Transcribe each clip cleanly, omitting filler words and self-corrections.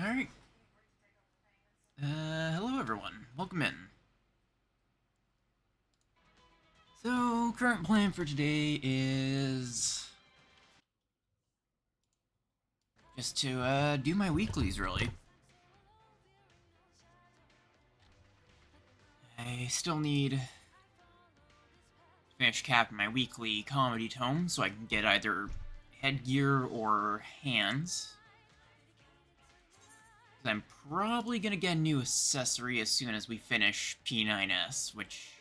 Alright. Hello everyone. Welcome in. So, current plan for today is just to, do my weeklies, really. I still need to finish capping my weekly comedy tome so I can get either headgear or hands. I'm probably gonna get a new accessory as soon as we finish P9S, which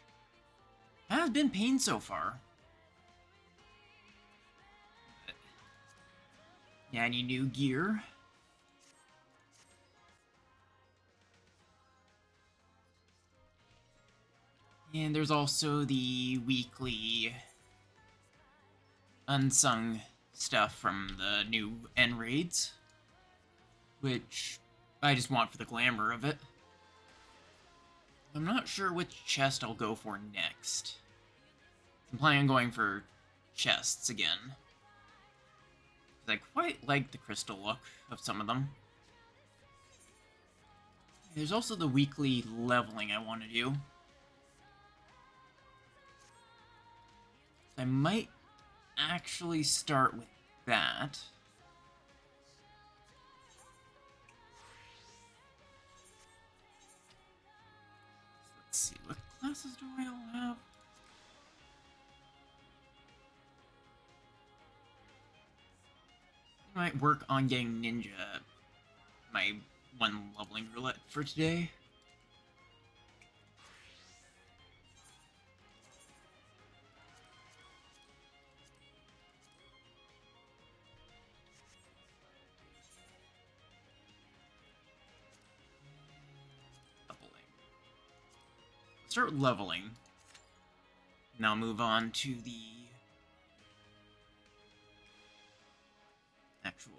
has been pain so far. But, yeah, any new gear? And there's also the weekly unsung stuff from the new nraids, which I just want for the glamour of it. I'm not sure which chest I'll go for next. I'm planning on going for chests again, because I quite like the crystal look of some of them. There's also the weekly leveling I want to do. I might actually start with that. Let's see, what classes do I all have? I might work on getting ninja my one leveling roulette for today. Leveling. Start leveling. Now move on to the actual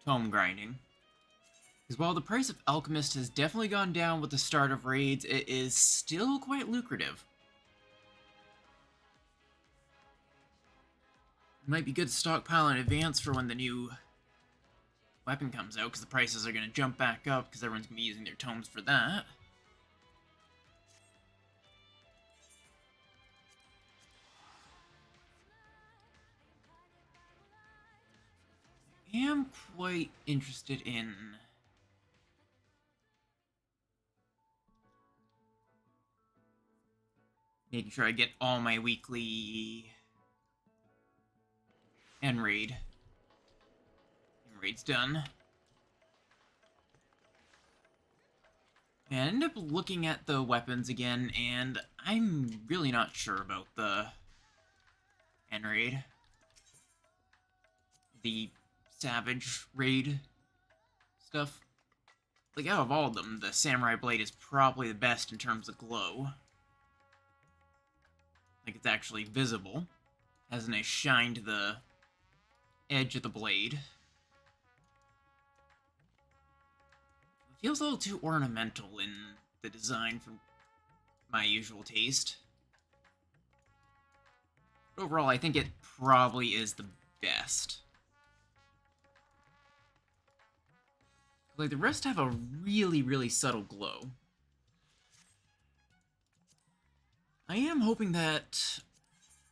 tome grinding. Because while the price of Alchemist has definitely gone down with the start of raids, it is still quite lucrative. It might be good to stockpile in advance for when the new weapon comes out, because the prices are going to jump back up, because everyone's going to be using their tomes for that. I am quite interested in making sure I get all my weekly nraid's done. And I end up looking at the weapons again, and I'm really not sure about the nraid. The Savage Raid stuff. Like, out of all of them, the Samurai Blade is probably the best in terms of glow. Like, it's actually visible. Has a nice shine to the edge of the blade. It feels a little too ornamental in the design for my usual taste. But overall, I think it probably is the best. Like, the rest have a really, really subtle glow. I am hoping that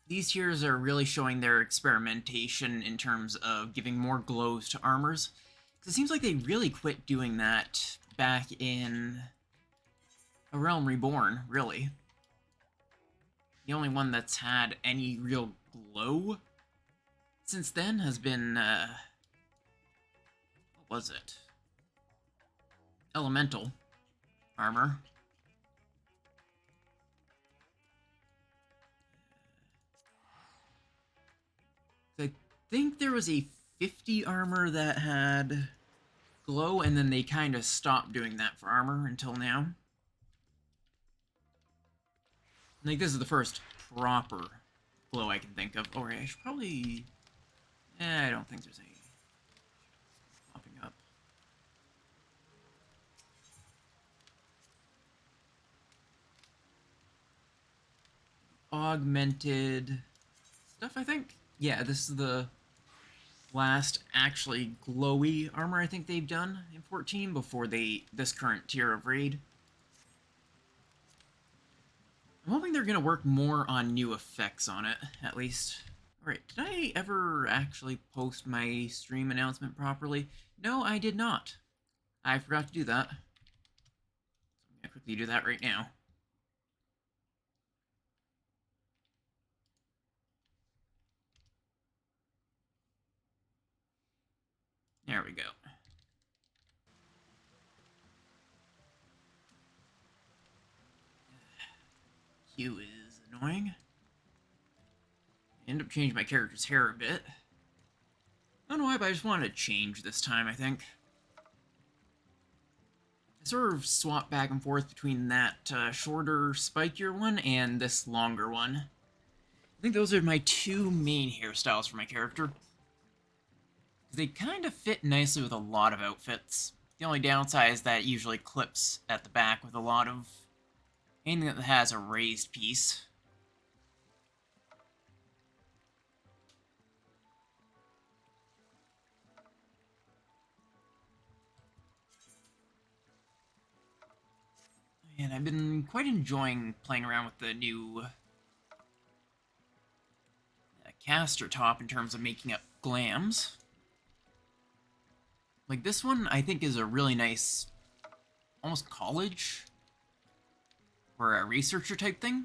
these tiers are really showing their experimentation in terms of giving more glows to armors. Because it seems like they really quit doing that back in A Realm Reborn, really. The only one that's had any real glow since then has been, what was it? Elemental armor. I think there was a 50 armor that had glow, and then they kind of stopped doing that for armor until now. Like, this is the first proper glow I can think of. Oh, I should probably... I don't think there's any popping up. Augmented stuff, I think. Yeah, this is the last actually glowy armor I think they've done in 14 before this current tier of raid. I'm hoping they're going to work more on new effects on it, at least. Alright, did I ever actually post my stream announcement properly? No, I did not. I forgot to do that. So I'm going to quickly do that right now. There we go. Q is annoying. I end up changing my character's hair a bit. I don't know why, but I just wanted to change this time, I think. I sort of swap back and forth between that shorter, spikier one and this longer one. I think those are my two main hairstyles for my character. They kind of fit nicely with a lot of outfits. The only downside is that it usually clips at the back with a lot of anything that has a raised piece. And I've been quite enjoying playing around with the new caster top in terms of making up glams. Like this one, I think is a really nice, almost college or a researcher type thing.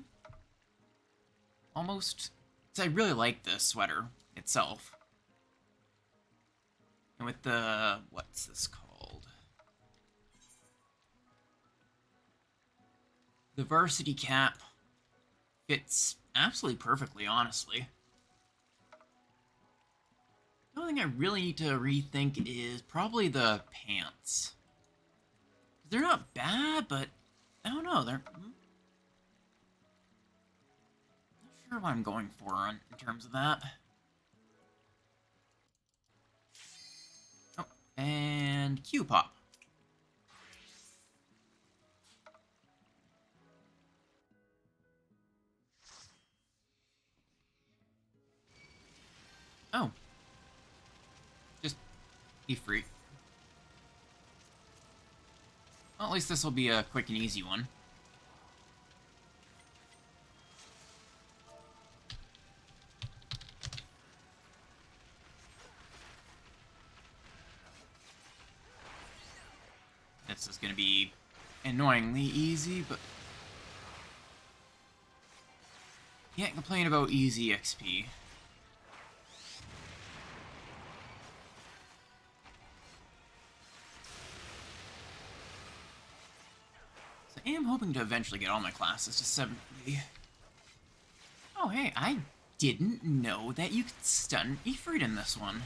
Almost. So I really like the sweater itself. And with the, what's this called? The varsity cap fits absolutely perfectly, honestly. The only thing I really need to rethink is probably the pants. They're not bad, but I don't know. They're not sure what I'm going for in terms of that. Oh, and Q pop. Oh, just be free. Well, at least this will be a quick and easy one. This is going to be annoyingly easy, but can't complain about easy XP. So I am hoping to eventually get all my classes to 70. Oh, hey, I didn't know that you could stun Ifrit in this one.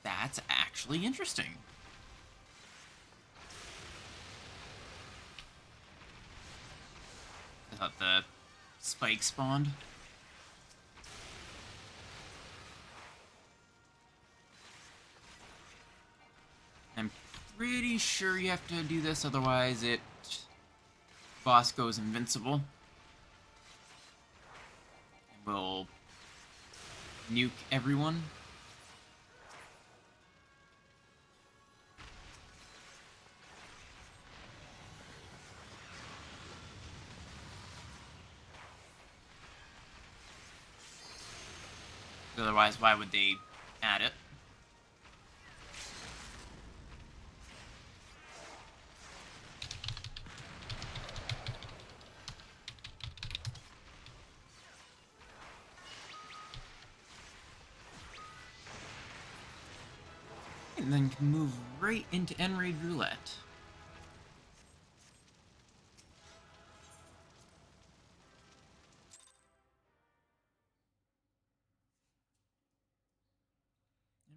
That's actually interesting. I thought the spike spawned. I'm pretty sure you have to do this, otherwise boss goes invincible. It will nuke everyone. Otherwise, why would they add it? And then can move right into nraid roulette.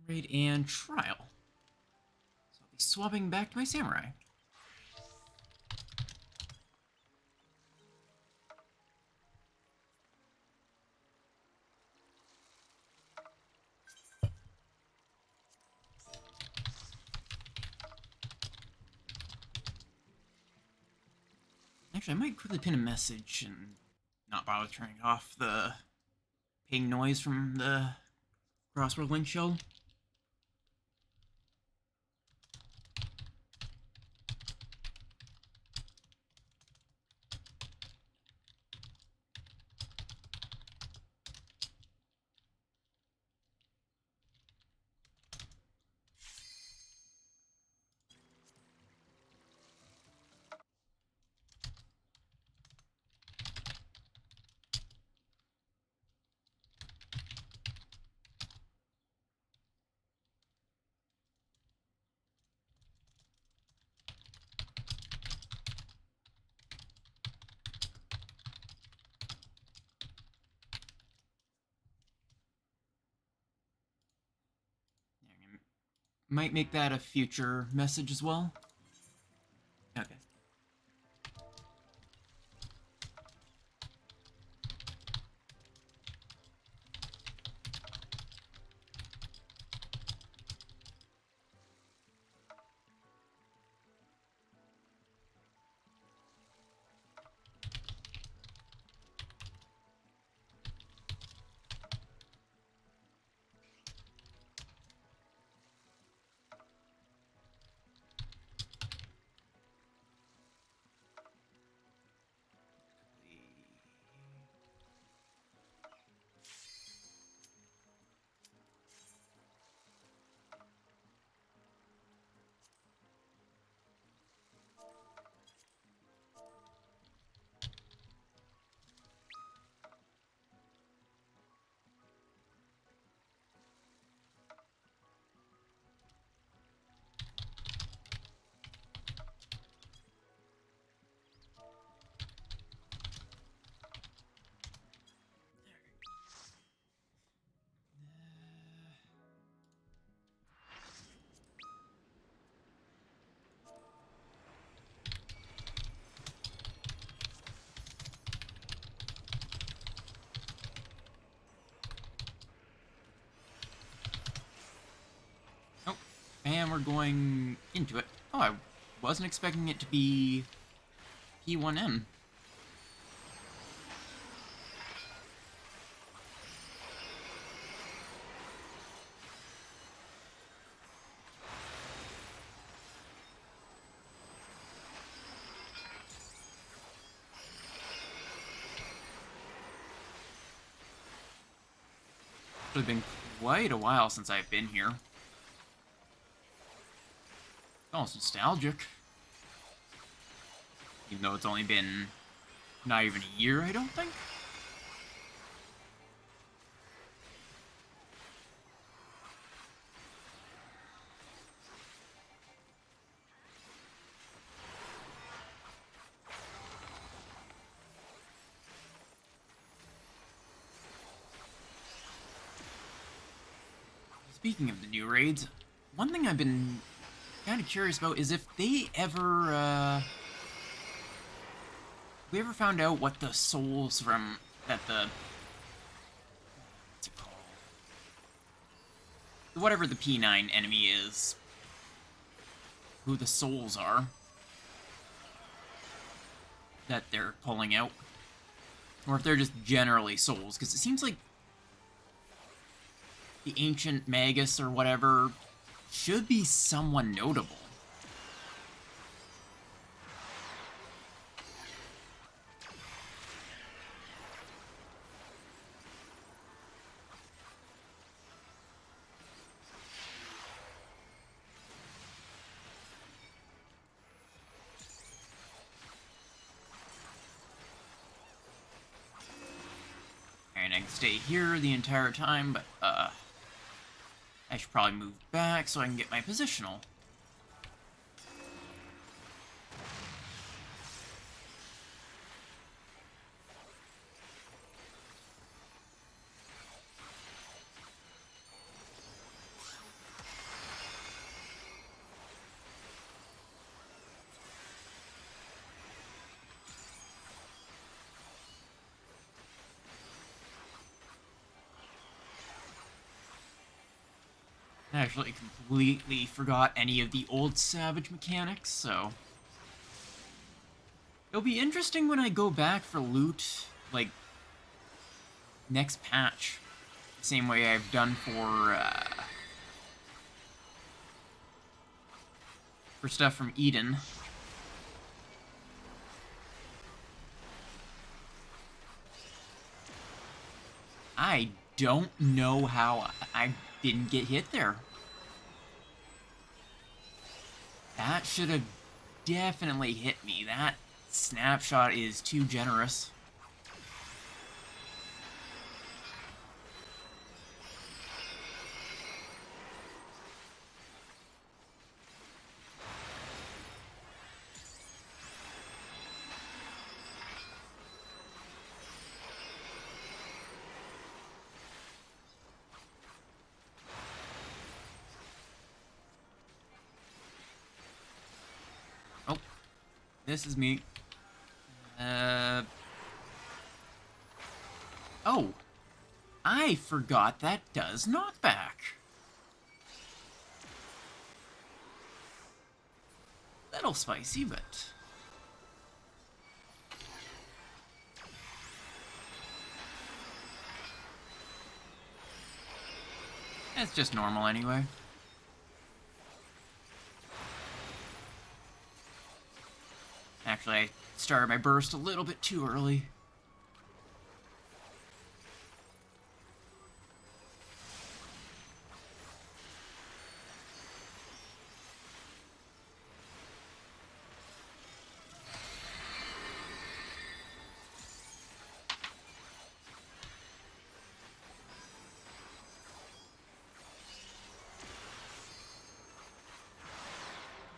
Nraid and trial. So I'll be swapping back to my samurai. Actually, I might quickly pin a message and not bother turning off the ping noise from the crossword link shell. Might make that a future message as well. Okay. Oh, and we're going into it. Oh, I wasn't expecting it to be P1M. It's been quite a while since I've been here. Almost nostalgic. Even though it's only been not even a year, I don't think. Speaking of the new raids, one thing I've been kind of curious about is if they ever, we ever found out what the souls from, what's it called? Whatever the P9 enemy is, who the souls are that they're pulling out. Or if they're just generally souls, because it seems like the ancient magus or whatever should be someone notable. And I can stay here the entire time, but I should probably move back so I can get my positional. I actually completely forgot any of the old Savage mechanics, so it'll be interesting when I go back for loot, like, next patch. Same way I've done for stuff from Eden. I don't know how I didn't get hit there. That should have definitely hit me. That snapshot is too generous. Oh, this is me. Oh, I forgot that does knockback. Little spicy, but... it's just normal anyway. Actually, I started my burst a little bit too early.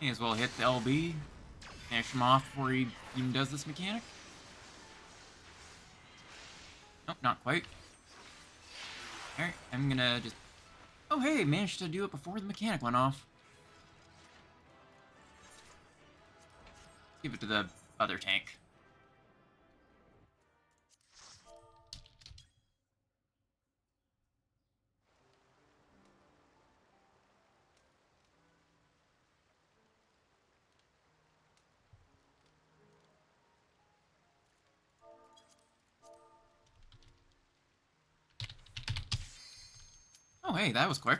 May as well hit the LB. Finish him off before he even does this mechanic. Nope, not quite. Alright, I'm gonna just... oh hey, managed to do it before the mechanic went off. Give it to the other tank. Oh hey, that was quick.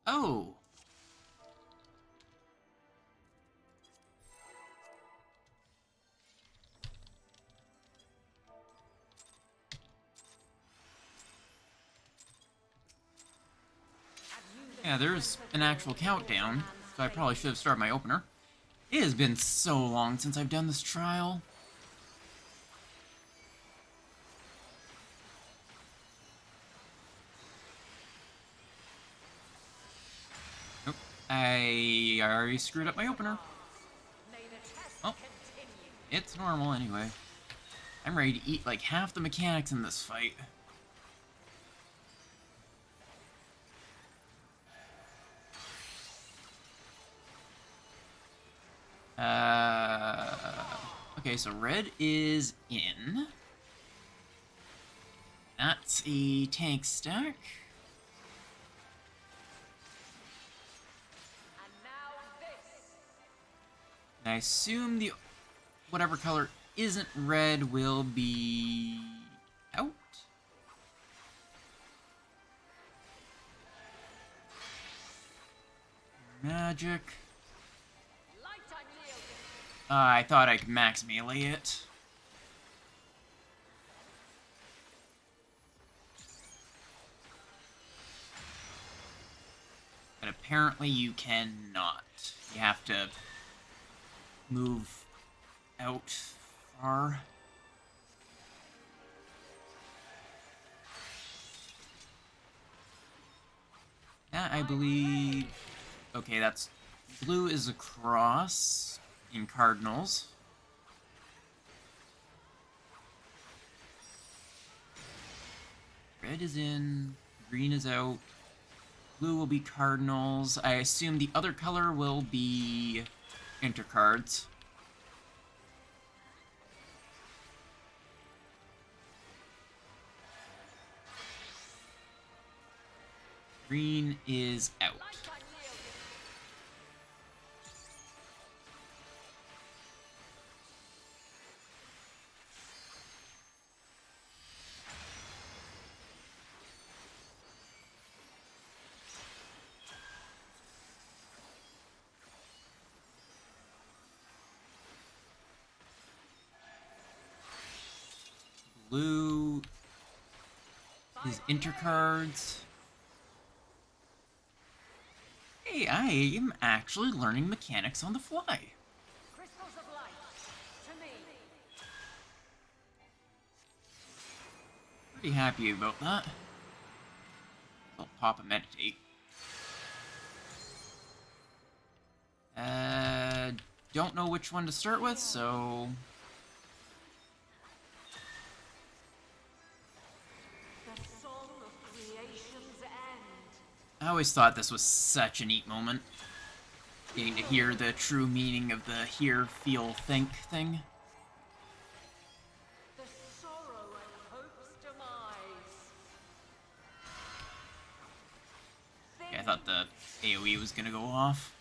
Oh! Yeah, there's an actual countdown, so I probably should have started my opener. It has been so long since I've done this trial. Nope, I already screwed up my opener. Oh, it's normal anyway. I'm ready to eat like half the mechanics in this fight. Okay, so red is in. That's a tank stack. And I assume the whatever color isn't red will be out. Magic. I thought I could max melee it. But apparently you cannot. You have to move out far. That, I believe... okay, that's... blue is across in cardinals. Red is in, green is out, blue will be cardinals. I assume the other color will be intercards. Green is out. Blue is intercards. Hey, I am actually learning mechanics on the fly. Crystals of light, to me. Pretty happy about that. I'll pop a meditate. Don't know which one to start with, so... The song of creation's end. I always thought this was such a neat moment. Getting to hear the true meaning of the hear, feel, think thing. The sorrow and hope's demise. Yeah, I thought the AoE was gonna go off.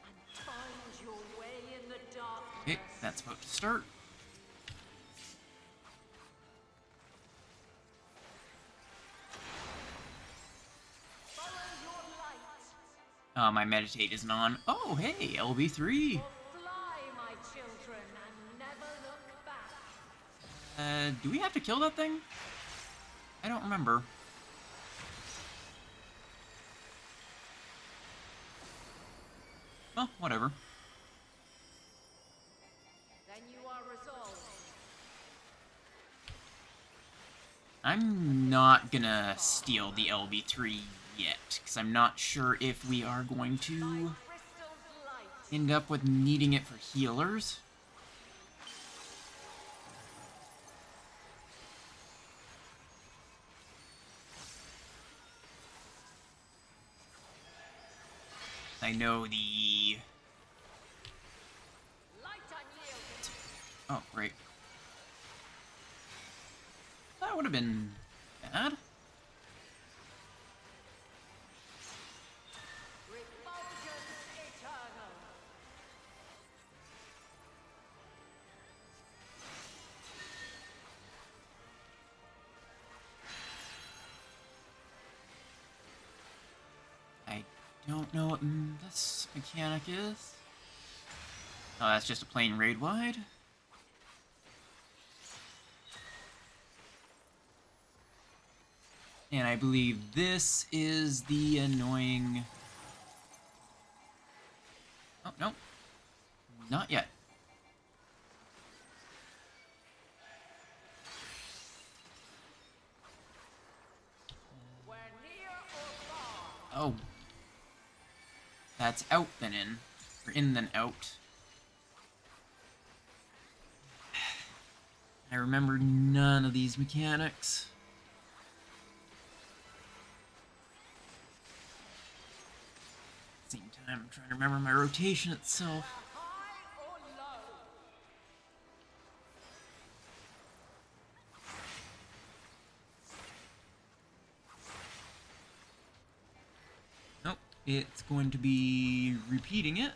And find your way in the darkness. Okay, that's about to start. Follow your light. My meditate isn't on. Oh, hey, LB3. Fly, my children, and never look back. Do we have to kill that thing? I don't remember. Oh, whatever. Then you are resolved. I'm not gonna steal the LB3 yet, because I'm not sure if we are going to Crystal's light. end up with needing it for healers. I know the... Light unyielding. Oh, right. That would have been bad. Refulgence eternal. I don't know what this mechanic is. Oh, that's just a plain raid wide. And I believe this is the annoying... Oh, no. Not yet. Where near or far. Oh. That's out then in. Or in then out. I remember none of these mechanics. At the same time, I'm trying to remember my rotation itself. High or low. Nope, it's going to be repeating it.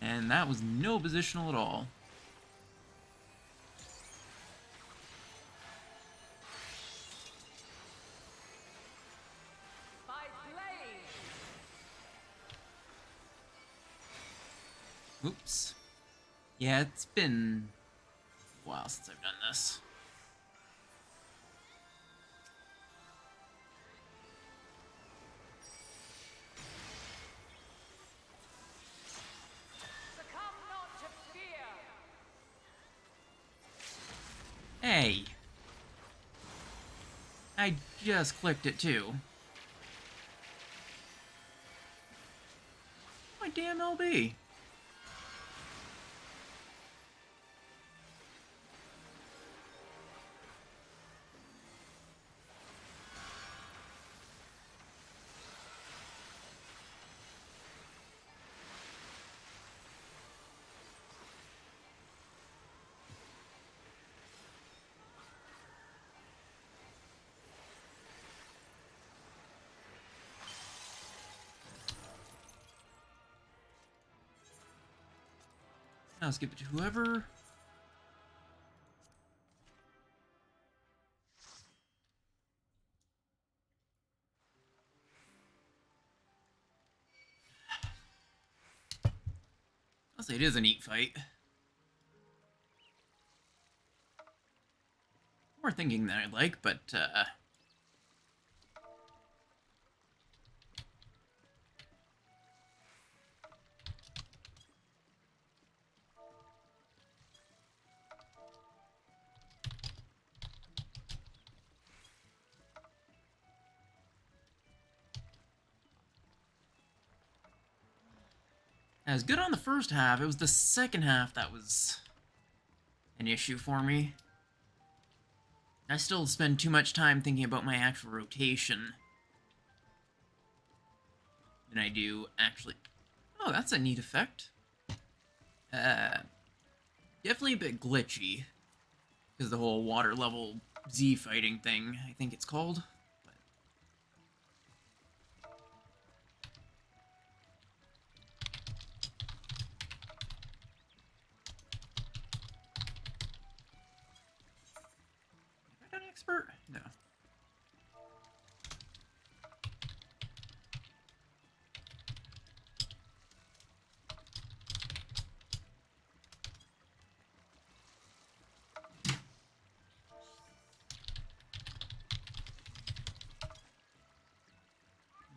And that was no positional at all. By blade. Oops. Yeah, it's been a while since I've done this. Succumb not to fear. Hey! I just clicked it too. My damn LB. Now let's give it to whoever. I'll say it is a neat fight. More thinking than I'd like, but I was good on the first half. It was the second half that was an issue for me. I still spend too much time thinking about my actual rotation than I do actually. Oh, that's a neat effect. Definitely a bit glitchy. Because the whole water level Z fighting thing, I think it's called. Am I an expert? No.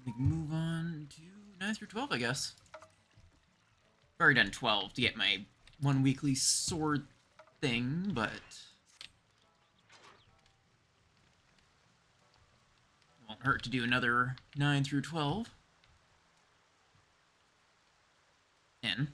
We can move on to 9 through 12, I guess. I've already done 12 to get my one weekly sword thing, but it won't hurt to do another 9 through 12. 10.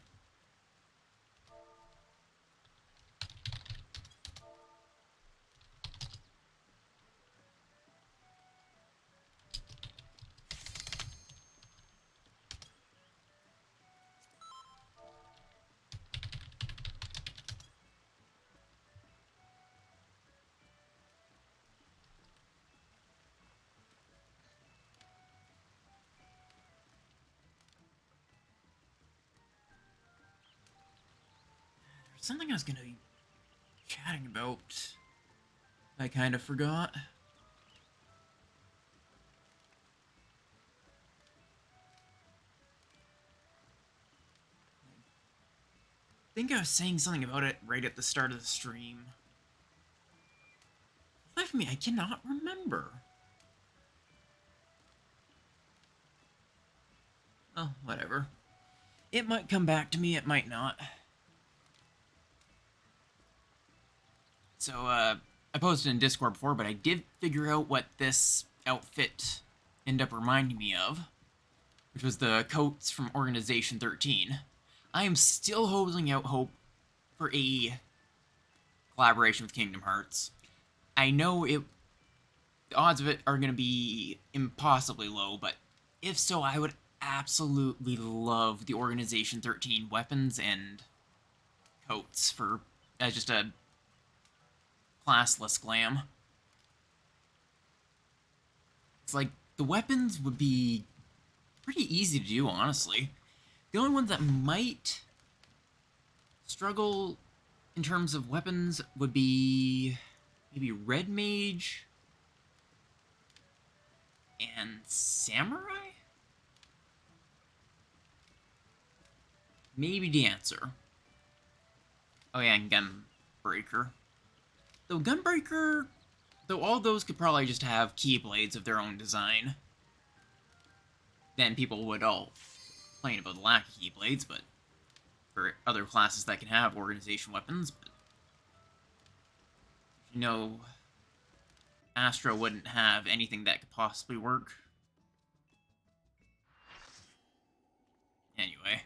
There's something I was gonna be chatting about. I kind of forgot. I think I was saying something about it right at the start of the stream. Life me, I cannot remember. Oh, whatever. It might come back to me, it might not. So, I posted in Discord before, but I did figure out what this outfit ended up reminding me of, which was the coats from Organization 13. I am still holding out hope for a collaboration with Kingdom Hearts. I know the odds of it are going to be impossibly low, but if so, I would absolutely love the Organization 13 weapons and coats for as just a classless glam. It's like the weapons would be pretty easy to do, honestly. The only ones that might struggle in terms of weapons would be maybe Red Mage and Samurai? Maybe Dancer. Oh yeah, and Gunbreaker. Though all those could probably just have Keyblades of their own design. Then people would all complain about the lack of Keyblades, but for other classes that can have organization weapons, but you know, Astra wouldn't have anything that could possibly work. Anyway.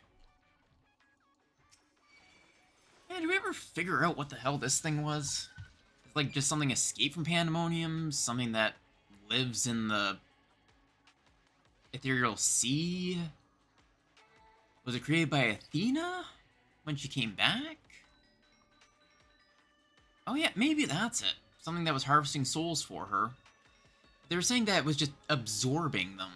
Yeah, did we ever figure out what the hell this thing was? It's like just something escaped from Pandemonium? Something that lives in the Ethereal Sea? Was it created by Athena when she came back? Oh yeah, maybe that's it. Something that was harvesting souls for her. They were saying that it was just absorbing them.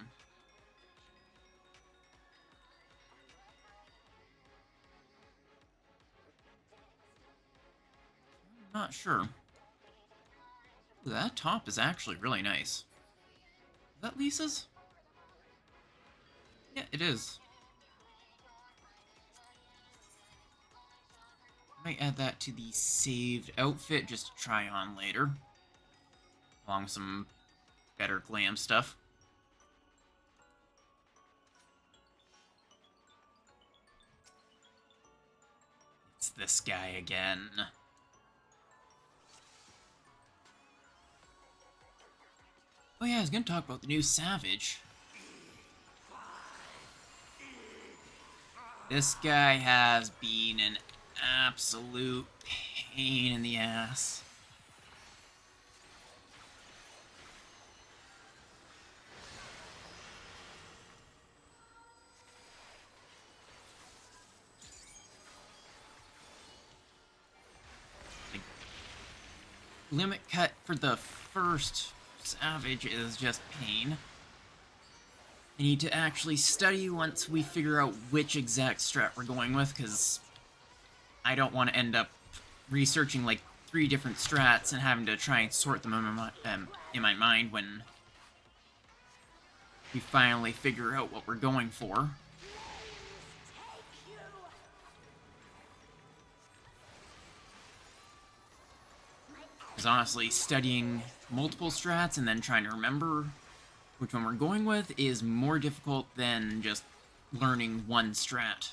Not sure. Ooh, that top is actually really nice. Is that Lisa's? Yeah, it is. I might add that to the saved outfit just to try on later. Along with some better glam stuff. It's this guy again. Oh yeah, I was gonna talk about the new Savage. This guy has been an absolute pain in the ass. The limit cut for the first Savage is just pain. I need to actually study once we figure out which exact strat we're going with, because I don't want to end up researching like 3 different strats and having to try and sort them in my mind when we finally figure out what we're going for. Because honestly, studying multiple strats and then trying to remember which one we're going with is more difficult than just learning one strat.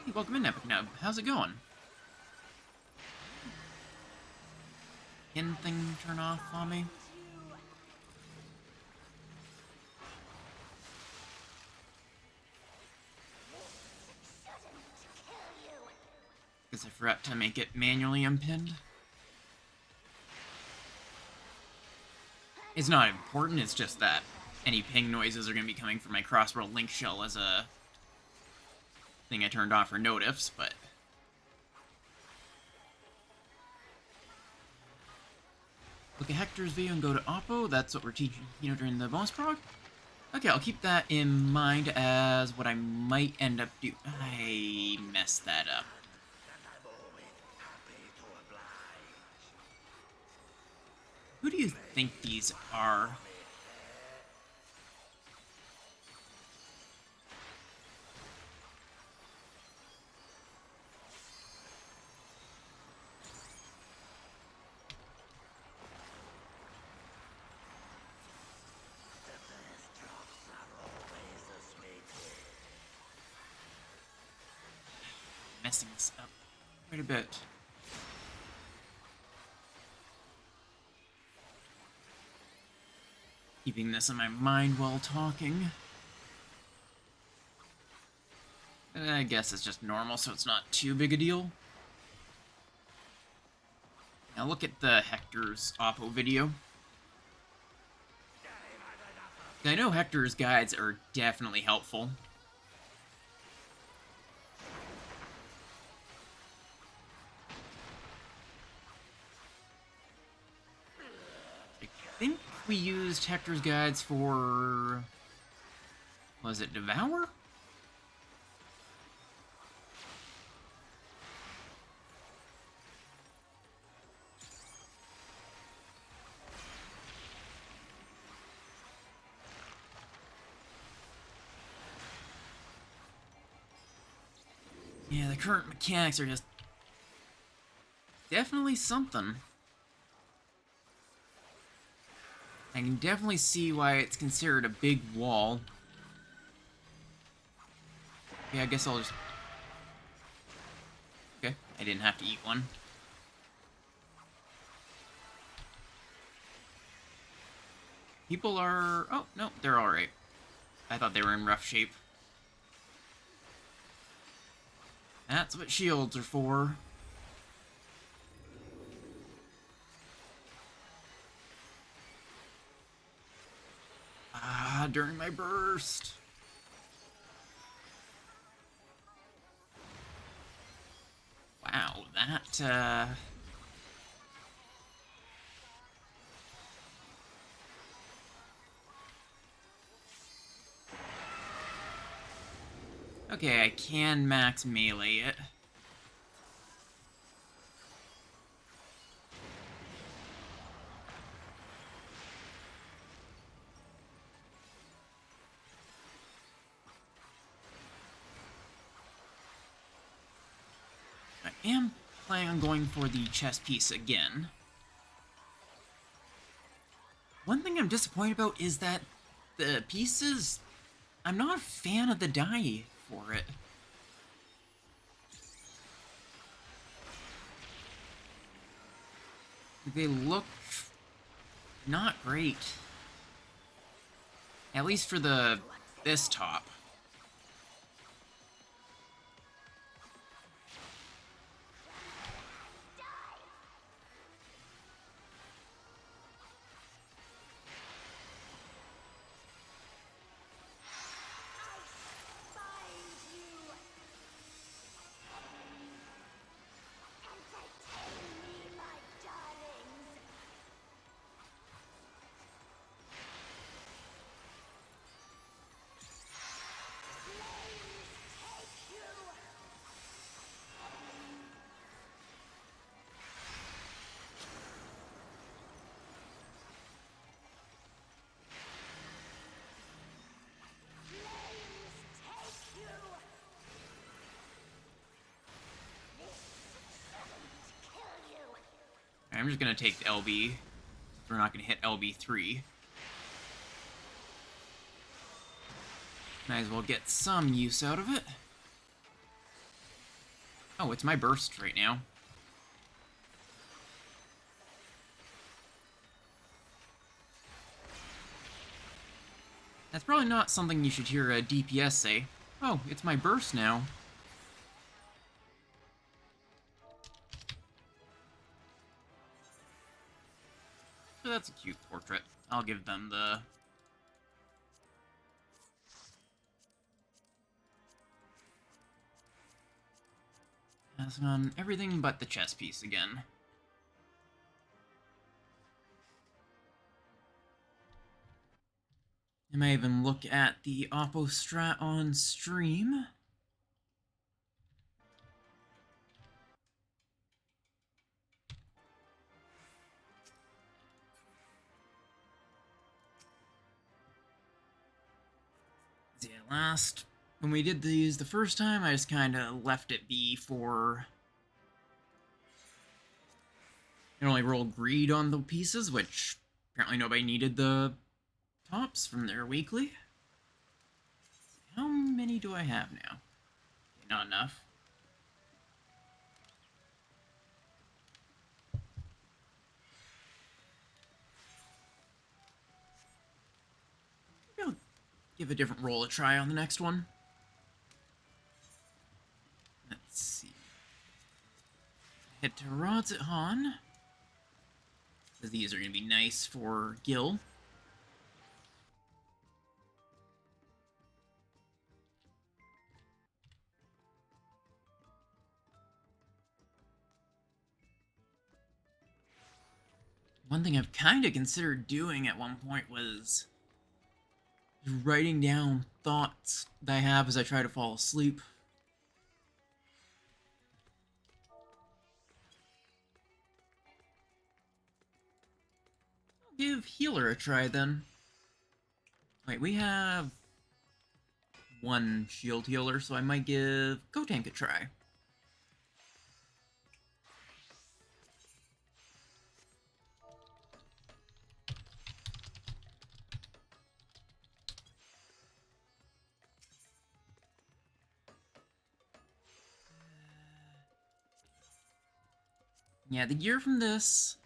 Hey, welcome in, Epic Nub. How's it going? Anything turn off on me? Because I forgot to make it manually unpinned. It's not important, it's just that any ping noises are going to be coming from my Crossworld Link shell as a thing I turned off for notifs, but... Look at Hector's video and go to Oppo, that's what we're teaching, during the bonus prog? Okay, I'll keep that in mind as what I might end up doing. I messed that up. Who do you think these are? Messing this up quite a bit. Keeping this in my mind while talking. I guess it's just normal, so it's not too big a deal. Now look at the Hector's Oppo video. I know Hector's guides are definitely helpful. I think we used Hector's guides for... was it Devour? Yeah, the current mechanics are just definitely something. I can definitely see why it's considered a big wall. Yeah, I guess I'll just... Okay, I didn't have to eat one. People are... oh, no, they're alright. I thought they were in rough shape. That's what shields are for. Ah, during my burst. Wow, that, Okay, I can max melee it. I am planning on going for the chess piece again. One thing I'm disappointed about is that the pieces... I'm not a fan of the die for it. They look not great. At least for this top. I'm just gonna take the LB. We're not gonna hit LB3. Might as well get some use out of it. Oh, it's my burst right now. That's probably not something you should hear a DPS say. Oh, it's my burst now. So that's a cute portrait. I'll give them the... Passing on everything but the chess piece again. I may even look at the Oppo strat on stream. Yeah, when we did these the first time, I just kind of left it be for... It only rolled greed on the pieces, which apparently nobody needed the tops from their weekly. How many do I have now? Okay, not enough. Maybe I'll give a different roll a try on the next one. Let's see. Head to Rods at Han. Because these are going to be nice for Gil. One thing I've kind of considered doing at one point was writing down thoughts that I have as I try to fall asleep. I'll give Healer a try then. Wait, we have one shield healer, so I might give Go-Tank a try. Yeah, the gear from this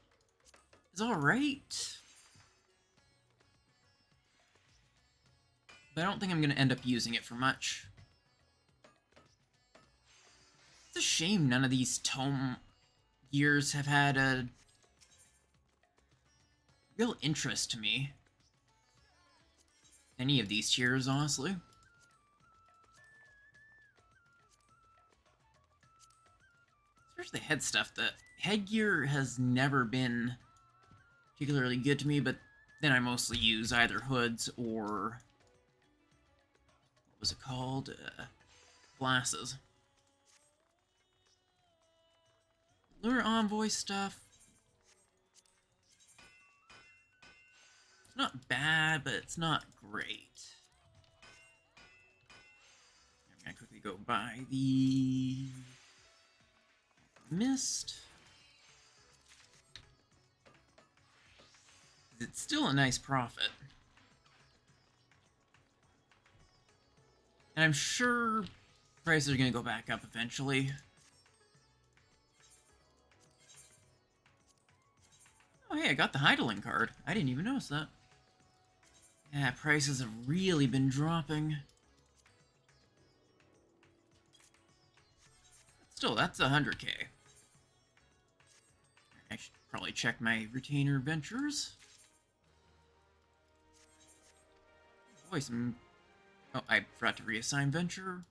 is alright. But I don't think I'm going to end up using it for much. It's a shame none of these tome gears have had a real interest to me. Any of these tiers, honestly. Especially the head stuff. The headgear has never been particularly good to me, but then I mostly use either hoods or... what was it called? glasses. Lure envoy stuff. It's not bad, but it's not great. I'm gonna quickly go buy the mist. It's still a nice profit. And I'm sure prices are gonna go back up eventually. Oh hey, I got the Heidelin card. I didn't even notice that. Yeah, prices have really been dropping. Still, that's 100k. I should probably check my retainer ventures. Boy, some... Oh, I forgot to reassign venture.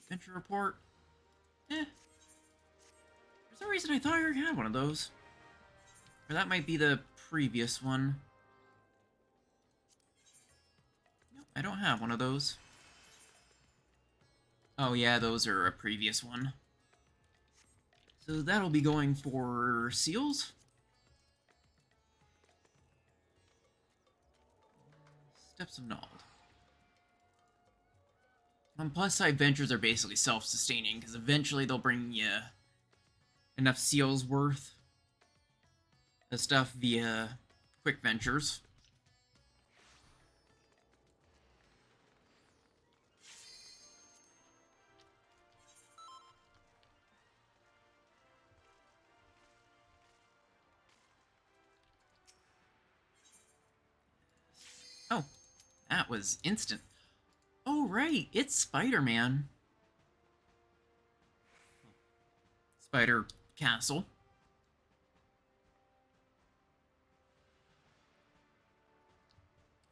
Venture report. For some reason I thought I already had one of those. Or that might be the previous one. Nope, I don't have one of those. Oh yeah, those are a previous one. So that'll be going for seals. Steps of Nald. Plus side ventures are basically self-sustaining, because eventually they'll bring you enough seals worth of stuff via quick ventures. Oh, that was instant. Oh, right, it's Spider-Man. Spider Castle.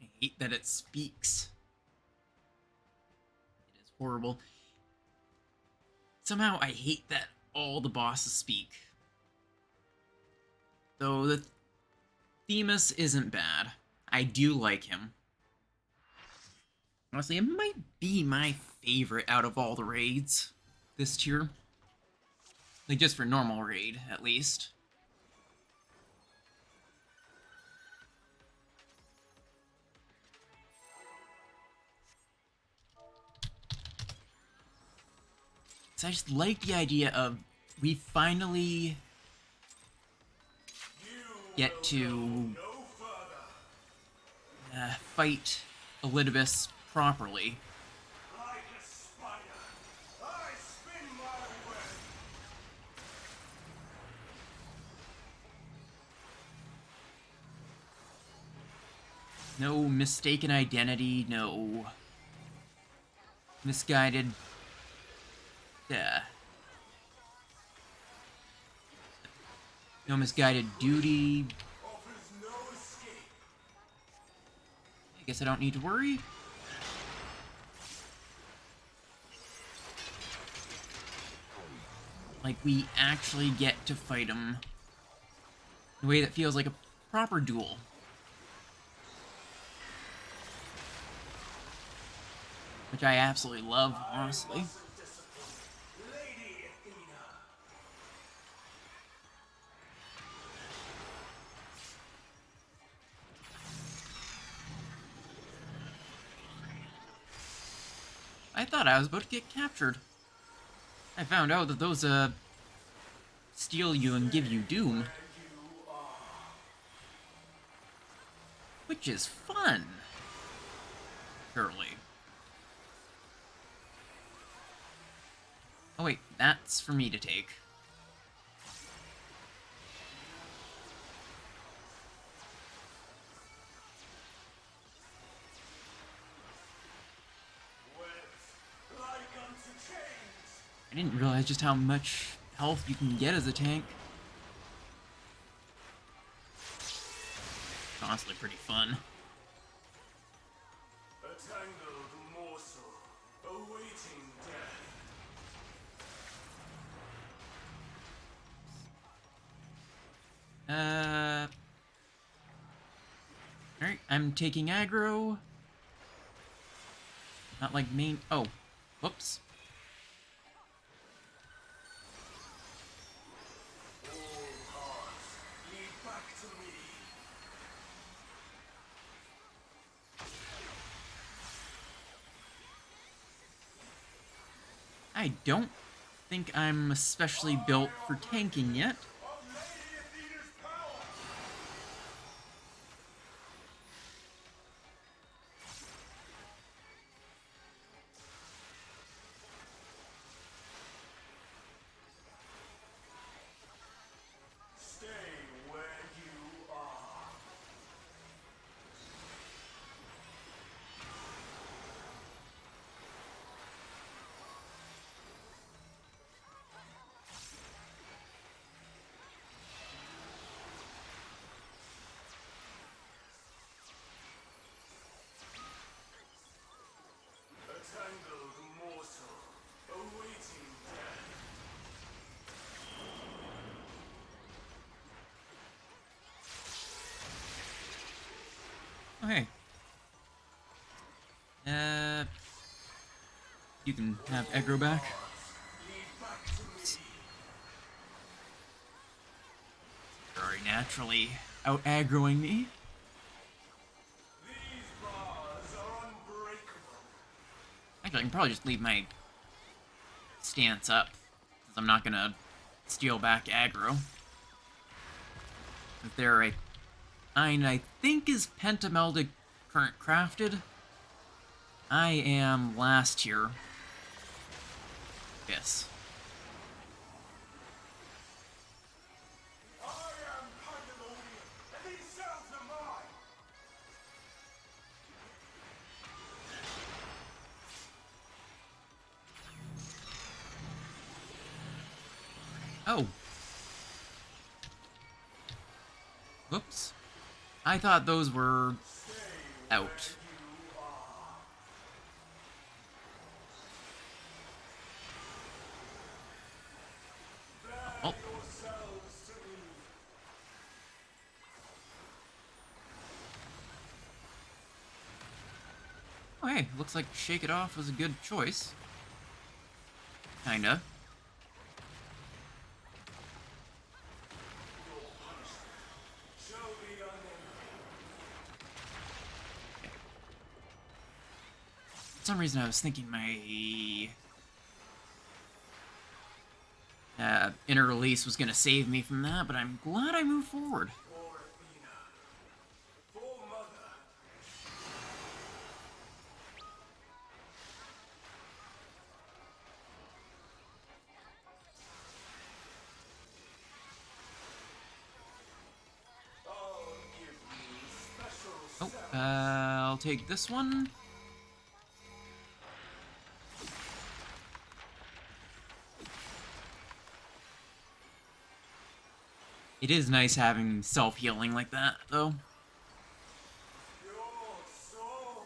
I hate that it speaks. It is horrible. Somehow I hate that all the bosses speak. Though the Themis isn't bad. I do like him. Honestly, it might be my favorite out of all the raids this tier. Like, just for normal raid, at least. So I just like the idea of we finally get to fight Elidibus properly. No mistaken identity, no misguided... no misguided duty. I guess I don't need to worry. Like, we actually get to fight him in a way that feels like a proper duel. Which I absolutely love, honestly. I thought I was about to get captured. I found out that those, steal you and give you doom. Which is fun. Surely. Oh wait, that's for me to take. I didn't realize just how much health you can get as a tank. It's honestly pretty fun. A tangled morsel, awaiting death. I'm taking aggro. Not like main... Oh. Whoops. All hearts lead back to me. I don't think I'm especially built for tanking yet. Of Lady Athena's power. Stay where you are. A tangled morsel, awaiting death. Oh, hey. You can have aggro back. Lead back to me. You're already naturally out aggroing me. These bars are unbreakable. Actually, I can probably just leave my stance up, because I'm not gonna steal back aggro. If there a I think is Pentameldic current crafted. I am last here. Yes. I am Pandemonium, and these cells are mine. Oh. Whoops. I thought those were out. Oh. Yourselves to me. Oh, hey, looks like Shake It Off was a good choice. Kinda. Shall be unending. For some reason I was thinking my inner release was gonna save me from that, but I'm glad I moved forward. For Athena. For Mother. I'll give you special Oh, I'll take this one. It is nice having self-healing like that, though. Your soul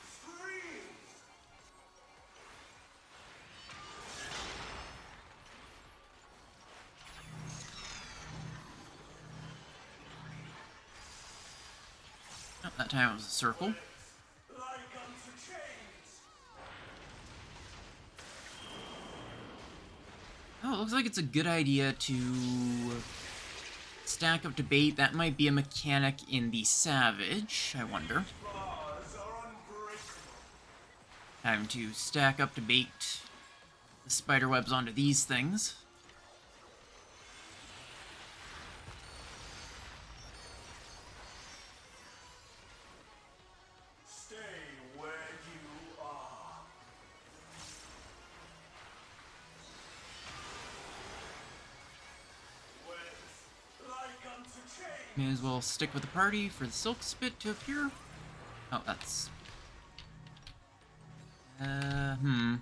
screams. Oh, that time it was a circle. Like unto chains. Oh, it looks like it's a good idea to stack up to bait. That might be a mechanic in the Savage, I wonder. Bars are unbreakable. Having to stack up to bait the spider webs onto these things. Stay where you are. Webs like unto chains. May as well stick with the party for the Silk Spit to appear. Oh, that's... Trying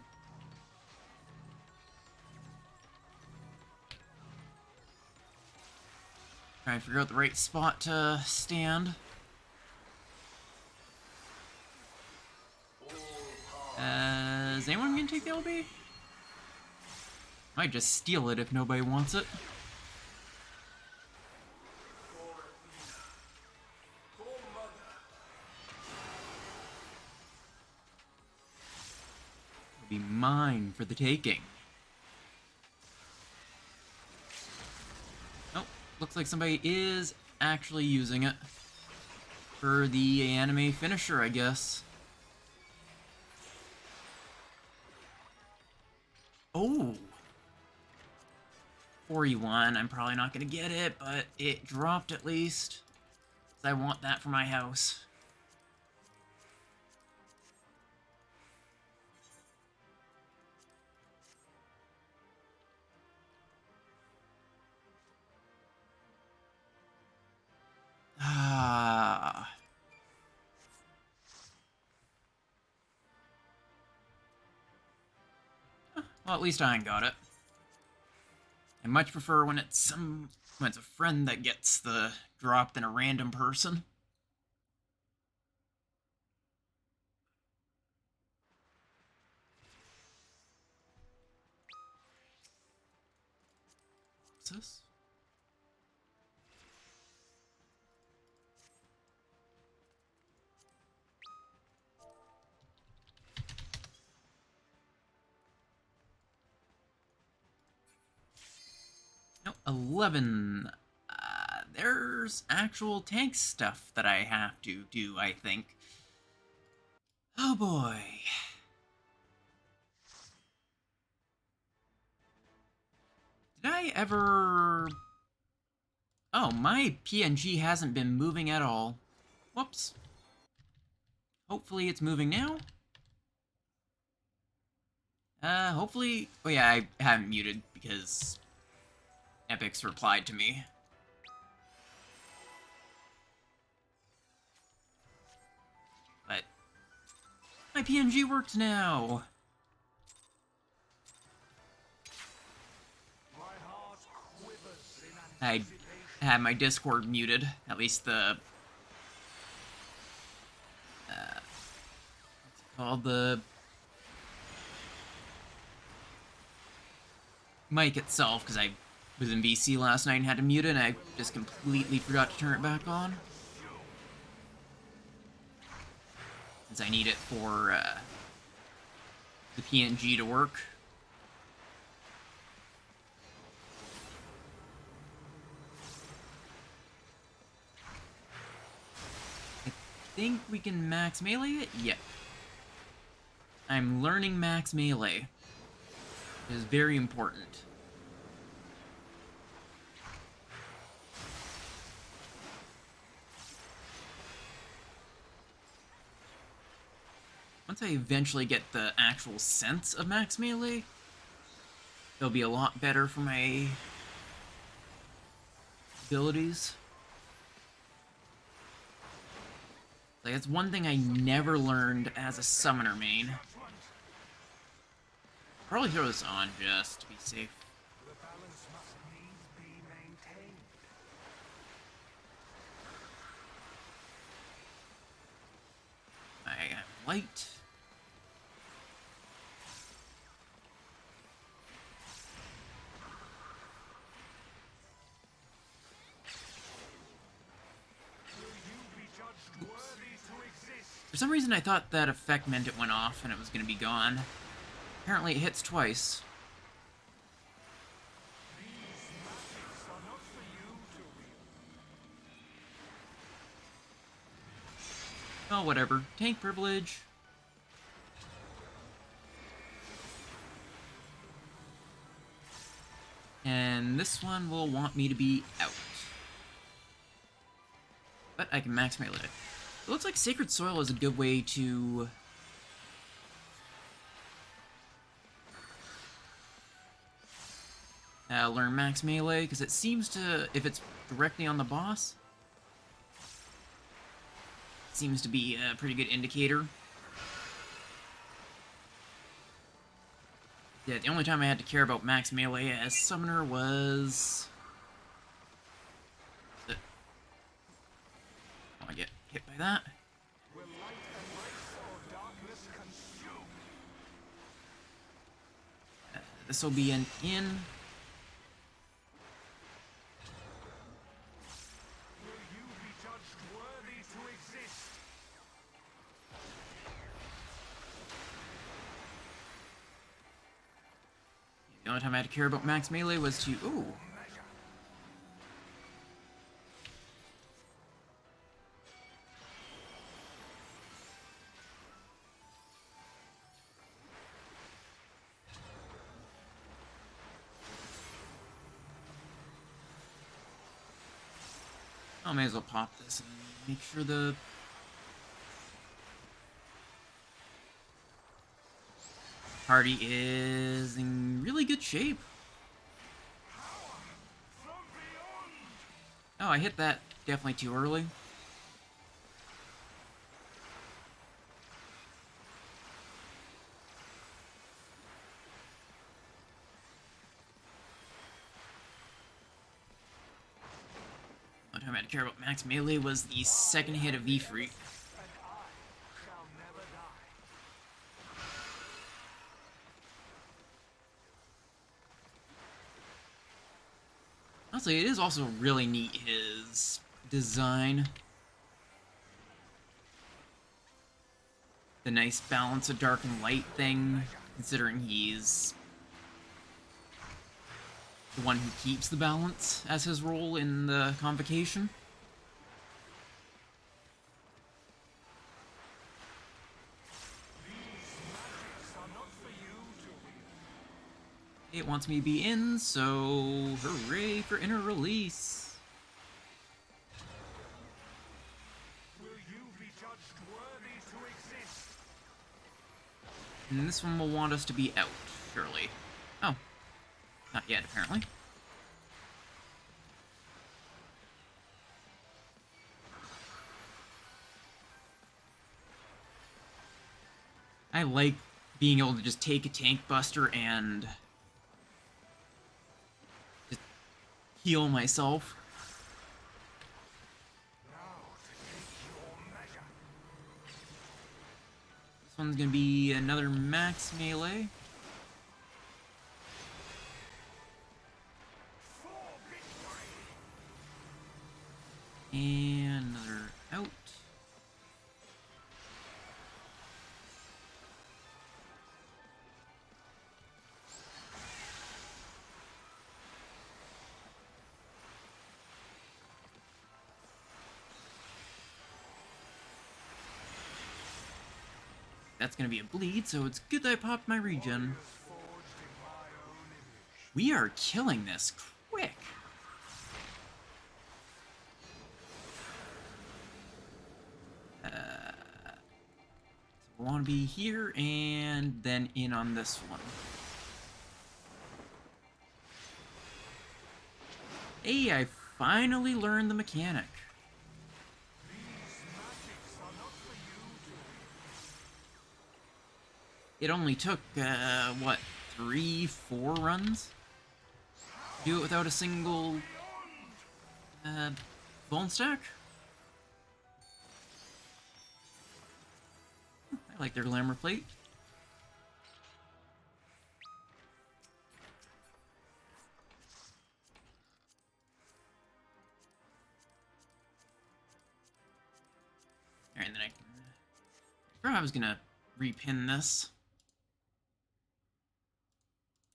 to figure out the right spot to stand. Is anyone gonna take the LB? Might just steal it if nobody wants it. For Athena. For Mother. Be mine for the taking. Oh, looks like somebody is actually using it for the anime finisher, I guess. Oh! 41. I'm probably not going to get it, but it dropped at least. I want that for my house. Ah. Well, at least I ain't got it. I much prefer when it's a friend that gets the drop than a random person. What's this? No, 11. There's actual tank stuff that I have to do, I think. Oh boy. Did I ever... Oh, my PNG hasn't been moving at all. Whoops. Hopefully it's moving now. Hopefully... Oh yeah, I haven't muted because Epic's replied to me. But my PNG works now. My heart quivers in I anticipation. had my Discord muted, at least the what's it called, the mic itself, because I was in VC last night and had to mute it, and I just completely forgot to turn it back on. Since I need it for the PNG to work. I think we can max melee it? Yep. I'm learning max melee. It is very important. Once I eventually get the actual sense of max melee, it'll be a lot better for my abilities. Like, that's one thing I never learned as a summoner main. Probably throw this on just to be safe. The balance must needs be maintained. I am light. Will you be judged worthy to exist? For some reason, I thought that effect meant it went off and it was going to be gone. Apparently, it hits twice. These magics are not for you to wield. Oh, whatever. Tank privilege. And this one will want me to be out. But I can max melee it. It looks like Sacred Soil is a good way to... learn max melee, because it seems to, if it's directly on the boss, it seems to be a pretty good indicator. Yeah, the only time I had to care about max melee as summoner was... I don't want to get hit by that. Will light embrace or darkness consume? This will be an in. Will you be judged worthy to exist? only time I had to care about max melee was to... Ooh. I may as well pop this and make sure the... party is in really good shape. Oh, I hit that definitely too early. One time I had to care about max melee was the second hit of V-Freak. Honestly, it is also really neat, his design. The nice balance of dark and light thing, considering he's the one who keeps the balance as his role in the Convocation. It wants me to be in, so hooray for inner release. Will you be judged worthy to exist? And this one will want us to be out, surely. Oh. Not yet, apparently. I like being able to just take a tank buster and just heal myself. This one's gonna be another max melee. And another out. That's gonna be a bleed, so it's good that I popped my regen. We are killing this quick. So we want to be here and then in on this one. Hey, I finally learned the mechanic. It only took, what, 3-4 runs? Do it without a single, bone stack? I like their glamour plate. Alright, and then I can... I was gonna repin this.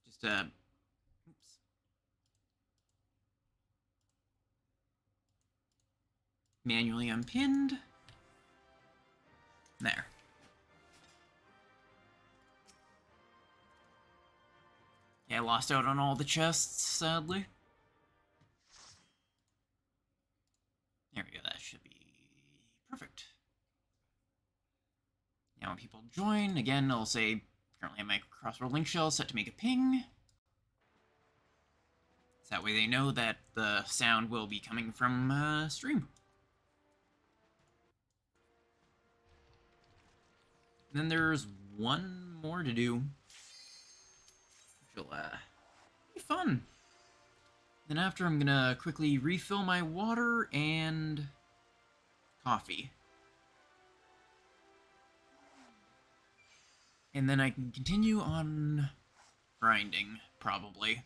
Just, oops. Manually unpinned. There. Yeah, I lost out on all the chests, sadly. There we go, that should be perfect. Now when people join, again, I'll say, currently have my crossword link shell set to make a ping. So that way they know that the sound will be coming from stream. And then there's one more to do. Which will be fun. Then after, I'm gonna quickly refill my water and coffee. And then I can continue on grinding, probably.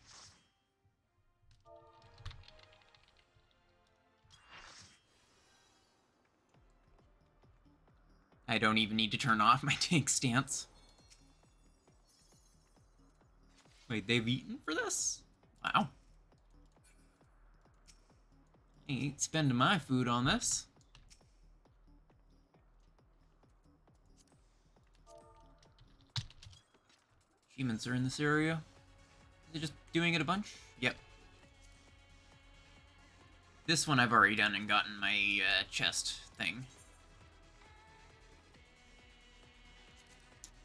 I don't even need to turn off my tank stance. Wait, they've eaten for this? Wow. I ain't spending my food on this. Achievements are in this area. Is it just doing it a bunch? Yep. This one I've already done and gotten my chest thing.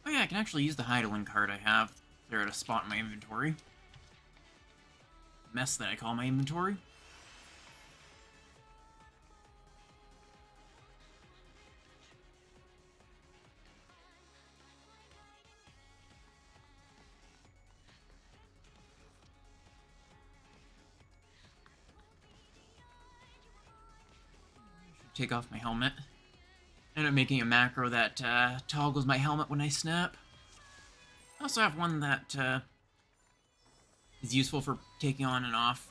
Oh yeah, I can actually use the Heidelin card I have. Clear out a spot in my inventory. Mess that I call my inventory. Take off my helmet. End up making a macro that toggles my helmet when I snap. I also have one that is useful for taking on and off,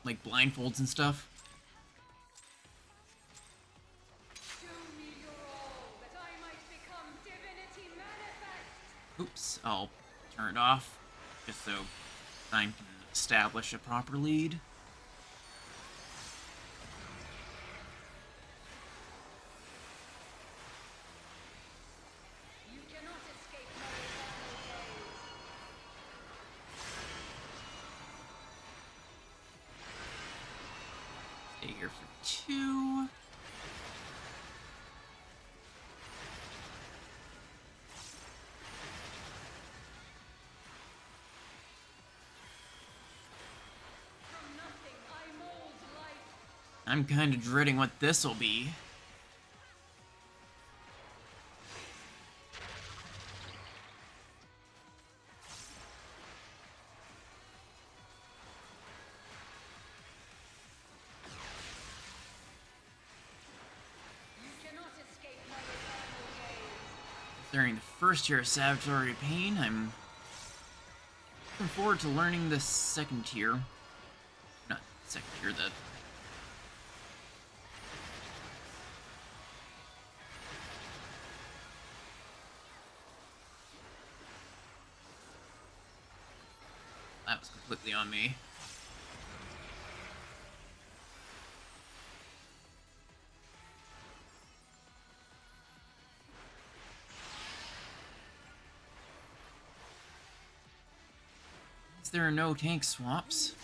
like blindfolds and stuff. Show me your all, that I might become divinity manifest. Oops, I'll turn it off, just so I can establish a proper lead. You cannot escape my eternal gaze. Stay here for 2. From nothing I mold life. I'm kind of dreading what this'll be. You cannot escape my eternal gaze. During the first year of Sabotory Pain, I'm looking forward to learning the second tier. Not second tier, the... That was completely on me. There are no tank swaps. Chains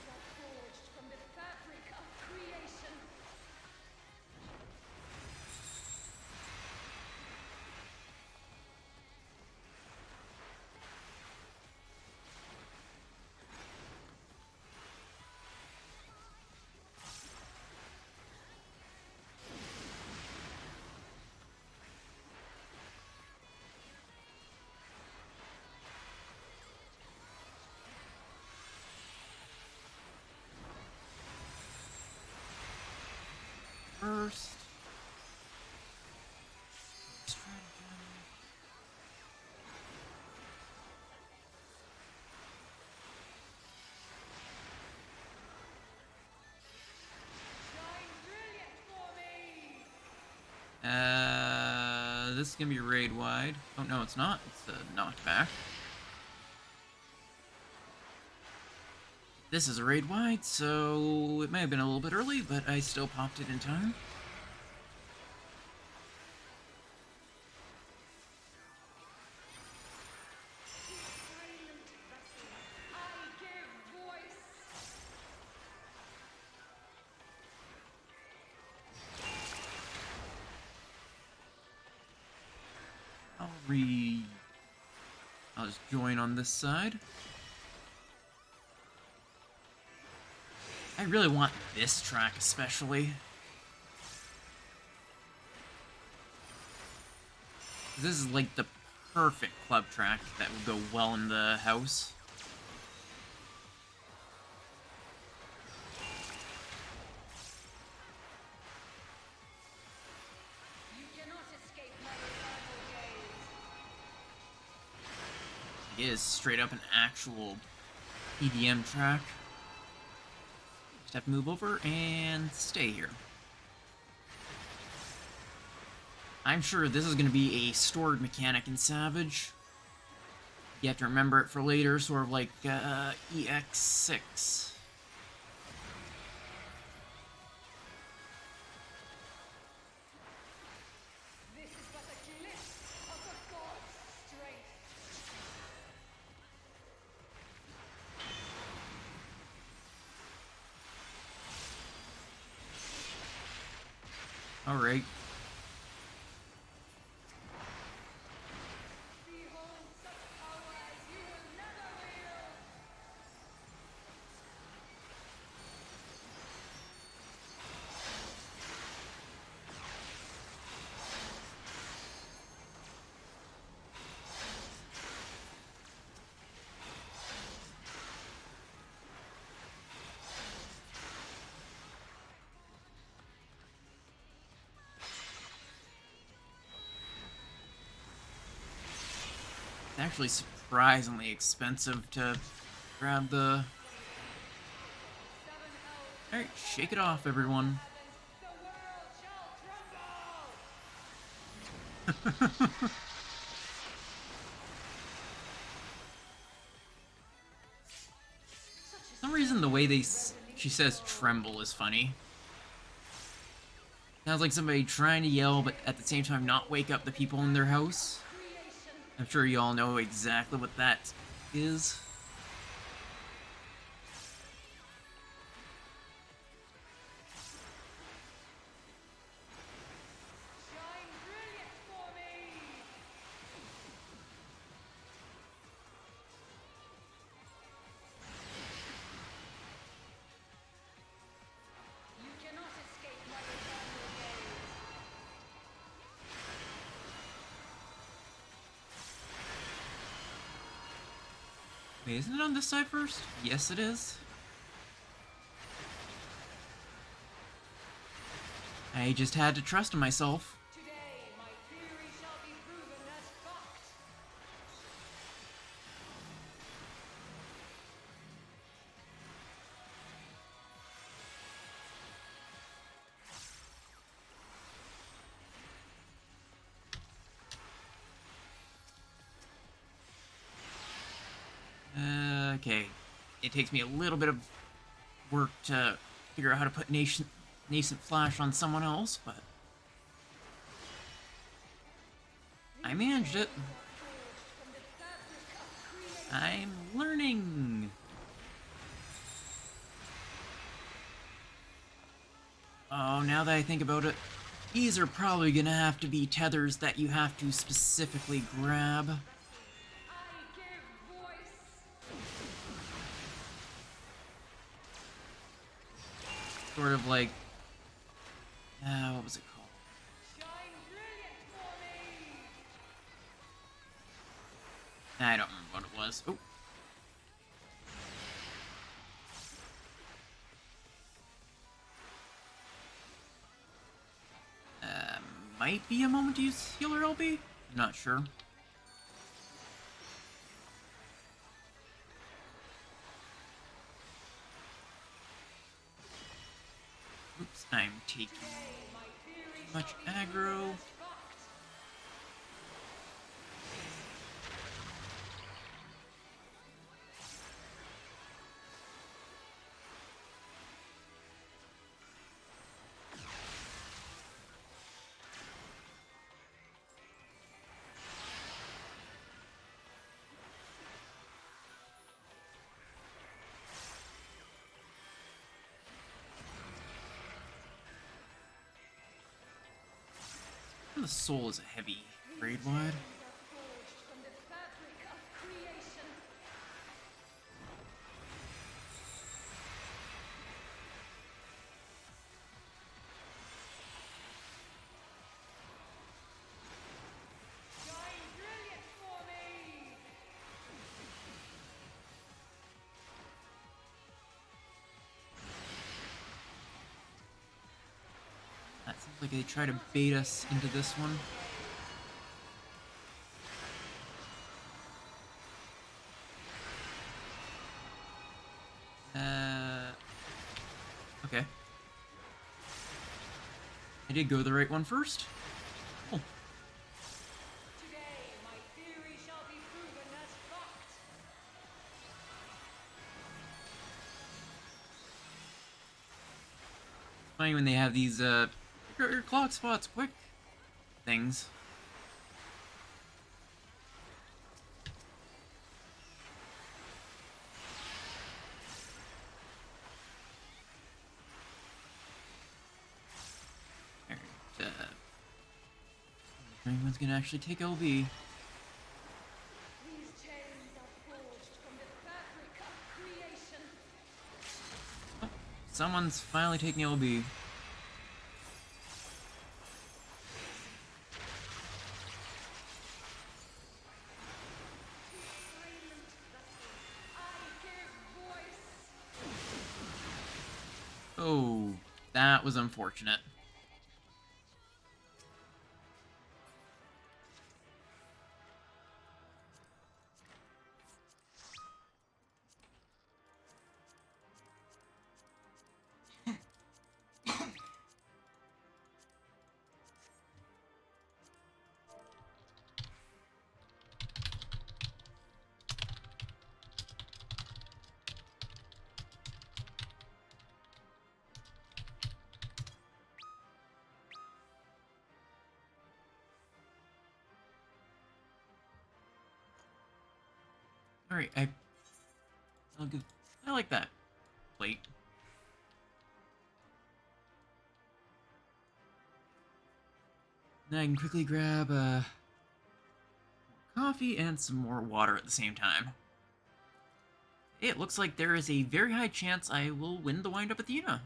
are forged from the fabric of creation. First. Shine brilliant for me. This is gonna be raid wide. Oh no, it's not. It's a knockback. This is a raid wide, so it may have been a little bit early, but I still popped it in time. Silent vessel, I give voice. I'll just join on this side. I really want this track especially. This is like the perfect club track that would go well in the house. You cannot escape my eternal gaze. It is straight up an actual EDM track. Just have to move over and stay here. I'm sure this is going to be a stored mechanic in Savage. You have to remember it for later, sort of like EX6. This is but a glimpse of the god's strength. Alright. Behold such power as you will never wield. It's actually surprisingly expensive to grab the... Alright, shake it off, everyone. The world shall tremble. For some reason, the way she says tremble is funny. Sounds like somebody trying to yell, but at the same time not wake up the people in their house. I'm sure you all know exactly what that is. Shine brilliant for me. You cannot escape my eternal gaze. Wait, isn't it on this side first? Yes, it is. I just had to trust in myself. Today, my theory shall be proven as fact. Okay. It takes me a little bit of work to figure out how to put nascent flash on someone else, but I managed it. From the fabric of creation. I'm learning. Oh, now that I think about it, these are probably gonna have to be tethers that you have to specifically grab. I give voice. Sort of like, what was it called? Shine brilliant for me. I don't remember what it was. Oh. Might be a moment to use healer LB? I'm not sure. Oops, I'm taking My theory too much shall be aggro. proven as fact. The soul is a heavy raid wide. Forged from the fabric of creation. Shine brilliant for me. That seems like they try to bait us into this one. Okay. I did go the right one first. Cool. Today, my theory shall be proven as fact. Funny when they have these figure out your clock spots quick things. Alright, if anyone's gonna actually take LB. These chains are forged from the fabric of creation. Oh, someone's finally taking LB. Silent vessels, I give voice. Oh, that was unfortunate. Alright, I'll give, I like that plate. Then I can quickly grab coffee and some more water at the same time. Hey, it looks like there is a very high chance I will win the Wind Up Athena.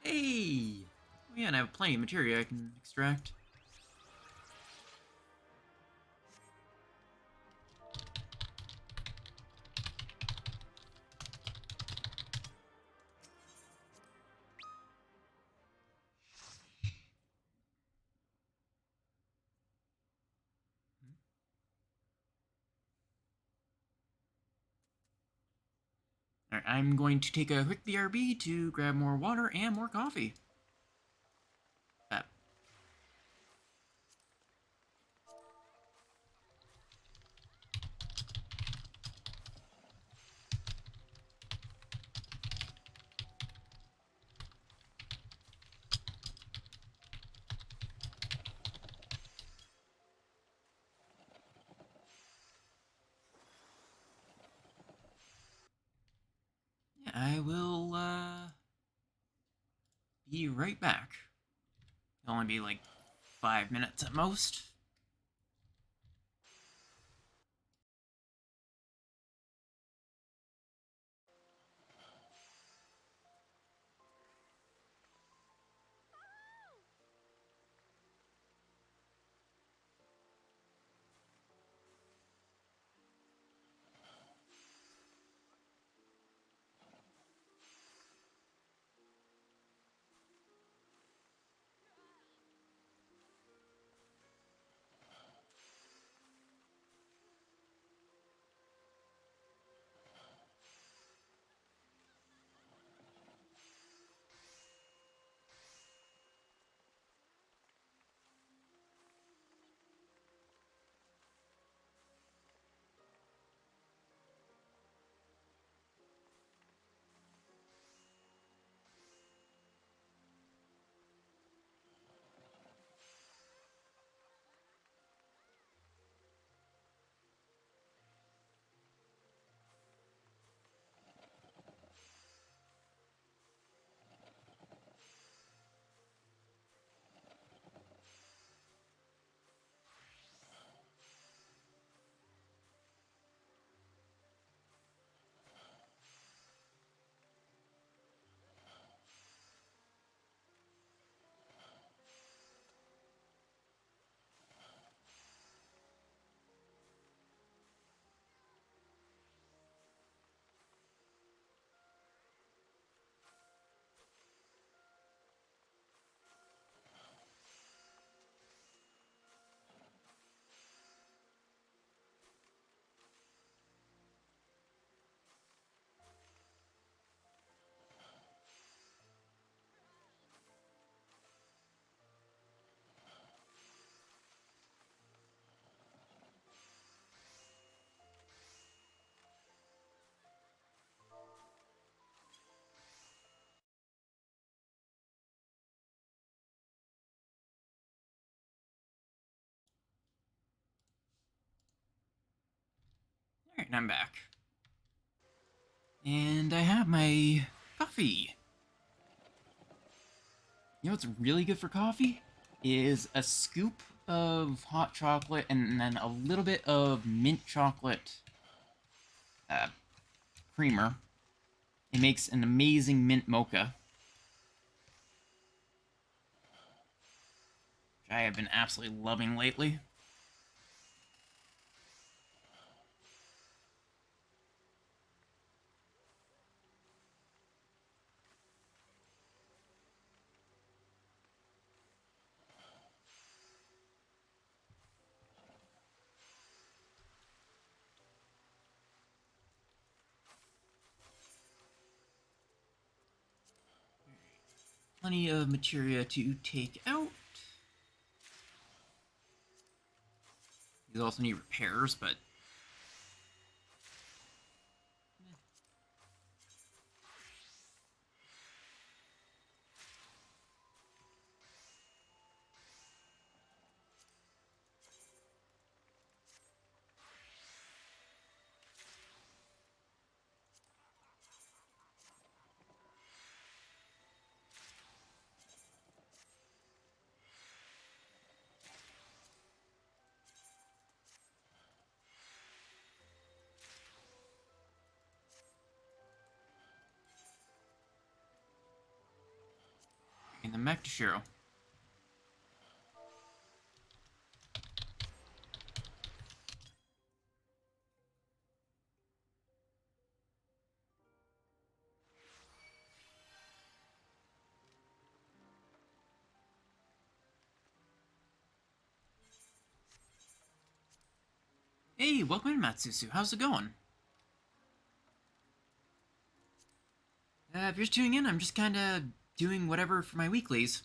Hey! Oh yeah, and I have plenty of materia I can extract. Alright, I'm going to take a quick BRB to grab more water and more coffee. That. Yeah, I will be right back. It'll only be like 5 minutes at most. Alright, I'm back. And I have my coffee. You know what's really good for coffee? Is a scoop of hot chocolate and then a little bit of mint chocolate creamer. It makes an amazing mint mocha, which I have been absolutely loving lately. Plenty of materia to take out. These also need repairs, but in the mech to Shiro. Hey, welcome in, Matsusu. How's it going? If you're just tuning in, I'm just kind of doing whatever for my weeklies.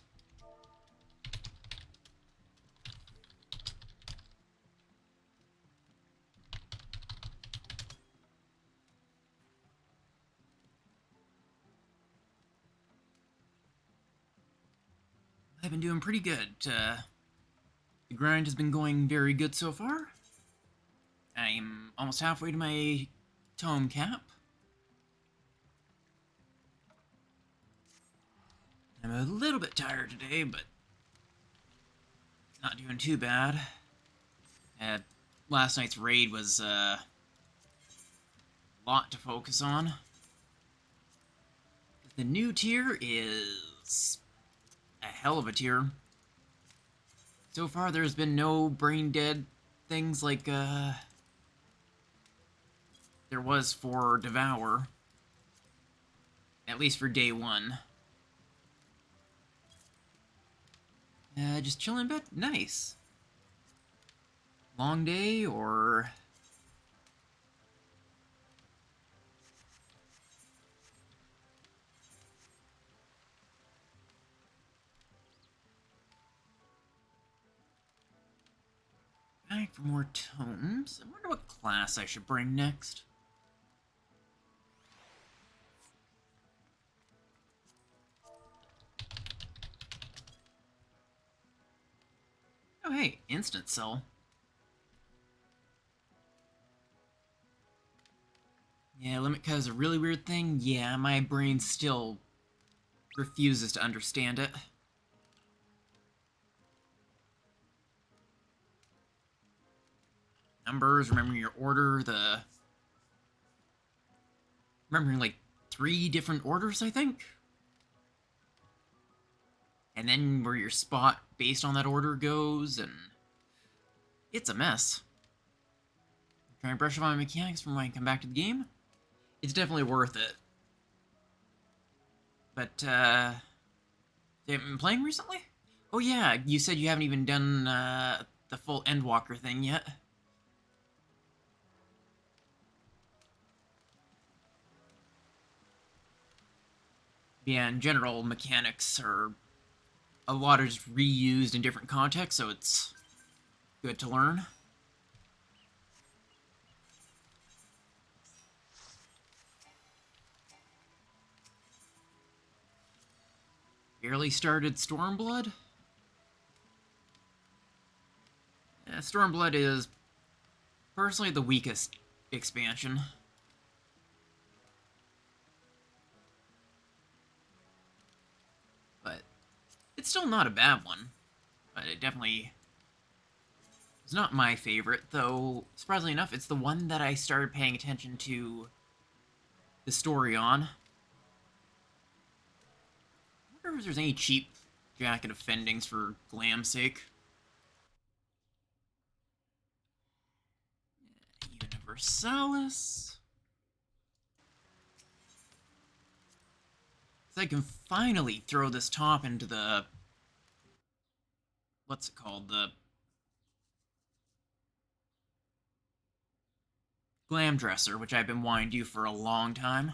I've been doing pretty good. The grind has been going very good so far. I'm almost halfway to my tome cap. I'm a little bit tired today, but not doing too bad. Last night's raid was a lot to focus on. The new tier is a hell of a tier. So far, there's been no brain dead things like there was for Devour. At least for day one. Just chilling in bed? Nice. Long day, or... Back for more tomes. I wonder what class I should bring next. Oh hey, instant cell. Yeah, limit cut is a really weird thing. Yeah, my brain still refuses to understand it. Numbers, remembering your order, remembering like 3 different orders, I think? And then where your spot based on that order goes, and... It's a mess. Trying to brush up on my mechanics for when I come back to the game. It's definitely worth it. But, have you been playing recently? Oh yeah, you said you haven't even done, the full Endwalker thing yet. Yeah, in general, mechanics are a lot of just reused in different contexts, so it's good to learn. Barely started Stormblood? Yeah, Stormblood is personally the weakest expansion. But it's still not a bad one. But it definitely is not my favorite, though surprisingly enough, it's the one that I started paying attention to the story on. I wonder if there's any cheap Jacket of Fendings for glam's sake. Universalis. So I can finally throw this top into the... what's it called? The glam dresser, which I've been wanting to do for a long time.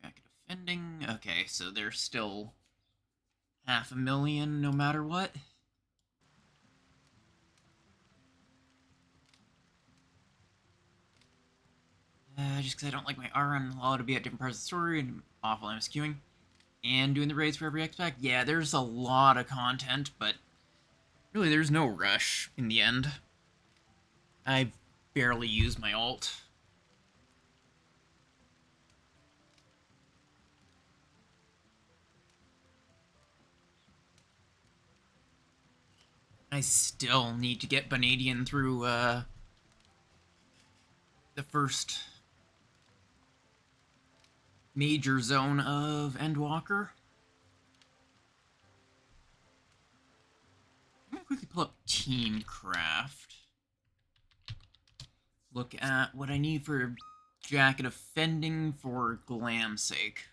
Jacket of Fending. Okay, so there's still 500,000 no matter what. Just because I don't like my RN law to be at different parts of the story and awful MSQing. And doing the raids for every X-Pack. Yeah, there's a lot of content, but really there's no rush in the end. I barely use my alt. I still need to get Vanadian through the first major zone of Endwalker. I'm gonna quickly pull up Teamcraft. Look at what I need for Jacket of Fending for glam's sake.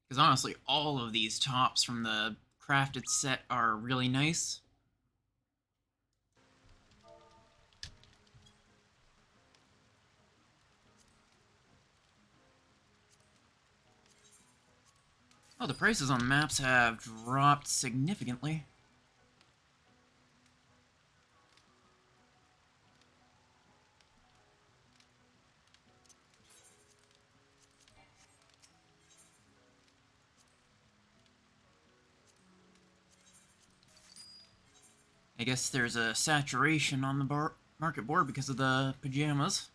Because honestly, all of these tops from the crafted set are really nice. Oh, the prices on maps have dropped significantly. I guess there's a saturation on the market board because of the pajamas.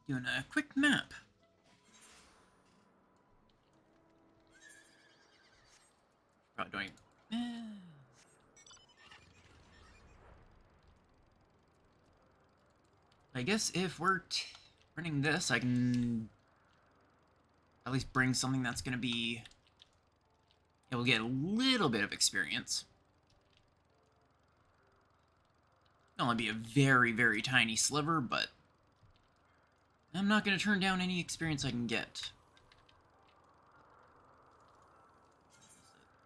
Doing a quick map. Probably doing... I guess if we're running this, I can at least bring something that's going to be able to get a little bit of experience. It'll only be a very, very tiny sliver, but I'm not going to turn down any experience I can get.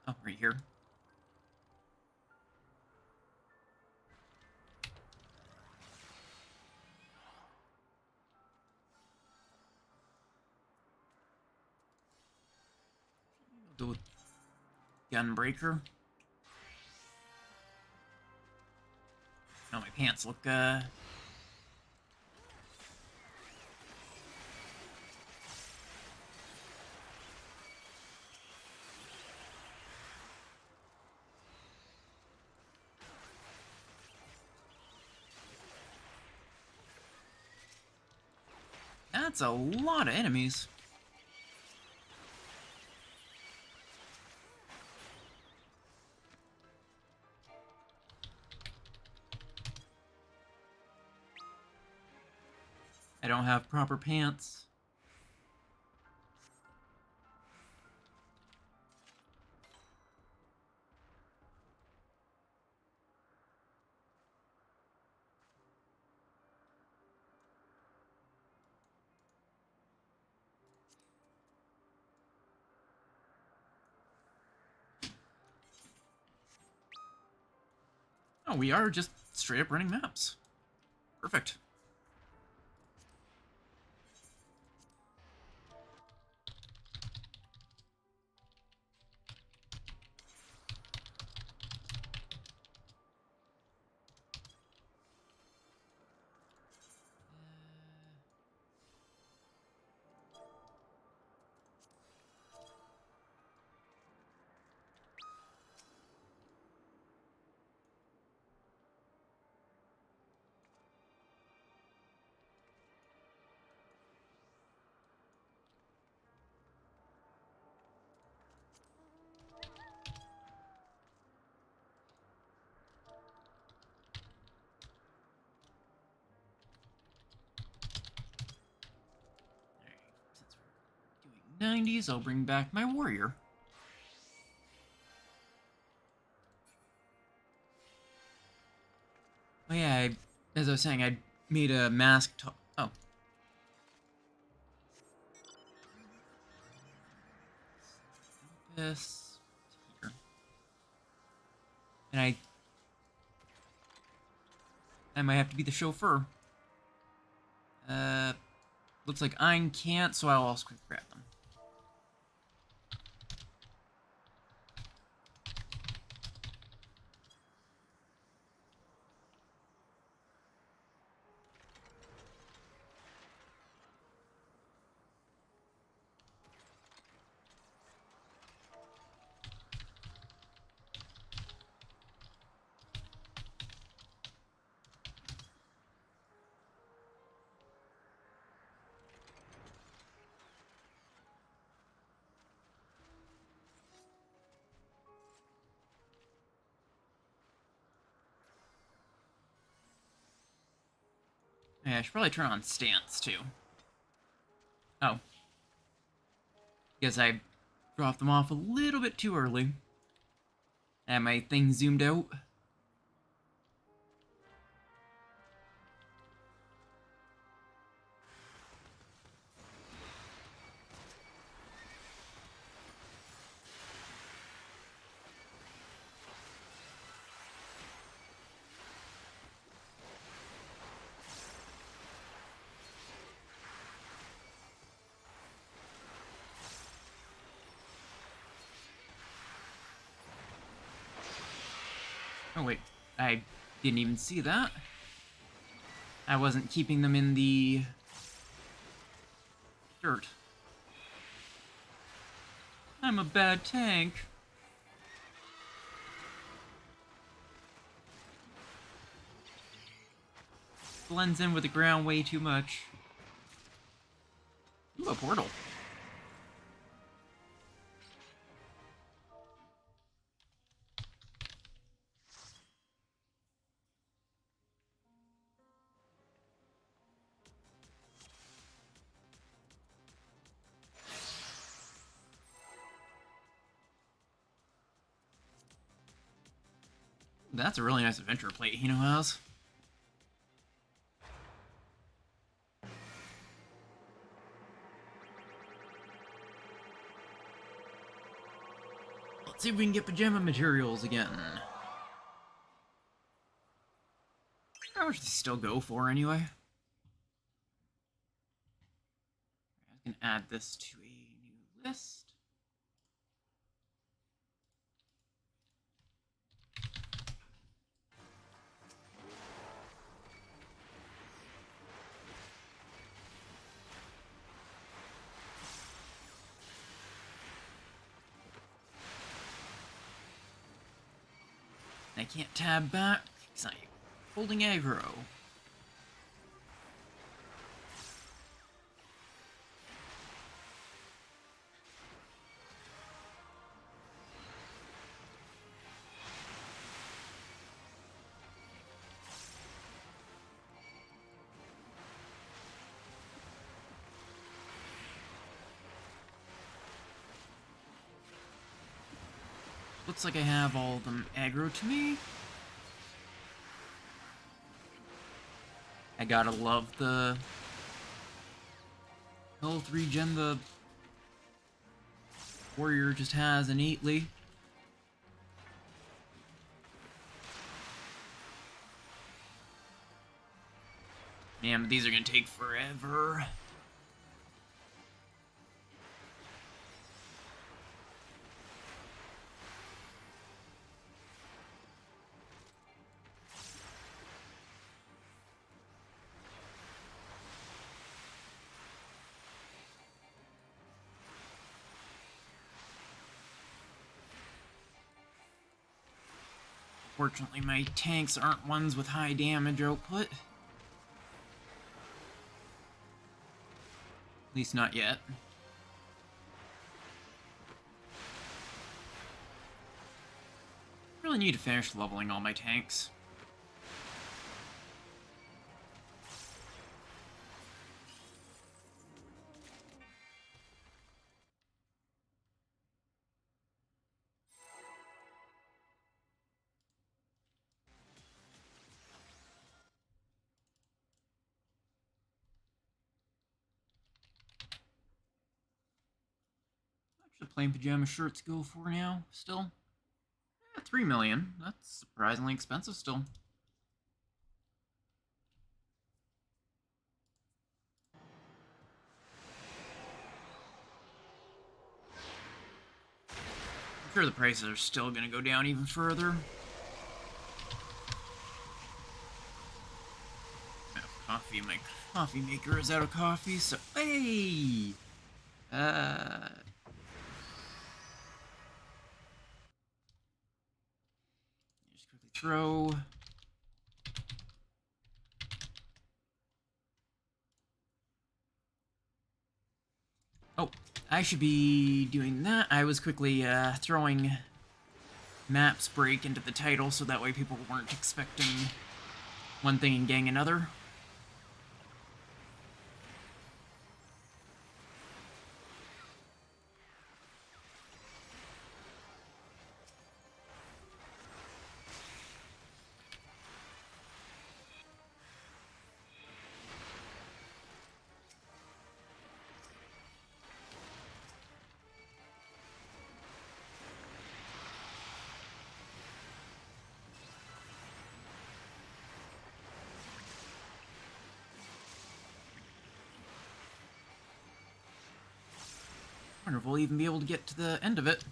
Oh, right here. Go with Gunbreaker. Oh, my pants look, that's a lot of enemies. I don't have proper pants. Oh, we are just straight up running maps. Perfect. Since we're doing 90s, I'll bring back my warrior. Oh yeah, as I was saying, I made a mask. Oh. This here. And I might have to be the chauffeur. Looks like Ein can't, so I'll also quick grab them. Yeah, I should probably turn on stance, too. Oh. Because I dropped them off a little bit too early. And my thing zoomed out. Oh wait, I didn't even see that. I wasn't keeping them in the dirt. I'm a bad tank. Blends in with the ground way too much. Ooh, a portal. That's a really nice adventure plate Hino has. Let's see if we can get pajama materials again. How much does he still go for anyway? I can add this to a new list. I can't tab back because I'm holding aggro. Looks like I have all of them aggro to me. I gotta love the health regen the warrior just has innately. Man, but these are gonna take forever. Fortunately, my tanks aren't ones with high damage output. At least not yet. Really need to finish leveling all my tanks. Should plain pajama shirts go for now, still? 3 million. That's surprisingly expensive still. I'm sure the prices are still gonna go down even further. I have coffee. My coffee maker is out of coffee, so hey! Just quickly throw. Oh, I should be doing that. I was quickly throwing maps break into the title so that way people weren't expecting one thing and getting another. I wonder if we'll even be able to get to the end of it.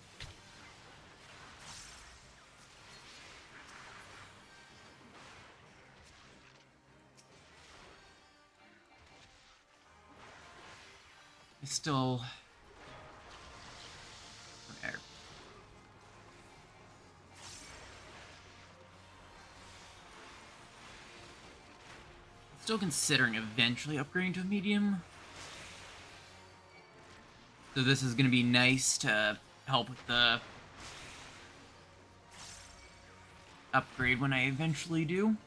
I still... Okay. Still considering eventually upgrading to a medium. So this is going to be nice to help with the upgrade when I eventually do.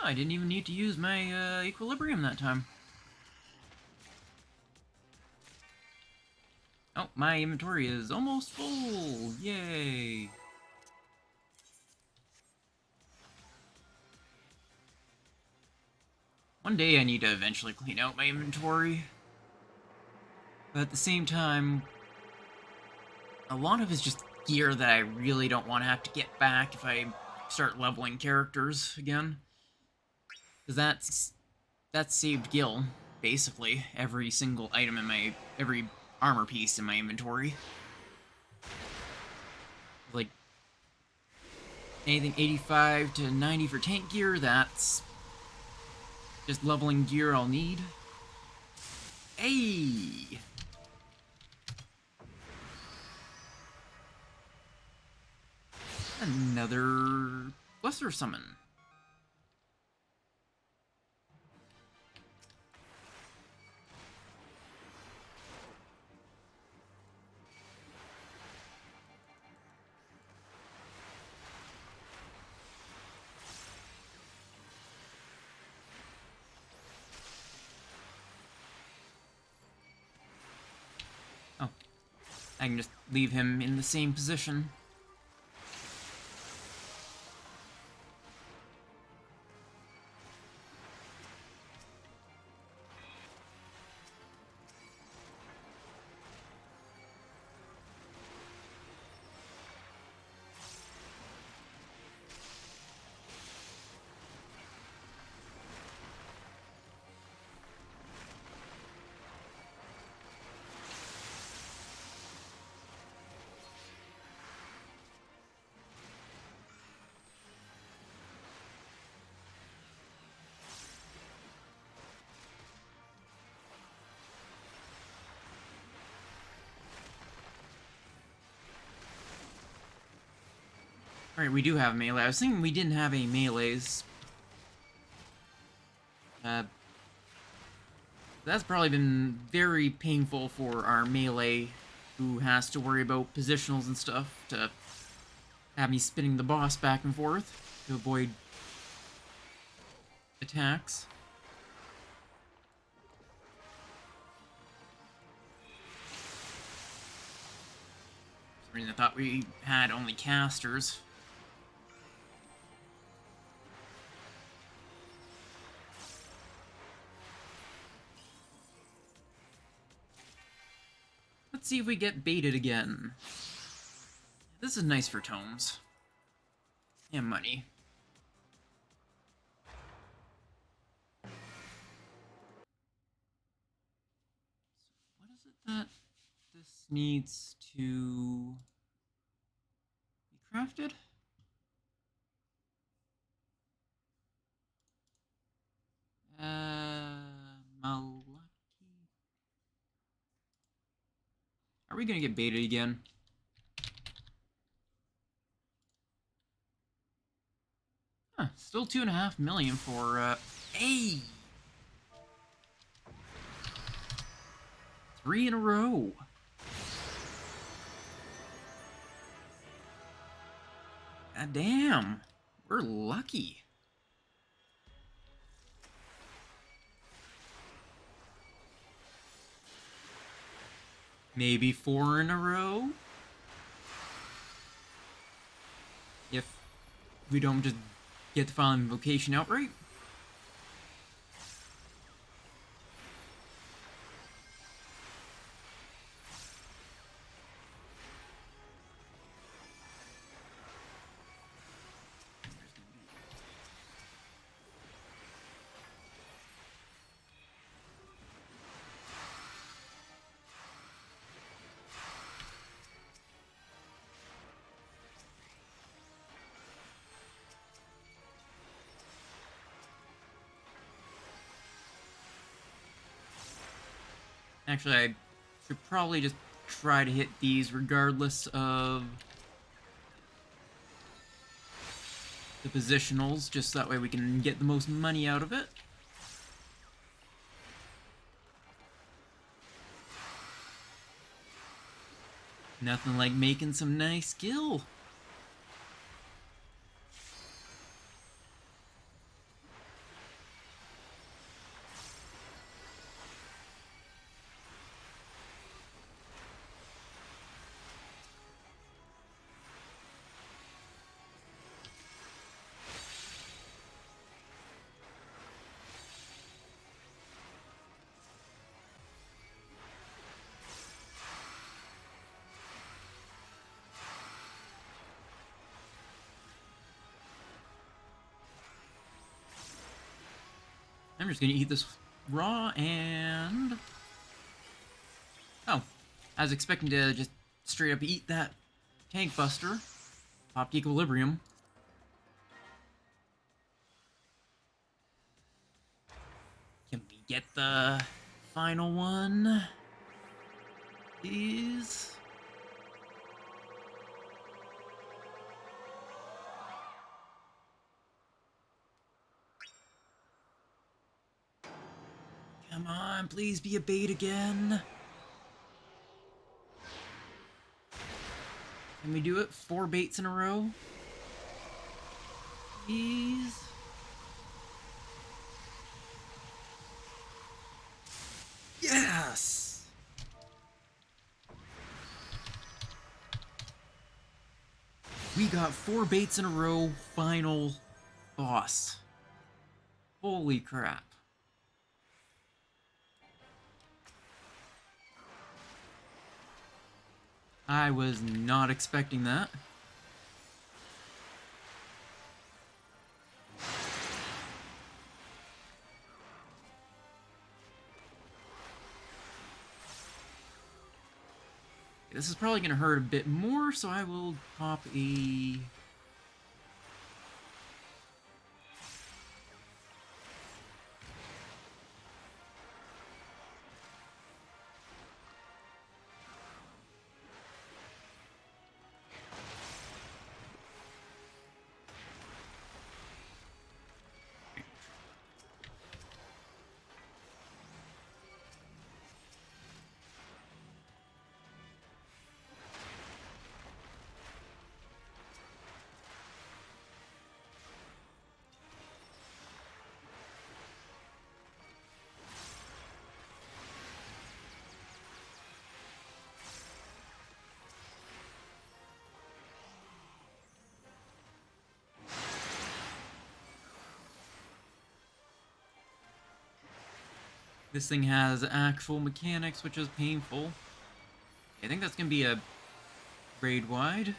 I didn't even need to use my equilibrium that time. Oh, my inventory is almost full! Yay! One day I need to eventually clean out my inventory. But at the same time, a lot of it's just gear that I really don't want to have to get back if I start leveling characters again. Because that's saved gil, basically. Every single item in my... every armor piece in my inventory. Like, anything 85 to 90 for tank gear, that's just leveling gear I'll need. Hey! Another Lesser Summon. I can just leave him in the same position. Alright, we do have melee. I was thinking we didn't have any melees. That's probably been very painful for our melee, who has to worry about positionals and stuff, to have me spinning the boss back and forth to avoid attacks. For some reason I thought we had only casters. Let's see if we get baited again. This is nice for tomes. And money. What is it that this needs to be crafted? Malaki. Are we gonna get baited again? Huh, still 2.5 million for, hey! 3 in a row. God damn. We're lucky. Maybe 4 in a row? If we don't just get the final invocation outright? Actually, I should probably just try to hit these regardless of the positionals, just that way we can get the most money out of it. Nothing like making some nice skill. I'm just gonna eat this raw and... Oh, I was expecting to just straight up eat that tank buster. Popped equilibrium. Can we get the final one? Please? Come on, please be a bait again. Can we do it? 4 baits in a row? Please? Yes! We got 4 baits in a row, final boss. Holy crap. I was not expecting that. This is probably going to hurt a bit more, so I will pop a... This thing has actual mechanics, which is painful. I think that's going to be a raid wide.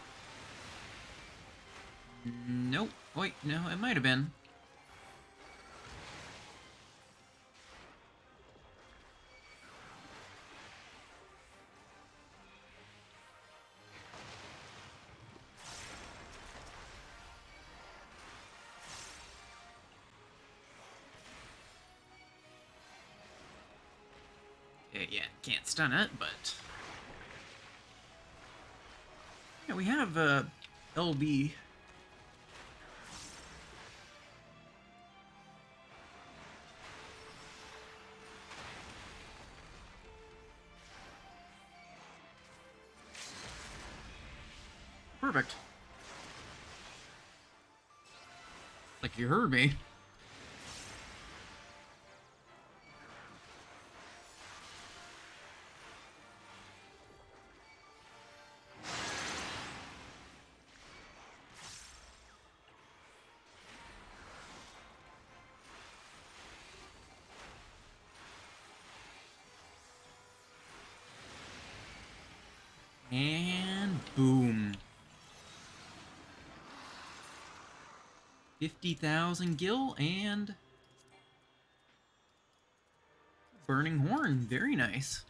Nope. Wait, no, it might have been. Yeah, can't stun it, but... Yeah, we have LB. Perfect. Like you heard me. And boom. 50,000 gil and burning horn. Very nice.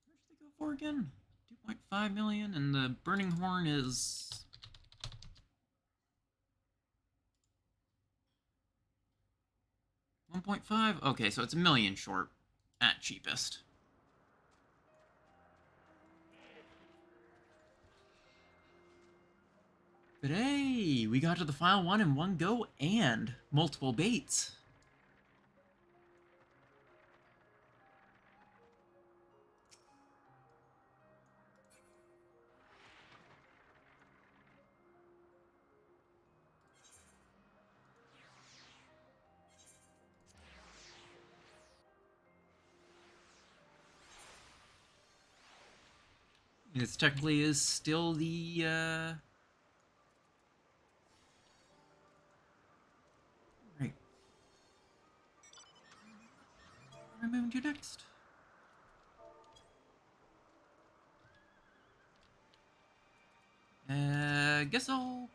Where should they go for again? 2.5 million, and the burning horn is 1.5? Okay, so it's a million short at cheapest. But hey, we got to the final one in one go and multiple baits. This technically is still the, Right. Where am I moving to next? Guess I'll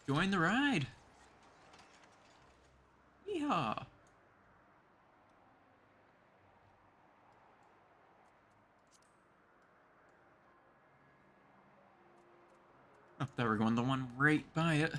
join the ride. Yeehaw. Oh, thought we were going the one right by it.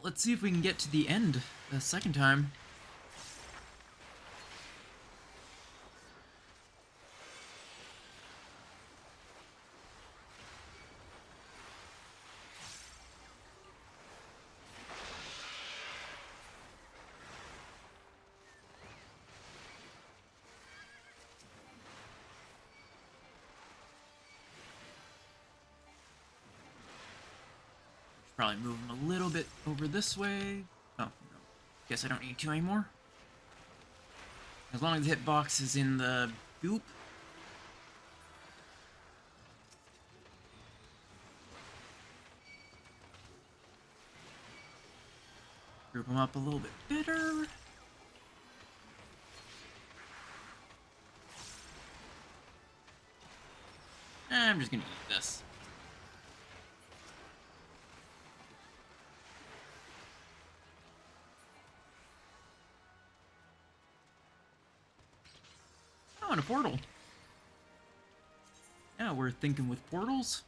let's see if we can get to the end the second time. Probably move him a little bit over this way. Oh, no. Guess I don't need to anymore. As long as the hitbox is in the goop. Group them up a little bit better. I'm just gonna eat this. Oh, and a portal. Yeah, we're thinking with portals.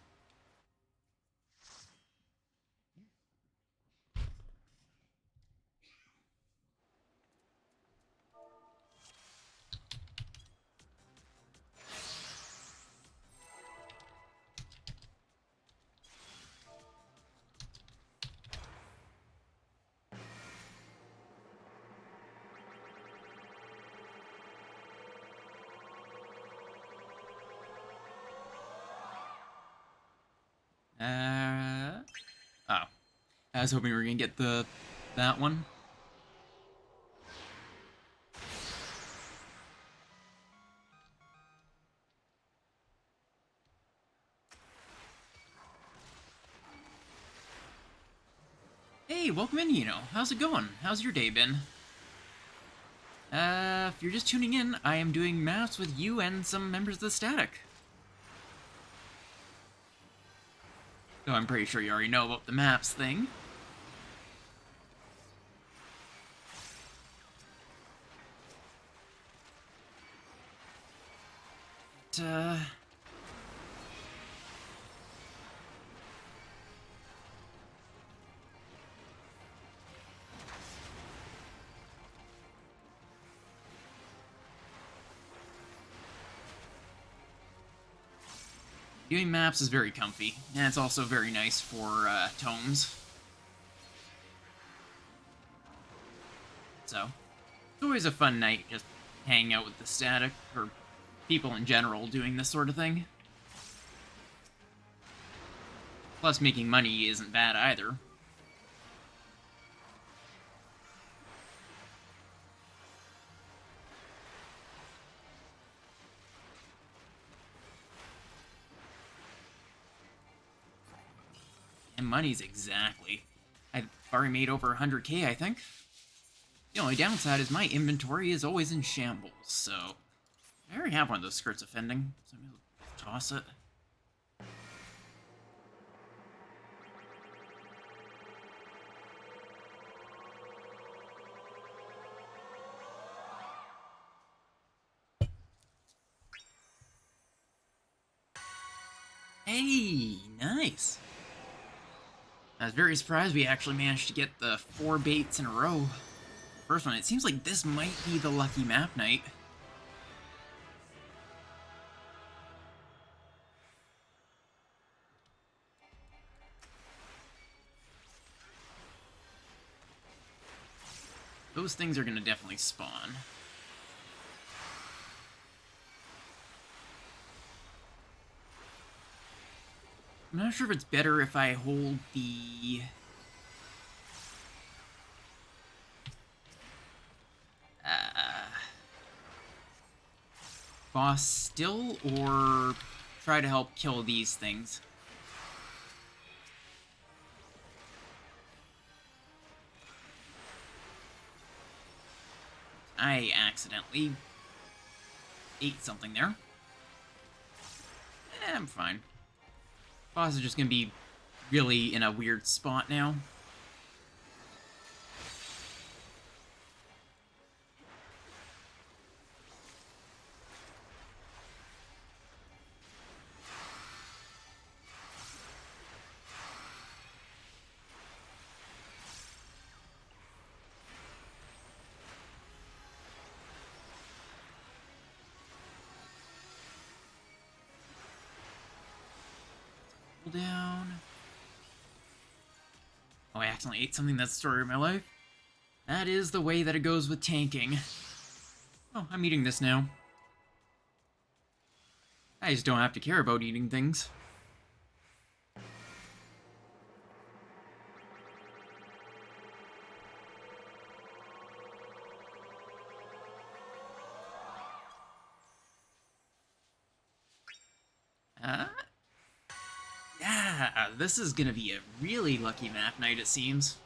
Oh. I was hoping we were gonna get that one. Hey, welcome in, Yino. How's it going? How's your day been? If you're just tuning in, I am doing maps with you and some members of the Static. So I'm pretty sure you already know about the maps thing. But, doing maps is very comfy, and it's also very nice for tomes. So, it's always a fun night just hanging out with the Static, or people in general doing this sort of thing. Plus, making money isn't bad either. And money's exactly. I've already made over 100k, I think. The only downside is my inventory is always in shambles, so... I already have one of those skirts offending, so I'm gonna toss it. Hey, nice! I was very surprised we actually managed to get the 4 baits in a row. First one, it seems like this might be the lucky map night. Those things are gonna definitely spawn. I'm not sure if it's better if I hold the... boss still, or try to help kill these things. I accidentally ate something there. I'm fine. Boss is just gonna be really in a weird spot now. cooldown. Oh, I accidentally ate something that's the story of my life. That is the way that it goes with tanking. Oh, I'm eating this now. I just don't have to care about eating things. Yeah, this is gonna be a really lucky map night, it seems.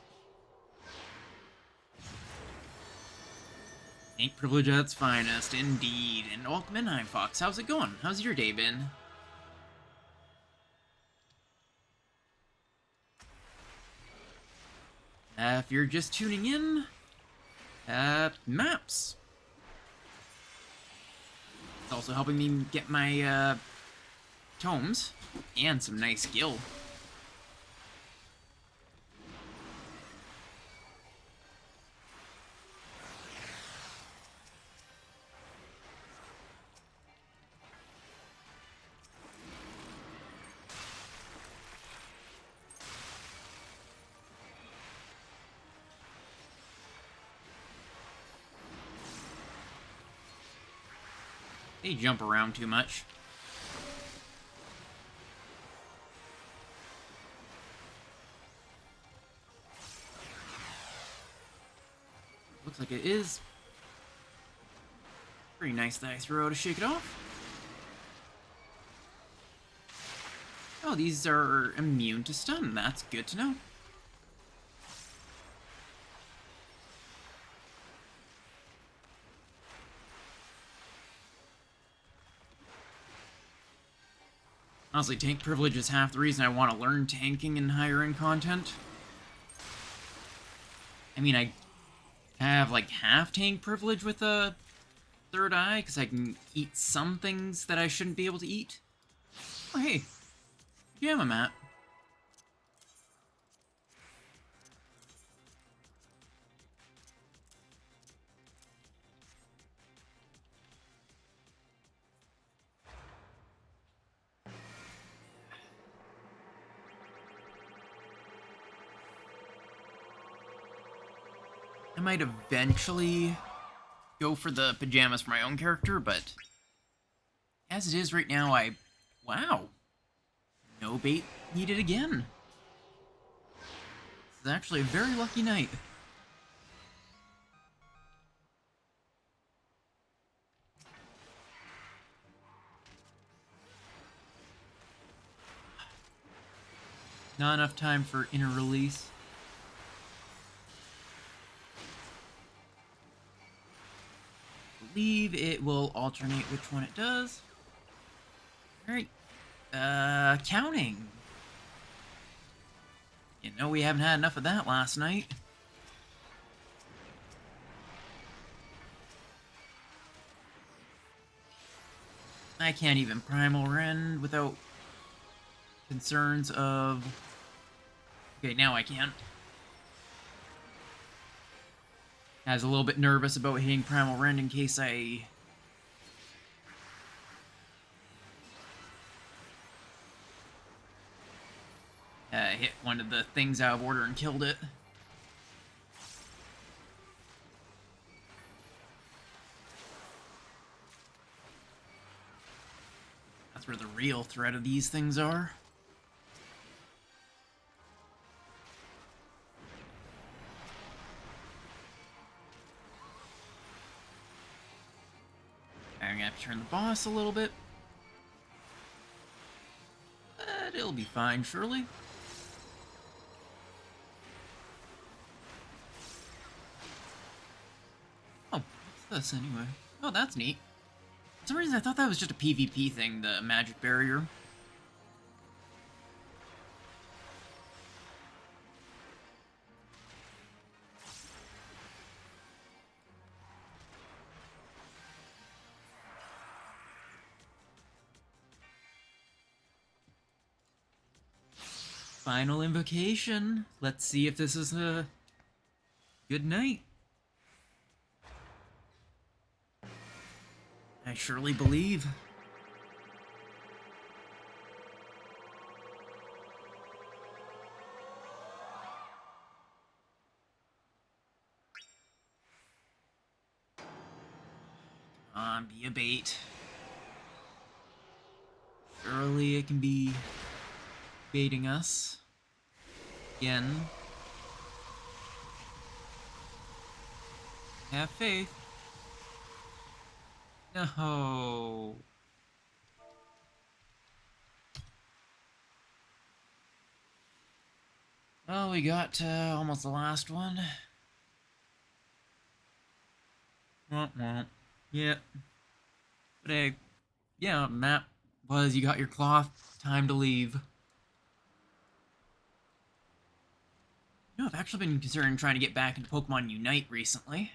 Tank privilege at its finest, indeed. And welcome in, Heim Fox. How's it going? How's your day been? If you're just tuning in, maps. It's also helping me get my, tomes and some nice gil. They jump around too much. Looks like it is pretty nice that I throw to shake it off. Oh, these are immune to stun. That's good to know. Honestly, tank privilege is half the reason I want to learn tanking in higher end content. I mean, I have like half tank privilege with a third eye, because I can eat some things that I shouldn't be able to eat. Oh, hey. Pajama mat. I might eventually go for the pajamas for my own character, but as it is right now, wow. No bait needed again. This is actually a very lucky night. Not enough time for inner release. I believe it will alternate which one it does. Alright. Counting. You know we haven't had enough of that last night. I can't even primal rend without concerns of... Okay, now I can. I was a little bit nervous about hitting primal rend in case I... hit one of the things out of order and killed it. That's where the real threat of these things are. I'm gonna have to turn the boss a little bit. But it'll be fine, surely. Oh, what's this anyway? Oh, that's neat. For some reason I thought that was just a PvP thing, the magic barrier. Final invocation. Let's see if this is a good night. I surely believe. Be a bait. Surely it can be baiting us. Again. Have faith. No. Well, we got almost the last one. Womp. Yeah. But hey, yeah, map was you got your cloth, time to leave. You know, I've actually been considering trying to get back into Pokemon Unite recently.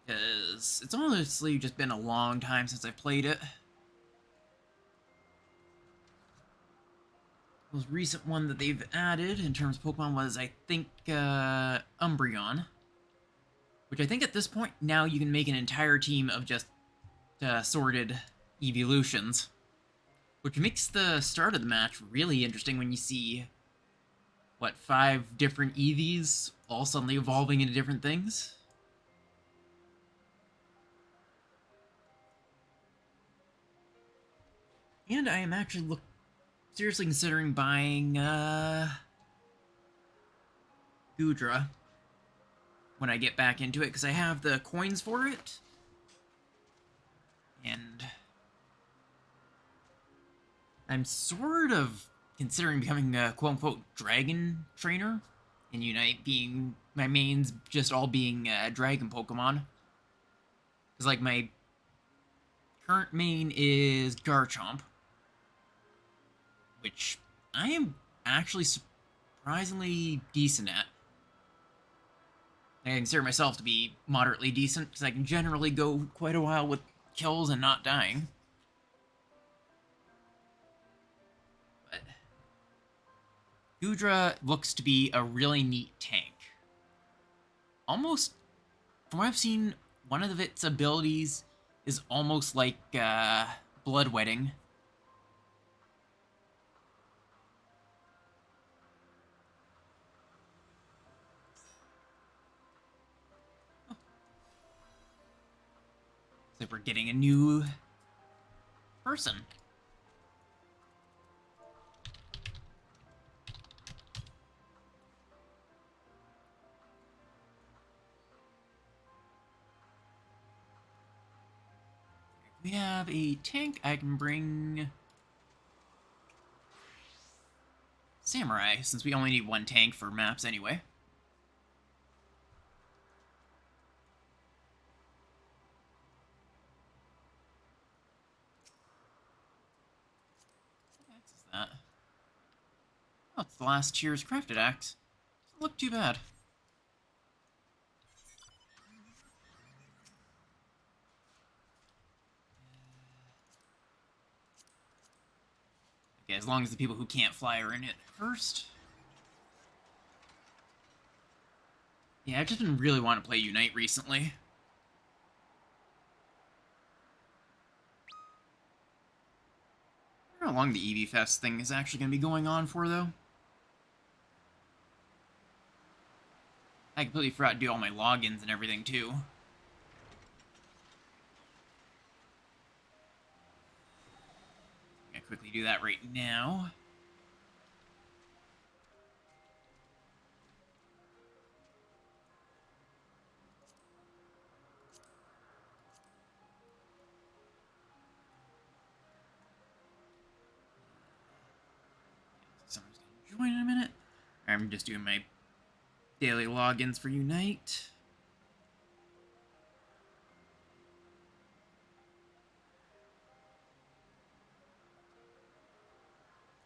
Because it's honestly just been a long time since I've played it. The most recent one that they've added in terms of Pokemon was, I think, Umbreon. Which I think at this point, now you can make an entire team of just sorted evolutions. Which makes the start of the match really interesting when you see, what, 5 different Eevees all suddenly evolving into different things? And I am actually seriously considering buying Goodra when I get back into it, because I have the coins for it. And I'm sort of considering becoming a quote-unquote dragon trainer in Unite, being my mains just all being dragon Pokemon. Because, like, my current main is Garchomp, which I am actually surprisingly decent at. I consider myself to be moderately decent, because I can generally go quite a while with kills and not dying. But Goodra looks to be a really neat tank. Almost, from what I've seen, one of its abilities is almost like bloodwetting. Looks like we're getting a new person. We have a tank. I can bring Samurai, since we only need one tank for maps anyway. What axe is that? Oh, it's the last tier's crafted axe. Doesn't look too bad. Okay, as long as the people who can't fly are in it first. Yeah, I've just been really wanting to play Unite recently. I wonder how long the EV Fest thing is actually going to be going on for, though. I completely forgot to do all my logins and everything, too. I'm going to quickly do that right now. Someone's going to join in a minute. I'm just doing my daily logins for Unite.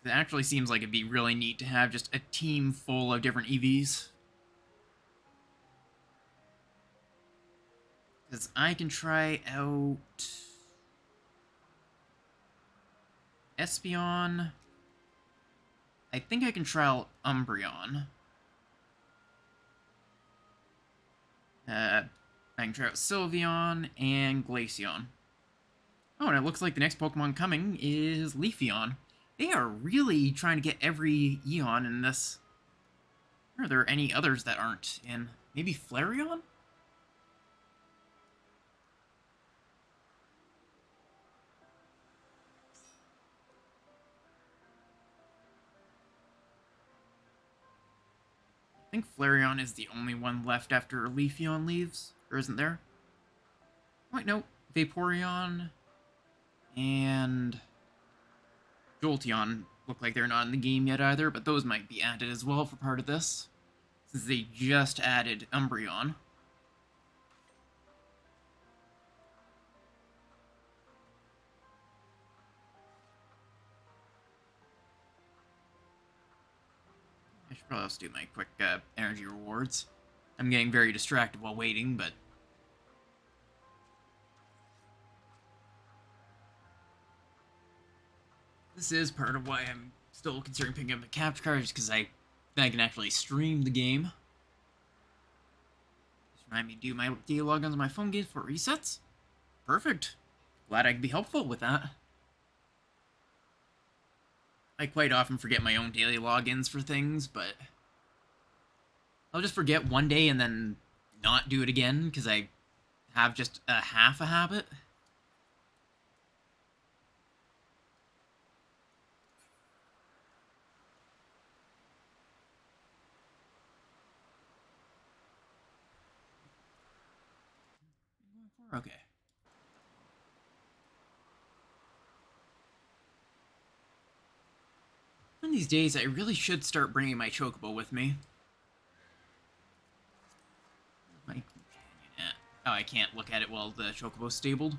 It actually seems like it'd be really neat to have just a team full of different EVs. Because I can try out Espeon. I think I can try out Umbreon. I can try out Sylveon and Glaceon. Oh, and it looks like the next Pokemon coming is Leafeon. They are really trying to get every Eon in this. Are there any others that aren't in? Maybe Flareon? think Flareon is the only one left after Leafeon leaves, or isn't there? Wait, no. Vaporeon and Jolteon look like they're not in the game yet either, but those might be added as well for part of this, since they just added Umbreon. I should probably also do my quick energy rewards. I'm getting very distracted while waiting, but this is part of why I'm still considering picking up a capture card, just because I can actually stream the game. Just remind me to do my daily logins on my phone games for resets. Perfect. Glad I could be helpful with that. I quite often forget my own daily logins for things, but I'll just forget one day and then not do it again because I have just a half a habit. Okay. One of these days, I really should start bringing my Chocobo with me. My companion at? Oh, I can't look at it while the Chocobo's stabled.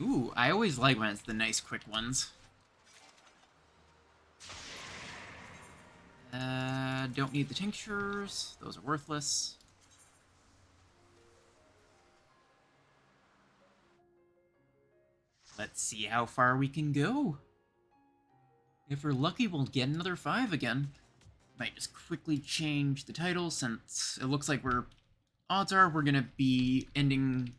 Ooh, I always like when it's the nice quick ones. Don't need the tinctures. Those are worthless. Let's see how far we can go. If we're lucky, we'll get another 5 again. Might just quickly change the title since it looks like odds are we're gonna be ending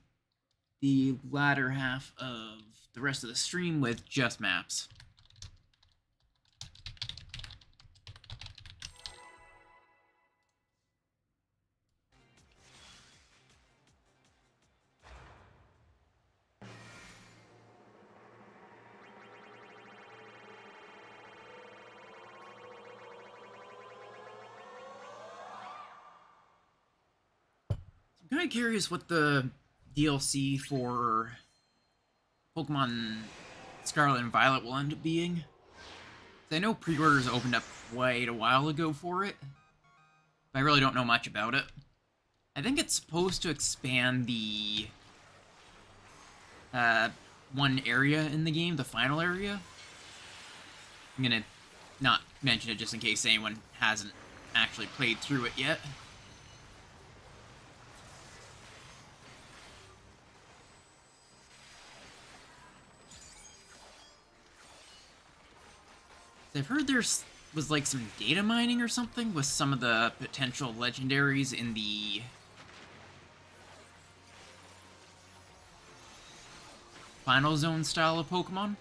the latter half of the rest of the stream with just maps. I'm kind of curious what the DLC for Pokemon Scarlet and Violet will end up being. I know pre-orders opened up quite a while ago for it, but I really don't know much about it. I think it's supposed to expand the one area in the game, the final area. I'm gonna not mention it just in case anyone hasn't actually played through it yet. I've heard was like some data mining or something with some of the potential legendaries in the Final Zone style of Pokemon.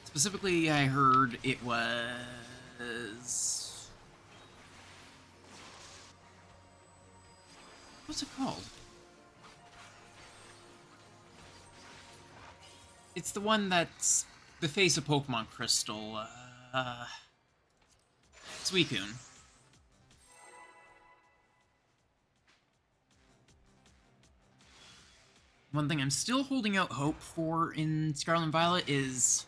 Specifically, I heard it was... What's it called? It's the one that's the face of Pokemon Crystal. Suicune. One thing I'm still holding out hope for in Scarlet and Violet is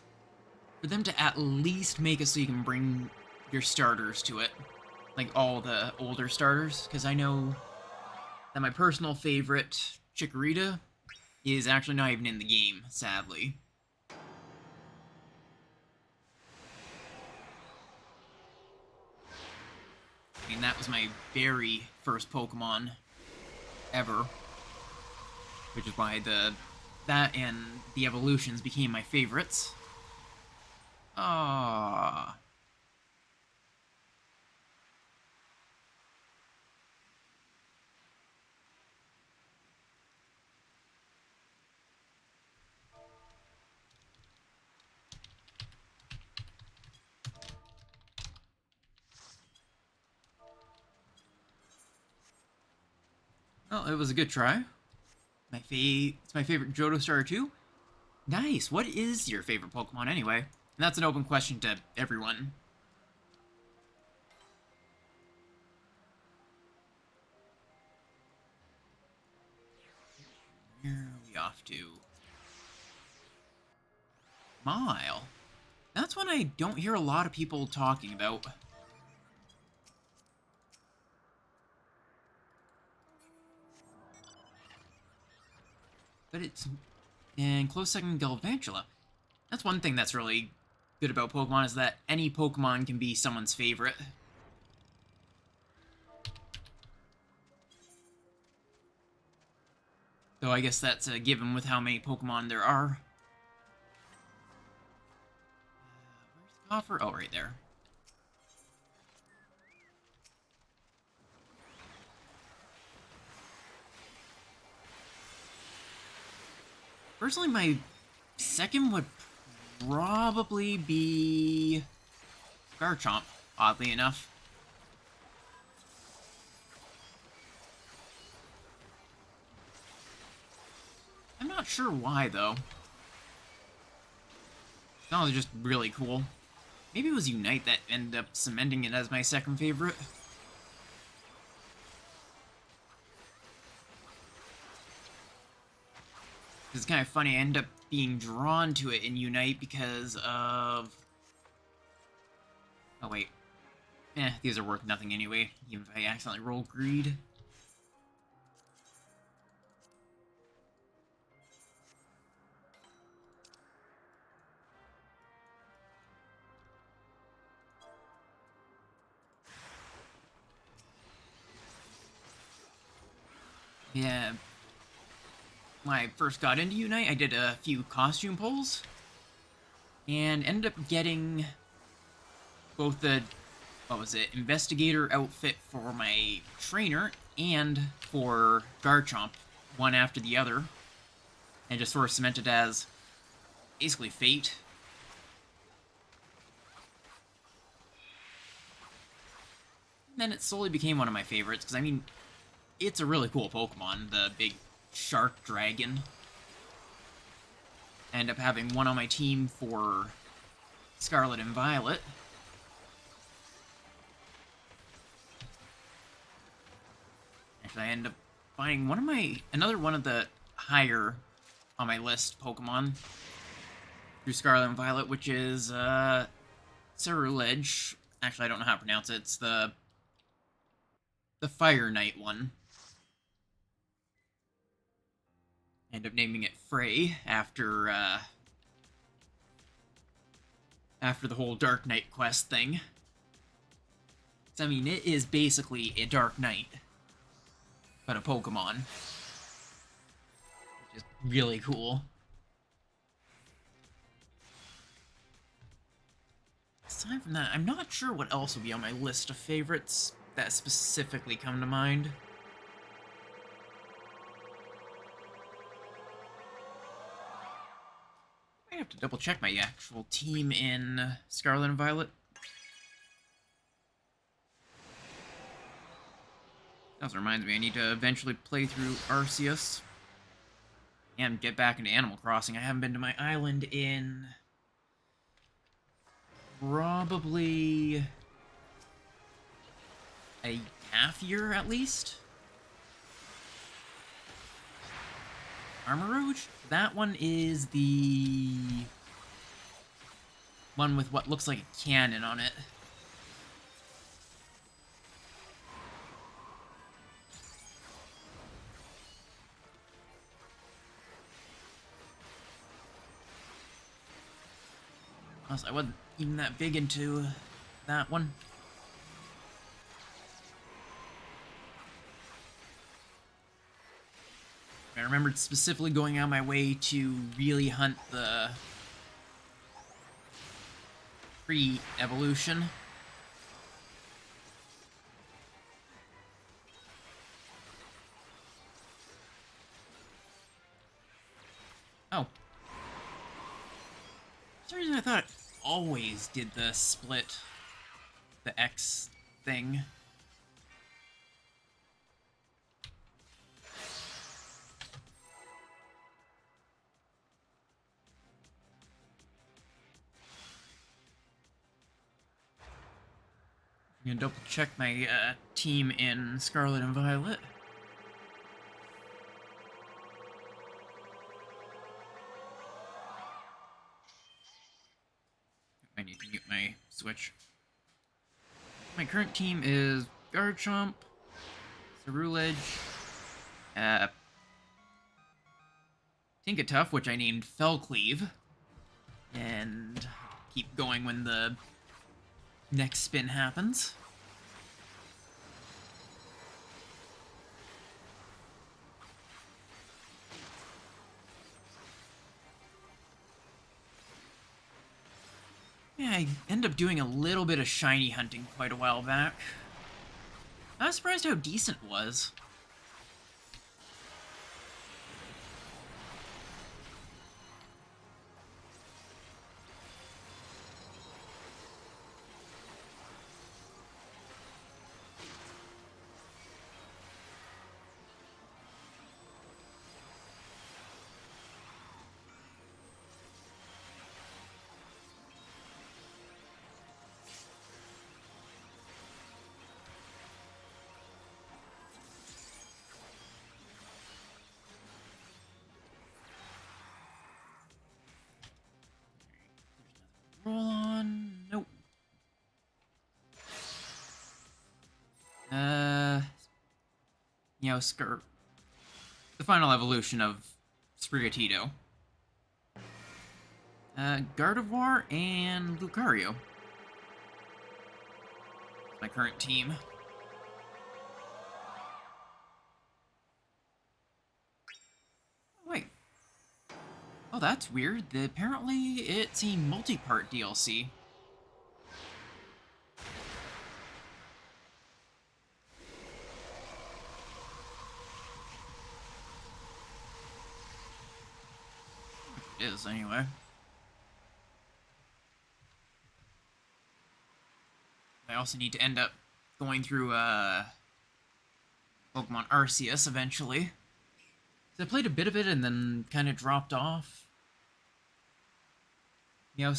for them to at least make it so you can bring your starters to it. Like all the older starters, because I know that my personal favorite, Chikorita, is actually not even in the game, sadly. I mean, that was my very first Pokemon ever. Which is why that and the evolutions became my favorites. Ah. Well, it was a good try. It's my favorite Johto Star too. Nice. What is your favorite Pokemon anyway? And that's an open question to everyone. Where are we off to? Mile. That's one I don't hear a lot of people talking about. But it's... And close second, Galvantula. That's one thing that's really good about Pokemon, is that any Pokemon can be someone's favorite. Though I guess that's a given with how many Pokemon there are. Where's the coffer? Oh, right there. Personally, my second would probably be Garchomp, oddly enough. I'm not sure why, though. No, they're just really cool. Maybe it was Unite that ended up cementing it as my second favorite. It's kind of funny, I ended up being drawn to it in Unite because of... Oh, wait. These are worth nothing anyway, even if I accidentally roll Greed. Yeah. When I first got into Unite, I did a few costume pulls. And ended up getting both the, what was it, Investigator outfit for my trainer and for Garchomp, one after the other. And just sort of cemented as basically fate. And then it slowly became one of my favorites, because I mean, it's a really cool Pokemon, the big shark dragon. I end up having one on my team for Scarlet and Violet. Actually, I end up finding another one of the higher on my list Pokemon through Scarlet and Violet, which is, Ceruledge. Actually, I don't know how to pronounce it. It's the Fire Knight one. End up naming it Frey after the whole Dark Knight quest thing. So, I mean, it is basically a Dark Knight, but a Pokemon. Which is really cool. Aside from that, I'm not sure what else would be on my list of favorites that specifically come to mind. I have to double check my actual team in Scarlet and Violet. That also reminds me, I need to eventually play through Arceus and get back into Animal Crossing. I haven't been to my island in probably a half year at least. Armor-Rouge? That one is the one with what looks like a cannon on it. Honestly, I wasn't even that big into that one. I remembered specifically going out of my way to really hunt the pre-evolution. Oh. For some reason I thought it always did the split, the X thing. I'm gonna double check my team in Scarlet and Violet. I need to mute my Switch. My current team is Garchomp, Cerulege, Tinkatuff, which I named Fellcleave, and keep going when the next spin happens. Yeah, I ended up doing a little bit of shiny hunting quite a while back. I was surprised how decent it was. Roll on. Nope. Skirt. The final evolution of Sprigatito. Gardevoir and Lucario. My current team. Wait. Oh, that's weird. Apparently, it's a multi-part DLC. It is, anyway. I also need to end up going through, Pokemon Arceus eventually. So I played a bit of it and then kind of dropped off. I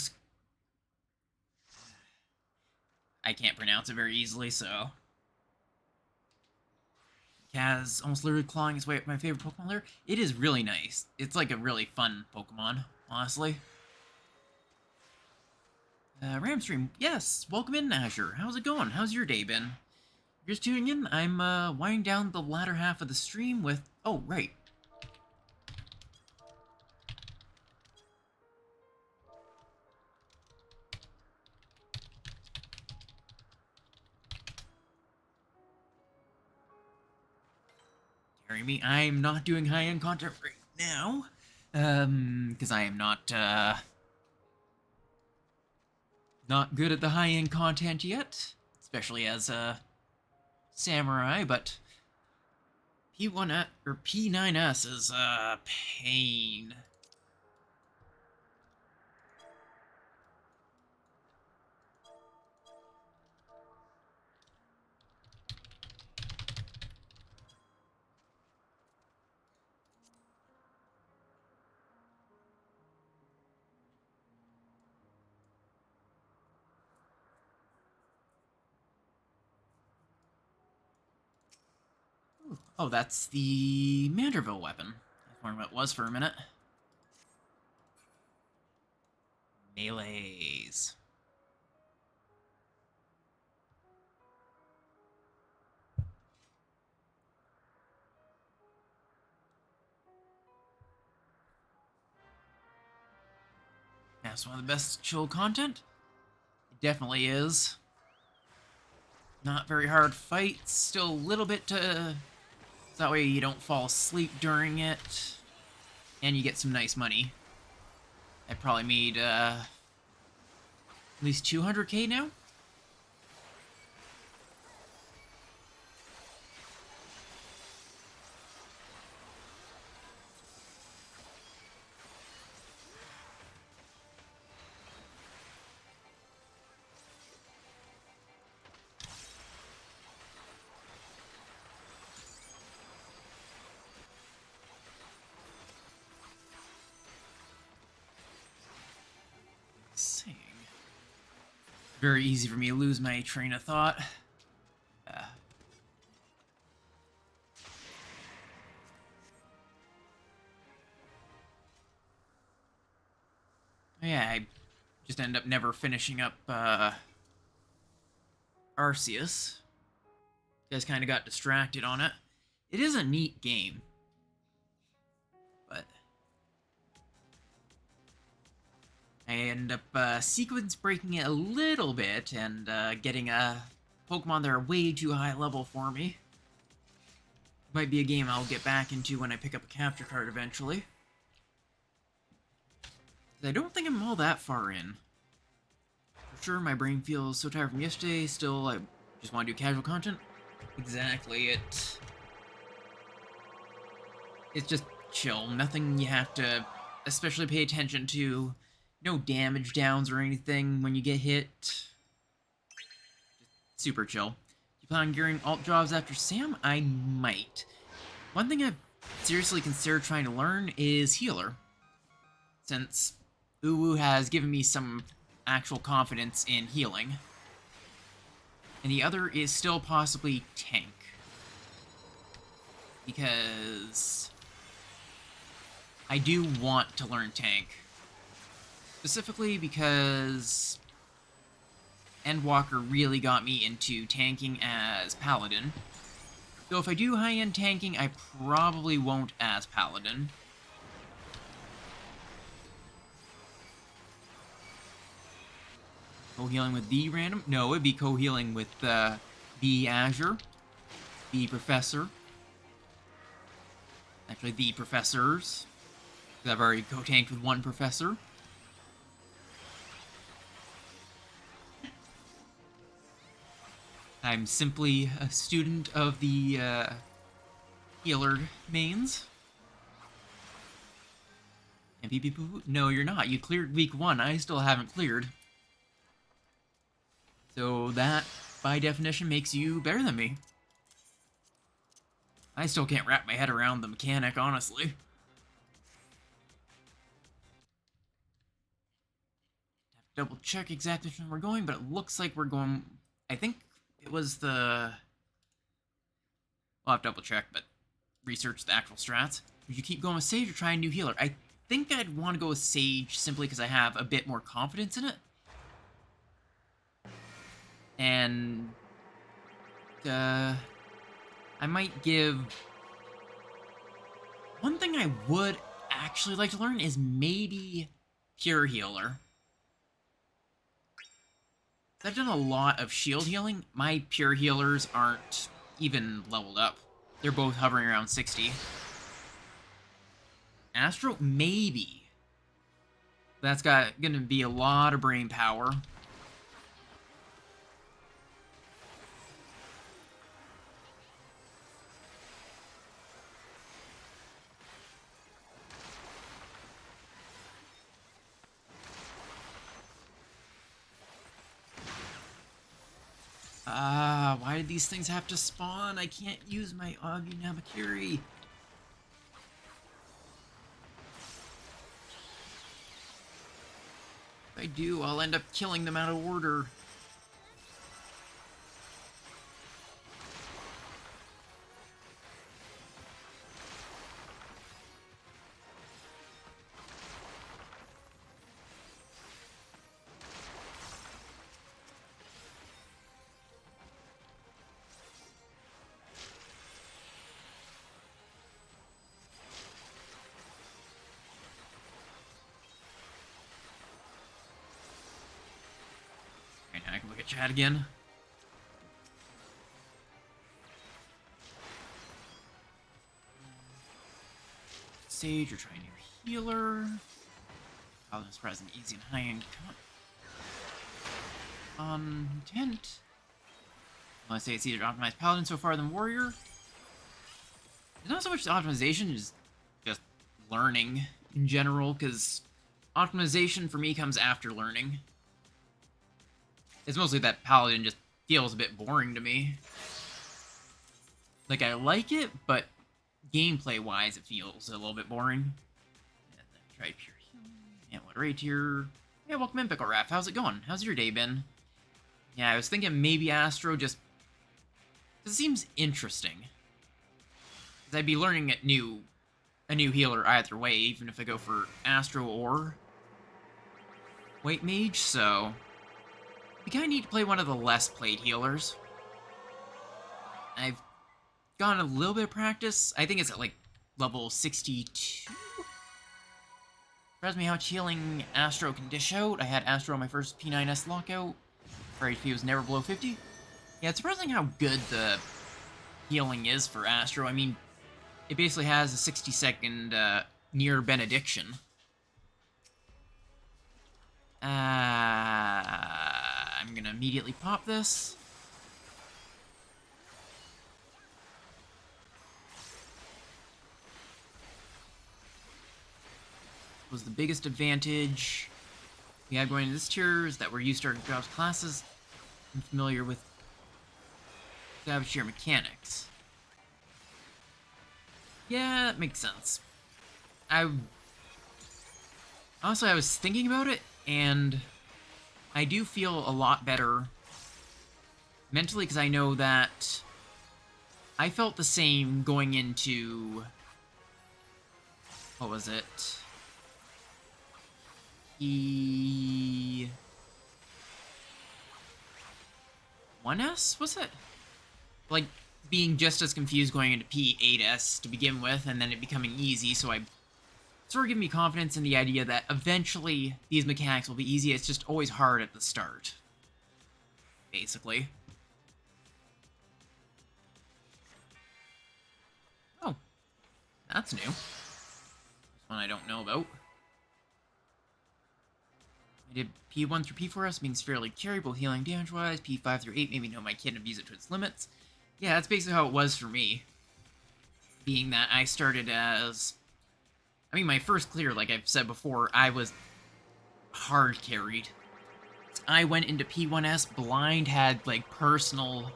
can't pronounce it very easily, so... Kaz almost literally clawing his way up my favorite Pokemon lair. It is really nice. It's like a really fun Pokemon, honestly. Ramstream, yes, welcome in, Azure. How's it going? How's your day been? You're just tuning in? I'm winding down the latter half of the stream with... Oh, right. Carry me. I'm not doing high-end content right now. Because I am not good at the high-end content yet. Especially as a samurai, but... P1 or P9S is a pain. Oh, that's the Manderville weapon. I was wondering what it was for a minute. Melees. That's one of the best chill content. It definitely is. Not very hard fights. Still a little bit to... So that way you don't fall asleep during it. And you get some nice money. I probably made, at least 200k now? Sing. Very easy for me to lose my train of thought. Yeah, I just end up never finishing up Arceus. You guys kind of got distracted on it. It is a neat game, but I end up sequence breaking it a little bit and getting a Pokemon that are way too high level for me. Might be a game I'll get back into when I pick up a capture card eventually. I don't think I'm all that far in. For sure, my brain feels so tired from yesterday. Still, I just want to do casual content. Exactly, it's just chill. Nothing you have to especially pay attention to. No damage downs or anything when you get hit. Just super chill. You plan on gearing alt jobs after Sam? I might. One thing I've seriously considered trying to learn is healer, since Uwu has given me some actual confidence in healing. And the other is still possibly tank. Because I do want to learn tank. Specifically because Endwalker really got me into tanking as Paladin. Though if I do high-end tanking, I probably won't as Paladin. Co-healing with the random? No, it'd be co-healing with the Azure, the Professor. Actually, the Professors. Because I've already co-tanked with one Professor. I'm simply a student of the healer mains. And beep beep boop. No, you're not. You cleared week 1. I still haven't cleared. So that, by definition, makes you better than me. I still can't wrap my head around the mechanic, honestly. Have to double check exactly where we're going, but it looks like we're going... I think it was the... I'll have to double check, but research the actual strats. Would you keep going with Sage or try a new healer? I think I'd want to go with Sage simply because I have a bit more confidence in it. And I might give... One thing I would actually like to learn is maybe Pure Healer. I've done a lot of shield healing. My Pure Healers aren't even leveled up. They're both hovering around 60. Astro? Maybe. That's gonna be a lot of brain power. Why did these things have to spawn? I can't use my Augie Namakiri. If I do, I'll end up killing them out of order. Now I can look at chat again. Sage, you're trying your healer. Paladin's present, easy and high-end content. Well, I say it's either optimized Paladin so far than Warrior. It's not so much optimization, it's just learning in general, because optimization for me comes after learning. It's mostly that Paladin just feels a bit boring to me. Like, I like it, but gameplay-wise, it feels a little bit boring. And then try Pure Healing. And what right here? Yeah, welcome in, Pickle Raff. How's it going? How's your day been? Yeah, I was thinking maybe Astro just... It seems interesting. Because I'd be learning a new healer either way, even if I go for Astro or White Mage, so... We kind of need to play one of the less played healers. I've gotten a little bit of practice. I think it's at like level 62. Surprised me how much healing Astro can dish out. I had Astro on my first P9S lockout. Her HP was never below 50. Yeah, it's surprising how good the healing is for Astro. I mean, it basically has a 60-second near benediction. I'm gonna immediately pop this. Was the biggest advantage we had going into this tier is that we're used to our jobs classes and familiar with savage tier mechanics. Yeah, that makes sense. Honestly, I was thinking about it, and I do feel a lot better mentally because I know that I felt the same going into... What was it? E1S, was it? Like, being just as confused going into P8S to begin with, and then it becoming easy, so I sort of give me confidence in the idea that eventually these mechanics will be easy, it's just always hard at the start. Basically. Oh. That's new. This one I don't know about. I did P1 through P4S, means fairly carryable healing damage-wise. P5 through 8, maybe know my kid and abuse it to its limits. Yeah, that's basically how it was for me. Being that I started as... I mean, my first clear, like I've said before, I was hard carried. I went into P1S blind, had like personalized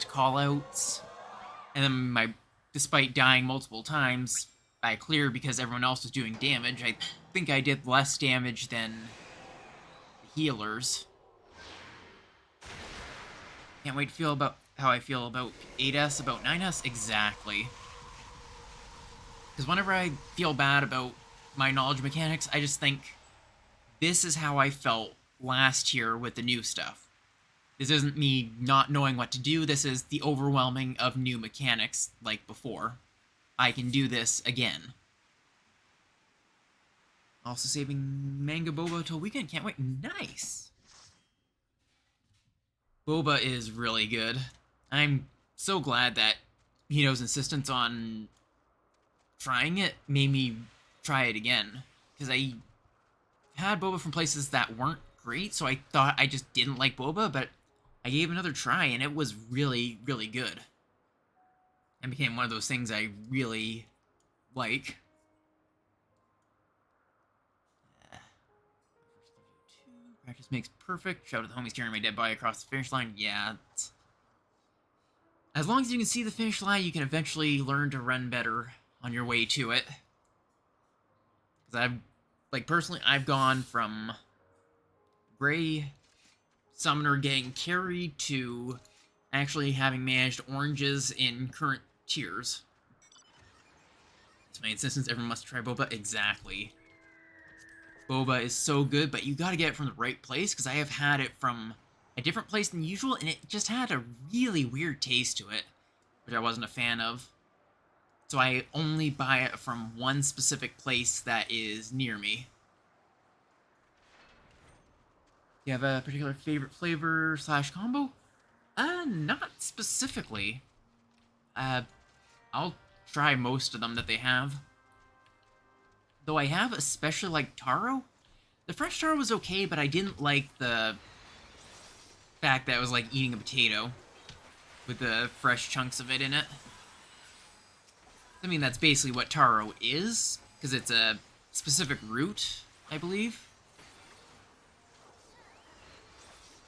callouts, and then despite dying multiple times, I cleared because everyone else was doing damage. I think I did less damage than the healers. Can't wait to feel about how I feel about 8S, about 9S, exactly. Because whenever I feel bad about my knowledge mechanics, I just think, this is how I felt last year with the new stuff. This isn't me not knowing what to do, this is the overwhelming of new mechanics like before. I can do this again. Also saving Manga Boba till weekend, can't wait. Nice! Boba is really good. I'm so glad that Hito's insistence on trying it made me try it again. Because I had Boba from places that weren't great, so I thought I just didn't like Boba, but I gave it another try, and it was really, really good. And became one of those things I really like. Practice makes perfect. Shout out to the homies carrying my dead body across the finish line. Yeah. As long as you can see the finish line, you can eventually learn to run better on your way to it. Because personally, I've gone from Gray Summoner getting carried to actually having managed oranges in current tiers. It's my insistence, everyone must try Boba. Exactly. Boba is so good, but you gotta get it from the right place, because I have had it from a different place than usual, and it just had a really weird taste to it, which I wasn't a fan of. So I only buy it from one specific place that is near me. Do you have a particular favorite flavor / combo? Not specifically. I'll try most of them that they have. Though I have especially like taro. The fresh taro was okay, but I didn't like the fact that it was like eating a potato with the fresh chunks of it in it. I mean, that's basically what taro is, because it's a specific root, I believe.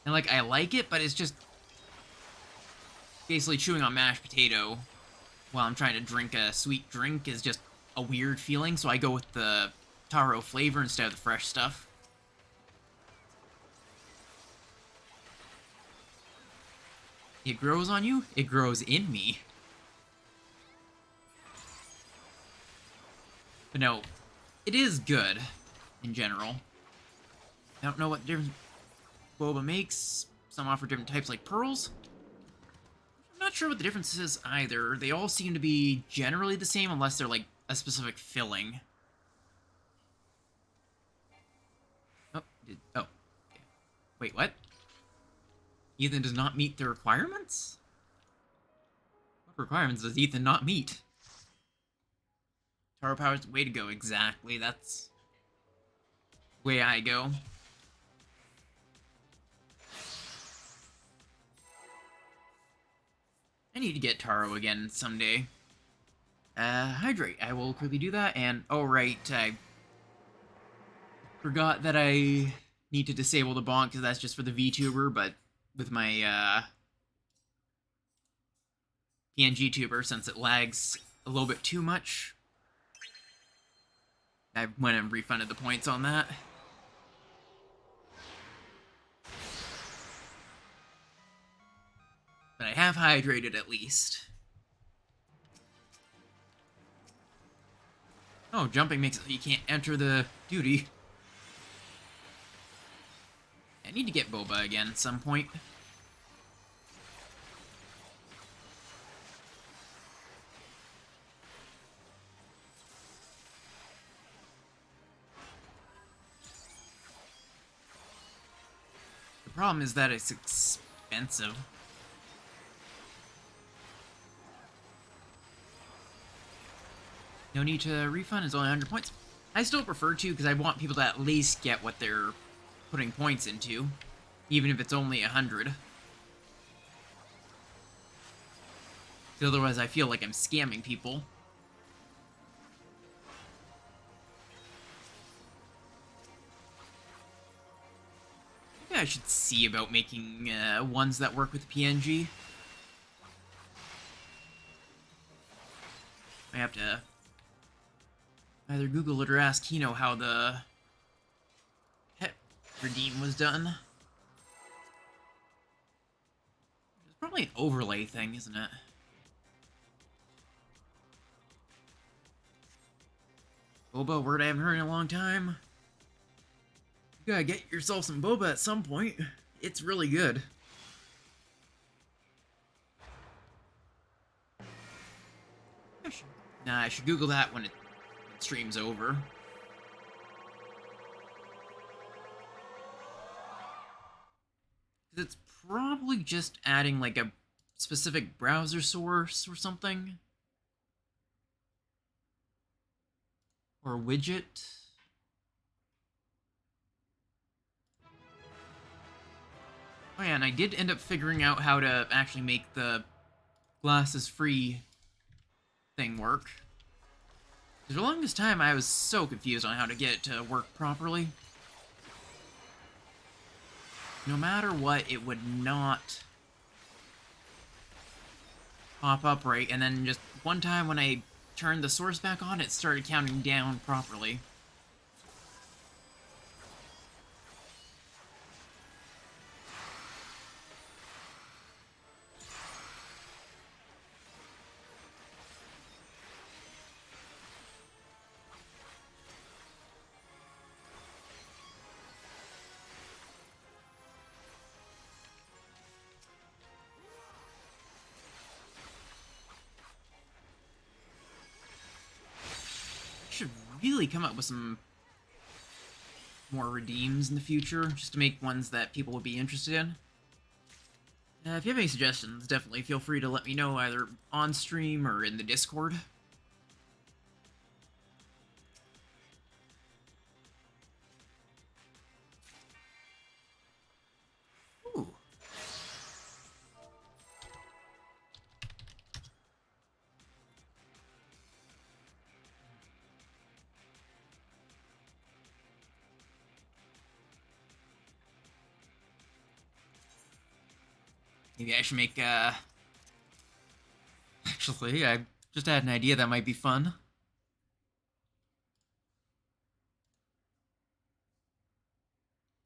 And like, I like it, but it's just basically chewing on mashed potato while I'm trying to drink a sweet drink is just a weird feeling, so I go with the taro flavor instead of the fresh stuff. It grows on you, it grows in me. But no, it is good in general. I don't know what difference boba makes. Some offer different types like pearls. I'm not sure what the difference is either. They all seem to be generally the same unless they're like a specific filling. Oh, okay. Wait, what? Ethan does not meet the requirements? What requirements does Ethan not meet? Taro Power's the way to go, exactly. That's the way I go. I need to get Taro again someday. Hydrate. I will quickly do that, and oh right, I forgot that I need to disable the bonk because that's just for the VTuber, but with my PNG tuber, since it lags a little bit too much, I went and refunded the points on that. But I have hydrated at least. Oh, jumping makes it so you can't enter the duty. I need to get Boba again at some point. The problem is that it's expensive. No need to refund, it's only 100 points. I still prefer to because I want people to at least get what they're putting points into, even if it's only 100. Otherwise I feel like I'm scamming people. Maybe I should see about making ones that work with PNG. I have to either Google it or ask Kino how the pet redeem was done. It's probably an overlay thing, isn't it? Boba, a word I haven't heard in a long time. You gotta get yourself some boba at some point. It's really good. I should Google that when it stream's over. It's probably just adding like a specific browser source or something. Or a widget. Oh yeah, and I did end up figuring out how to actually make the glasses free thing work. For the longest time, I was so confused on how to get it to work properly. No matter what, it would not pop up right, and then just one time when I turned the source back on, it started counting down properly. Should really come up with some more redeems in the future, just to make ones that people would be interested in. If you have any suggestions, definitely feel free to let me know either on stream or in the Discord. Ooh. Maybe I should make, Actually, I just had an idea that might be fun.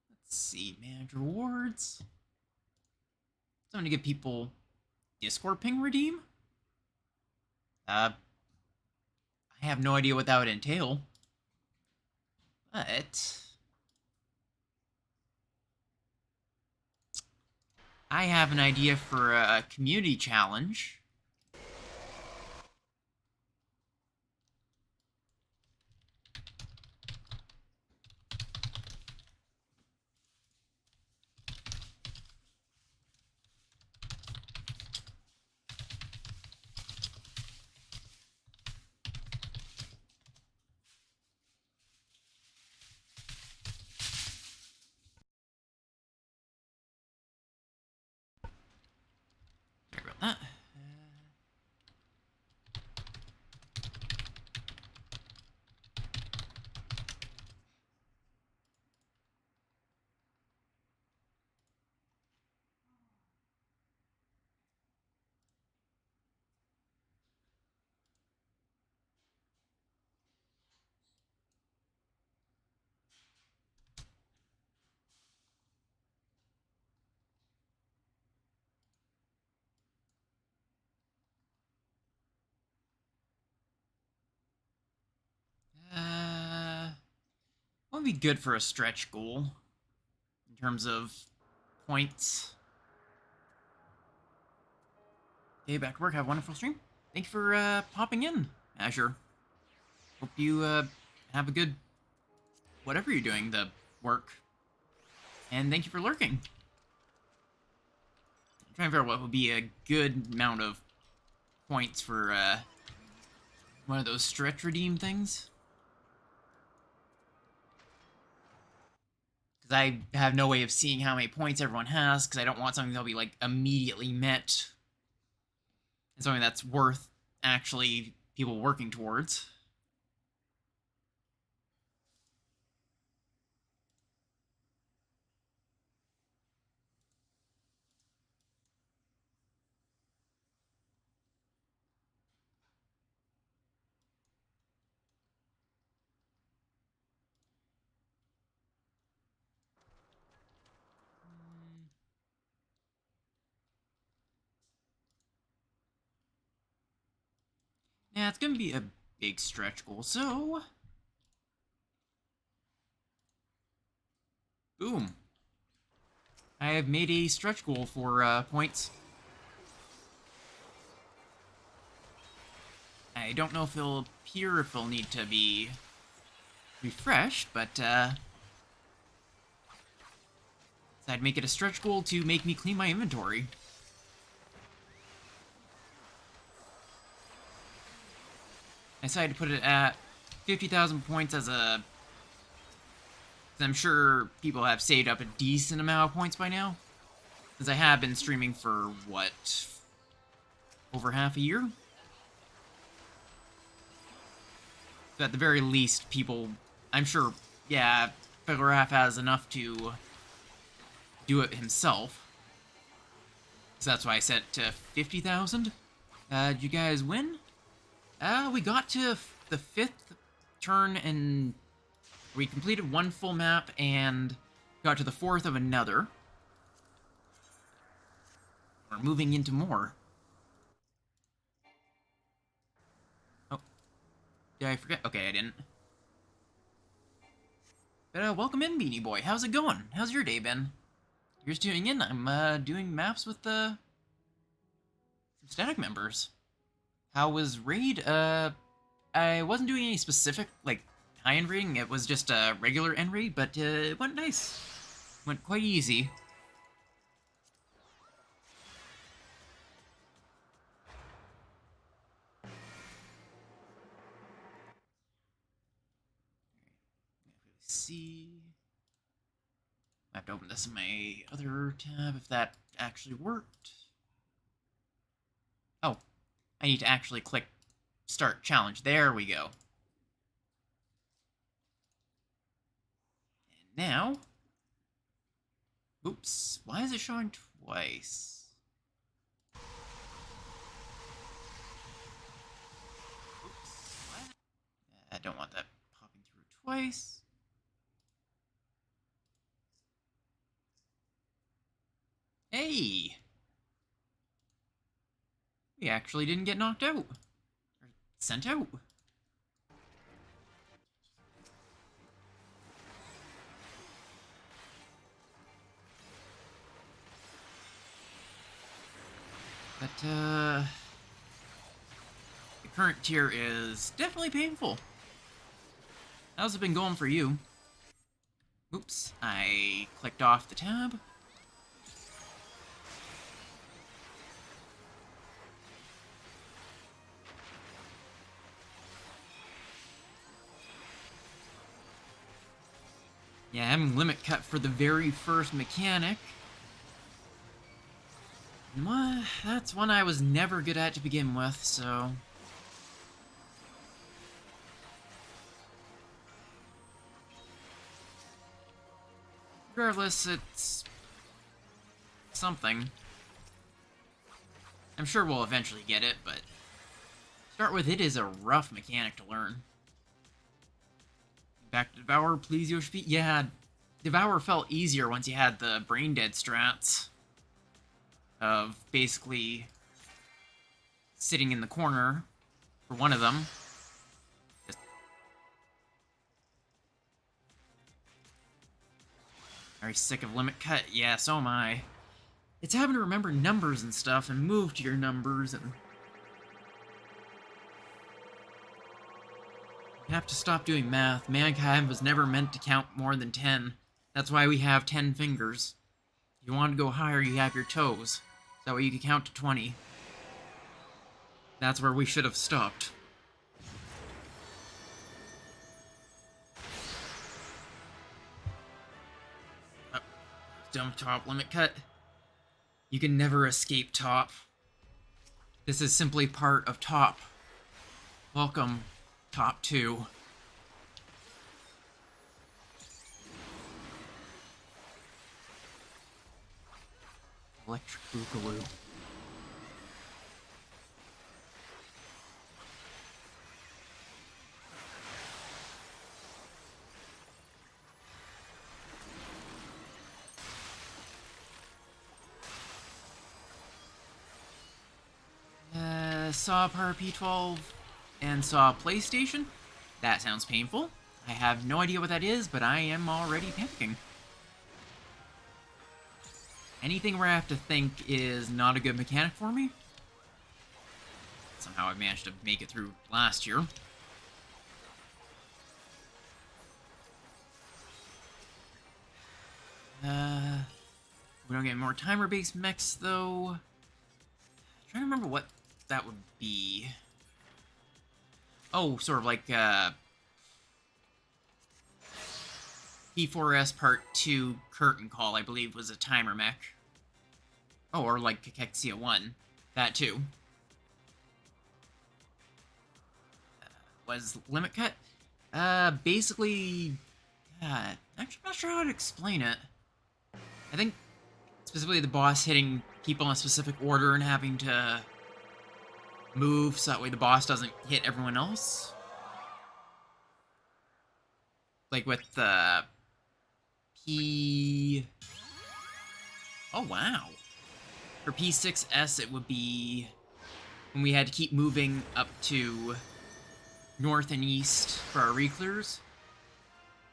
Let's see, manage rewards. Something to give people Discord ping redeem? I have no idea what that would entail. But I have an idea for a community challenge. Sorry about that. What would be good for a stretch goal in terms of points? Okay, back to work. Have a wonderful stream. Thank you for popping in, Azure. Hope you have a good whatever you're doing, the work. And thank you for lurking. I'm trying to figure out what would be a good amount of points for one of those stretch redeem things. Because I have no way of seeing how many points everyone has, because I don't want something that'll be like immediately met. And something that's worth actually people working towards. Yeah, it's gonna be a big stretch goal, so boom. I have made a stretch goal for points. I don't know if it'll appear, if it'll need to be refreshed, but so I'd make it a stretch goal to make me clean my inventory. I decided to put it at 50,000 points as a... I'm sure people have saved up a decent amount of points by now. Because I have been streaming for, what, over half a year? So at the very least, people... I'm sure, yeah, Fiddleraf has enough to do it himself. So that's why I set it to 50,000. Did you guys win? We got to the 5th turn and we completed one full map and got to the 4th of another. We're moving into more. Oh, did I forget? Okay, I didn't. But welcome in, Beanie Boy. How's it going? How's your day been? You're just tuning in. I'm doing maps with some static members. How was raid? I wasn't doing any specific like high-end raiding. It was just a regular end raid, but it went nice. Went quite easy. Let's see. I have to open this in my other tab if that actually worked. Oh, I need to actually click start challenge. There we go. And now, oops, why is it showing twice? Oops, I don't want that popping through twice. Hey! He actually didn't get knocked out. Or sent out. But, the current tier is definitely painful. How's it been going for you? Oops, I clicked off the tab. Yeah, having limit cut for the very first mechanic. That's one I was never good at to begin with, so... Regardless, it's... something. I'm sure we'll eventually get it, but... start with, it is a rough mechanic to learn. Back to Devour, please, Yoshi. Yeah, Devour felt easier once you had the brain dead strats. Of basically sitting in the corner for one of them. Just... very sick of limit cut. Yeah, so am I. It's having to remember numbers and stuff and move to your numbers and... you have to stop doing math. Mankind was never meant to count more than 10. That's why we have 10 fingers. If you want to go higher, you have your toes. That way you can count to 20. That's where we should have stopped. Dump top limit cut. You can never escape top. This is simply part of top. Welcome, top 2. Electric Boogaloo. Saw Power P12 and saw PlayStation. That sounds painful. I have no idea what that is, but I am already panicking. Anything where I have to think is not a good mechanic for me. Somehow I managed to make it through last year. We don't get more timer-based mechs, though. I'm trying to remember what that would be. Oh, sort of like, P4S Part 2 Curtain Call, I believe, was a timer mech. Oh, or like Cachexia 1. That, too. Was Limit Cut? Basically... actually, I'm not sure how to explain it. I think, specifically the boss hitting people in a specific order and having to move so that way the boss doesn't hit everyone else. Like with the... Oh, wow. For P6S, it would be when we had to keep moving up to north and east for our reclears.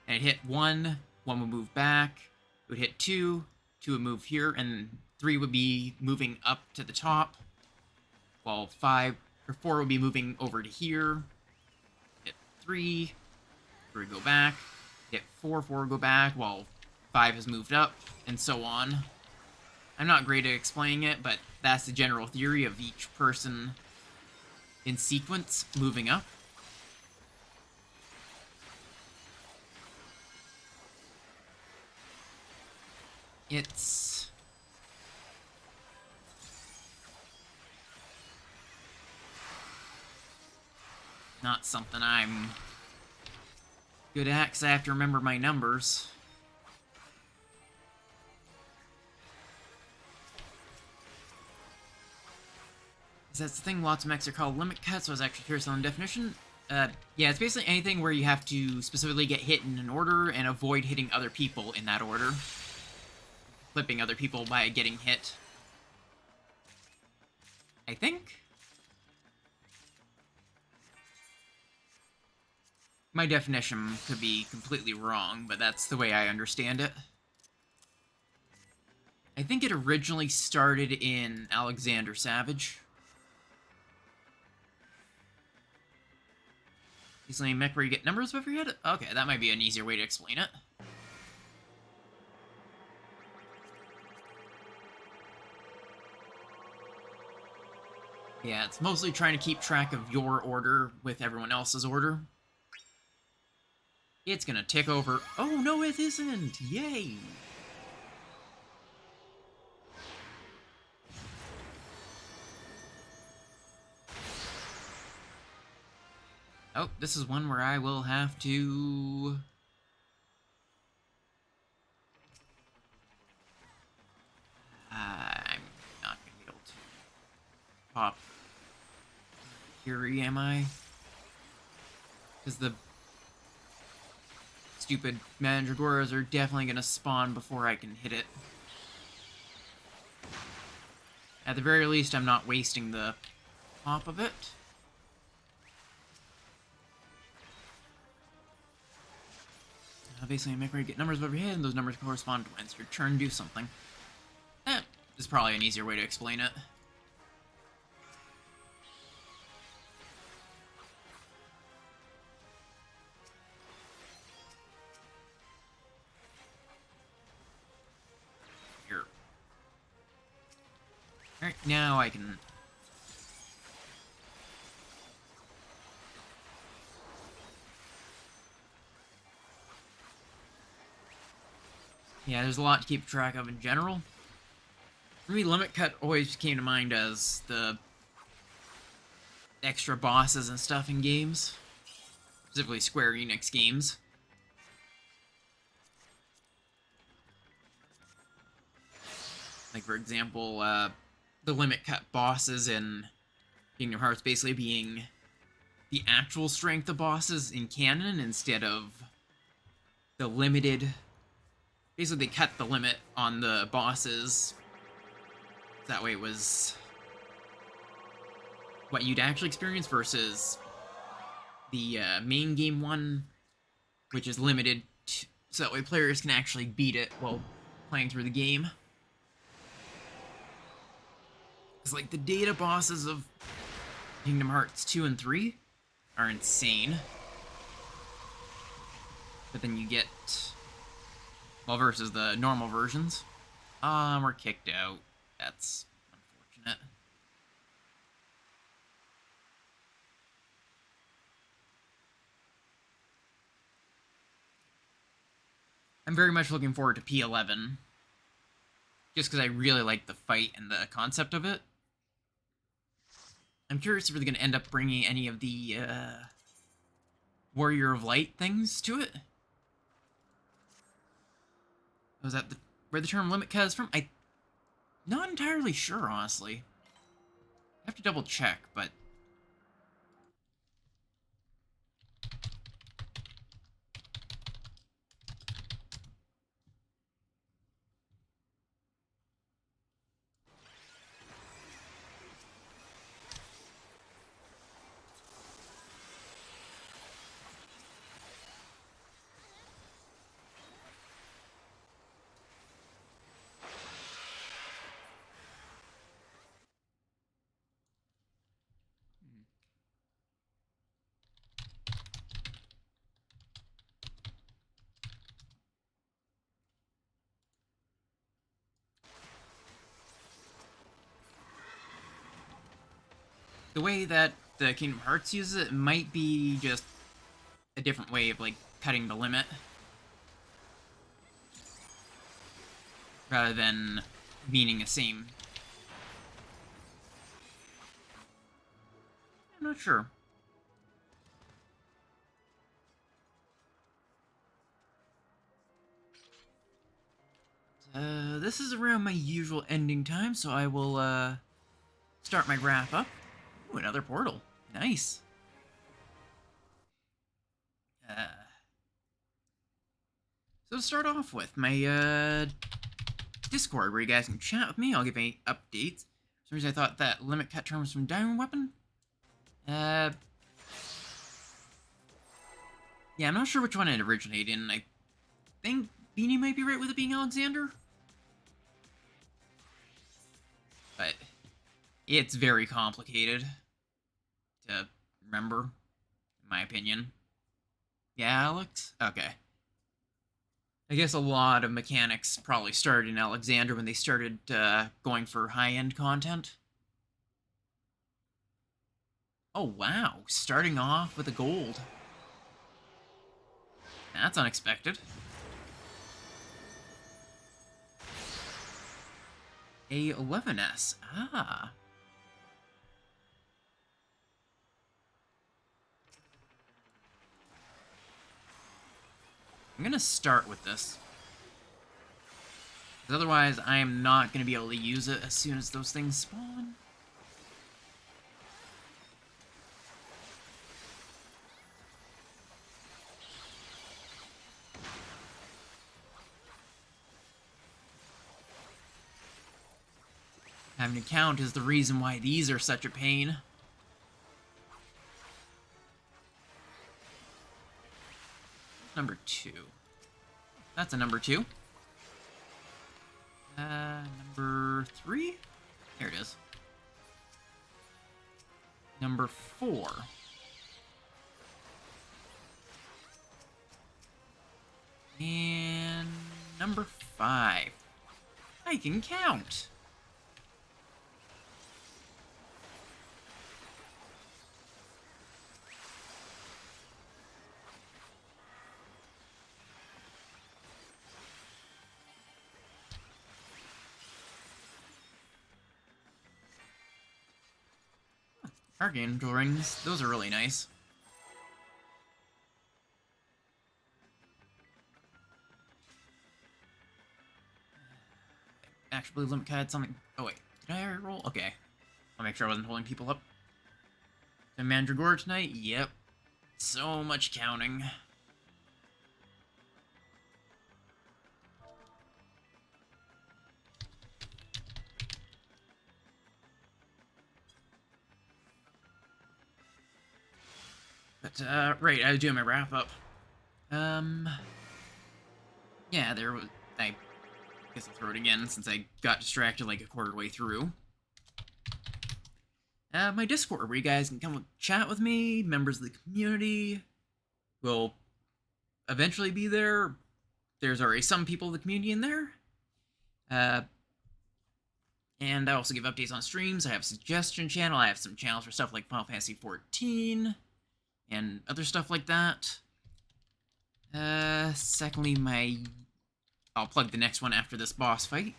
And it hit 1 would move back. It would hit 2 would move here, and 3 would be moving up to the top. While 4 would be moving over to here. Hit 3 would go back. Hit 4 would go back, while 5 has moved up, and so on. I'm not great at explaining it, but that's the general theory of each person in sequence moving up. It's... not something I'm good at, because I have to remember my numbers. That's the thing, lots of mechs are called limit cuts, so I was actually curious on the definition. Yeah, it's basically anything where you have to specifically get hit in an order and avoid hitting other people in that order. Flipping other people by getting hit. I think? My definition could be completely wrong, but that's the way I understand it. I think it originally started in Alexander Savage. He's like a mech where you get numbers above your head? Okay, that might be an easier way to explain it. Yeah, it's mostly trying to keep track of your order with everyone else's order. It's gonna tick over. Oh, no, it isn't! Yay! Oh, this is one where I will have to... I'm not gonna be able to pop Fury, am I? Because the stupid Mandragoras are definitely gonna spawn before I can hit it. At the very least, I'm not wasting the pop of it. Basically, make where you get numbers above your head, and those numbers correspond to when it's your turn to do something. This is probably an easier way to explain it. Here. Alright, now I can... Yeah, there's a lot to keep track of in general. For me, Limit Cut always came to mind as the extra bosses and stuff in games. Specifically Square Enix games. Like, for example, the Limit Cut bosses in Kingdom Hearts basically being the actual strength of bosses in canon instead of the limited... Basically, they cut the limit on the bosses. That way it was what you'd actually experience versus the main game one, which is limited, so that way players can actually beat it while playing through the game. It's like the data bosses of Kingdom Hearts 2 and 3 are insane. But then you get... Well, versus the normal versions. We're kicked out. That's unfortunate. I'm very much looking forward to P11. Just because I really like the fight and the concept of it. I'm curious if they're going to end up bringing any of the Warrior of Light things to it. Was that where the term Limit Cut is from? I'm not entirely sure, honestly. I have to double check, but... The way that the Kingdom Hearts uses it might be just a different way of, like, cutting the limit. Rather than meaning the same. I'm not sure. This is around my usual ending time, so I will, start my wrap up. Ooh, another portal. Nice. So to start off with, my, Discord, where you guys can chat with me. I'll give any updates. For some reason I thought that Limit Cut term was from Diamond Weapon. Yeah, I'm not sure which one it originated in. I think Beanie might be right with it being Alexander. But it's very complicated to remember, in my opinion. Yeah, Alex? Okay. I guess a lot of mechanics probably started in Alexander when they started going for high-end content. Oh, wow. Starting off with a gold. That's unexpected. A 11S. Ah. I'm gonna start with this. Because otherwise, I am not gonna be able to use it as soon as those things spawn. Having to count is the reason why these are such a pain. Number 2. That's a number 2. Number 3? There it is. Number 4. And number 5. I can count. Archangel rings, those are really nice. Actually, limit had something. Oh wait, did I roll? Okay, I'll make sure I wasn't holding people up. The Mandragora tonight? Yep. So much counting. But, right, I was doing my wrap-up. Yeah, there was... I guess I'll throw it again, since I got distracted like a quarter way through. My Discord, where you guys can come chat with me, members of the community will eventually be there. There's already some people of the community in there. And I also give updates on streams. I have a suggestion channel. I have some channels for stuff like Final Fantasy XIV and other stuff like that. Secondly, I'll plug the next one after this boss fight.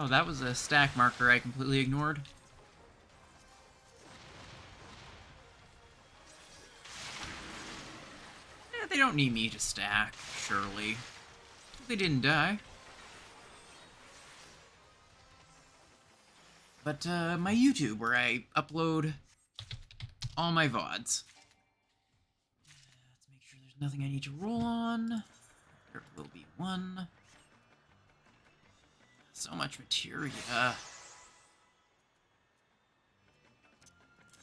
Oh, that was a stack marker I completely ignored. They don't need me to stack, surely. They didn't die. But, my YouTube, where I upload all my VODs. Let's make sure there's nothing I need to roll on. There will be one. So much materia.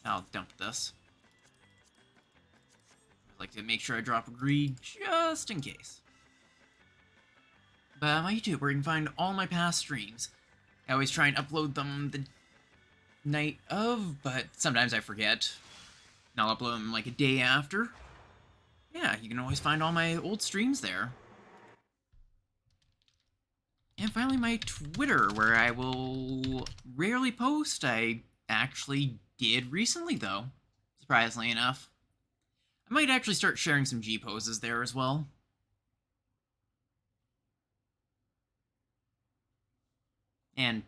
I'll dump this. I'd like to make sure I drop a greed just in case. But my YouTube, where you can find all my past streams. I always try and upload them the night of, but sometimes I forget. And I'll upload them like a day after. Yeah, you can always find all my old streams there. And finally, my Twitter, where I will rarely post. I actually did recently, though, surprisingly enough. I might actually start sharing some G poses there as well. and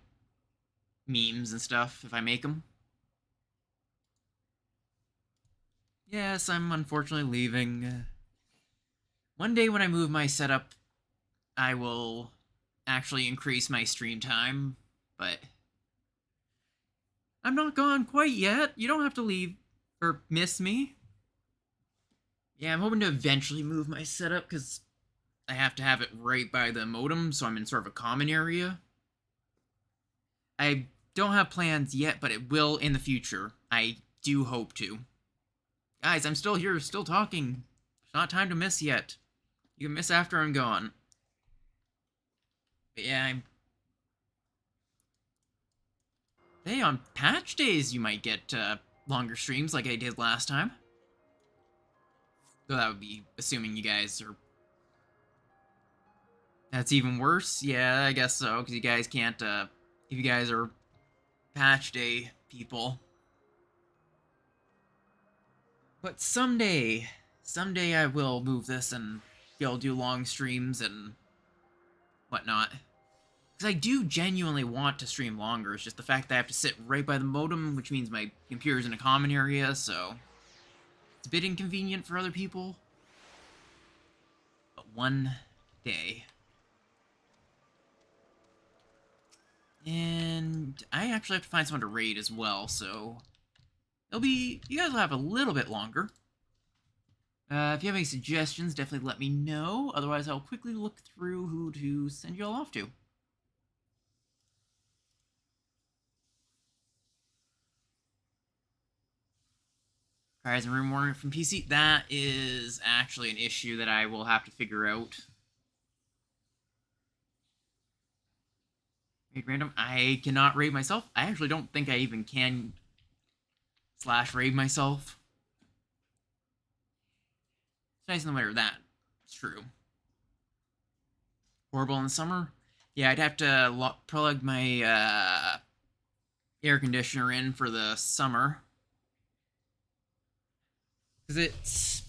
memes and stuff if I make them. Yes, I'm unfortunately leaving. One day when I move my setup, I will actually increase my stream time, but I'm not gone quite yet. You don't have to leave or miss me. Yeah, I'm hoping to eventually move my setup because I have to have it right by the modem, so I'm in sort of a common area. I don't have plans yet, but it will in the future. I do hope to. Guys, I'm still here, still talking. It's not time to miss yet. You can miss after I'm gone. But yeah, Hey, on patch days, you might get longer streams like I did last time. So that would be assuming you guys are... That's even worse? Yeah, I guess so, because you guys can't, if you guys are patch day people. But someday I will move this and be able to do long streams and whatnot. Because I do genuinely want to stream longer. It's just the fact that I have to sit right by the modem, which means my computer's in a common area, so it's a bit inconvenient for other people. But one day. And I actually have to find someone to raid as well, so you guys will have a little bit longer. If you have any suggestions, definitely let me know. Otherwise, I'll quickly look through who to send you all off to. Horizon Room Warning from PC. That is actually an issue that I will have to figure out. Raid random. I cannot raid myself. I actually don't think I even can / raid myself. It's nice no matter that. It's true. Horrible in the summer? Yeah, I'd have to plug my air conditioner in for the summer. Because it's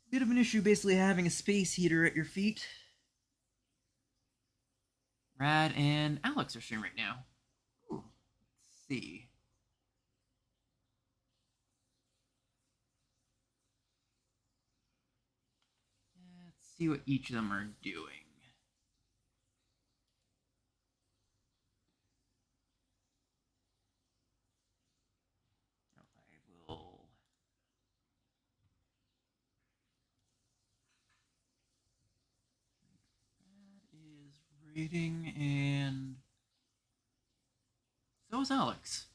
a bit of an issue basically having a space heater at your feet. Rad and Alex are streaming right now. Ooh, let's see. Let's see what each of them are doing. I will... That is rating, and so is Alex.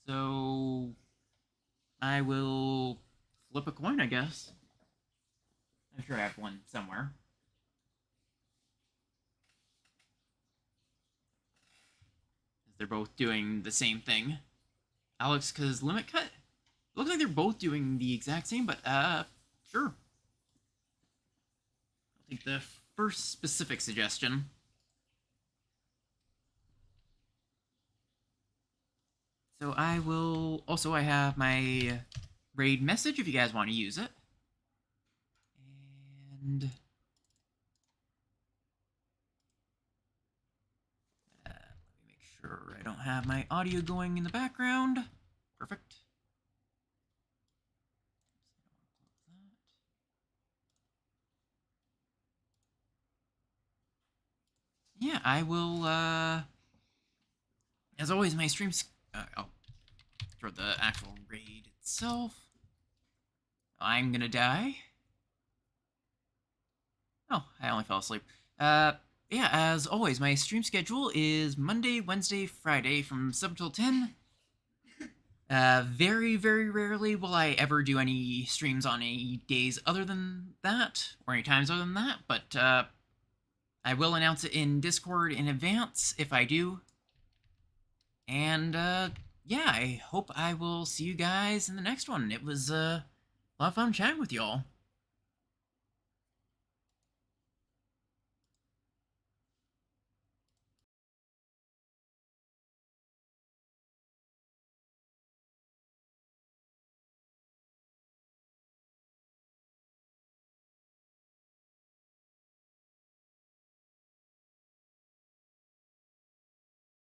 So I will flip a coin, I guess. I'm sure I have one somewhere. They're both doing the same thing. Alex, because limit cut? Looks like they're both doing the exact same, but sure. I'll take the first specific suggestion. So I will... Also, I have my raid message if you guys want to use it. And... let me make sure I don't have my audio going in the background. Perfect. Yeah, I will, as always, my streams... I'll throw the actual raid itself. I'm gonna die. Oh, I only fell asleep. Yeah, as always, my stream schedule is Monday, Wednesday, Friday from 7 till 10. Very, very rarely will I ever do any streams on any days other than that, or any times other than that, but, I will announce it in Discord in advance if I do. And, yeah, I hope I will see you guys in the next one. It was, a lot of fun chatting with y'all.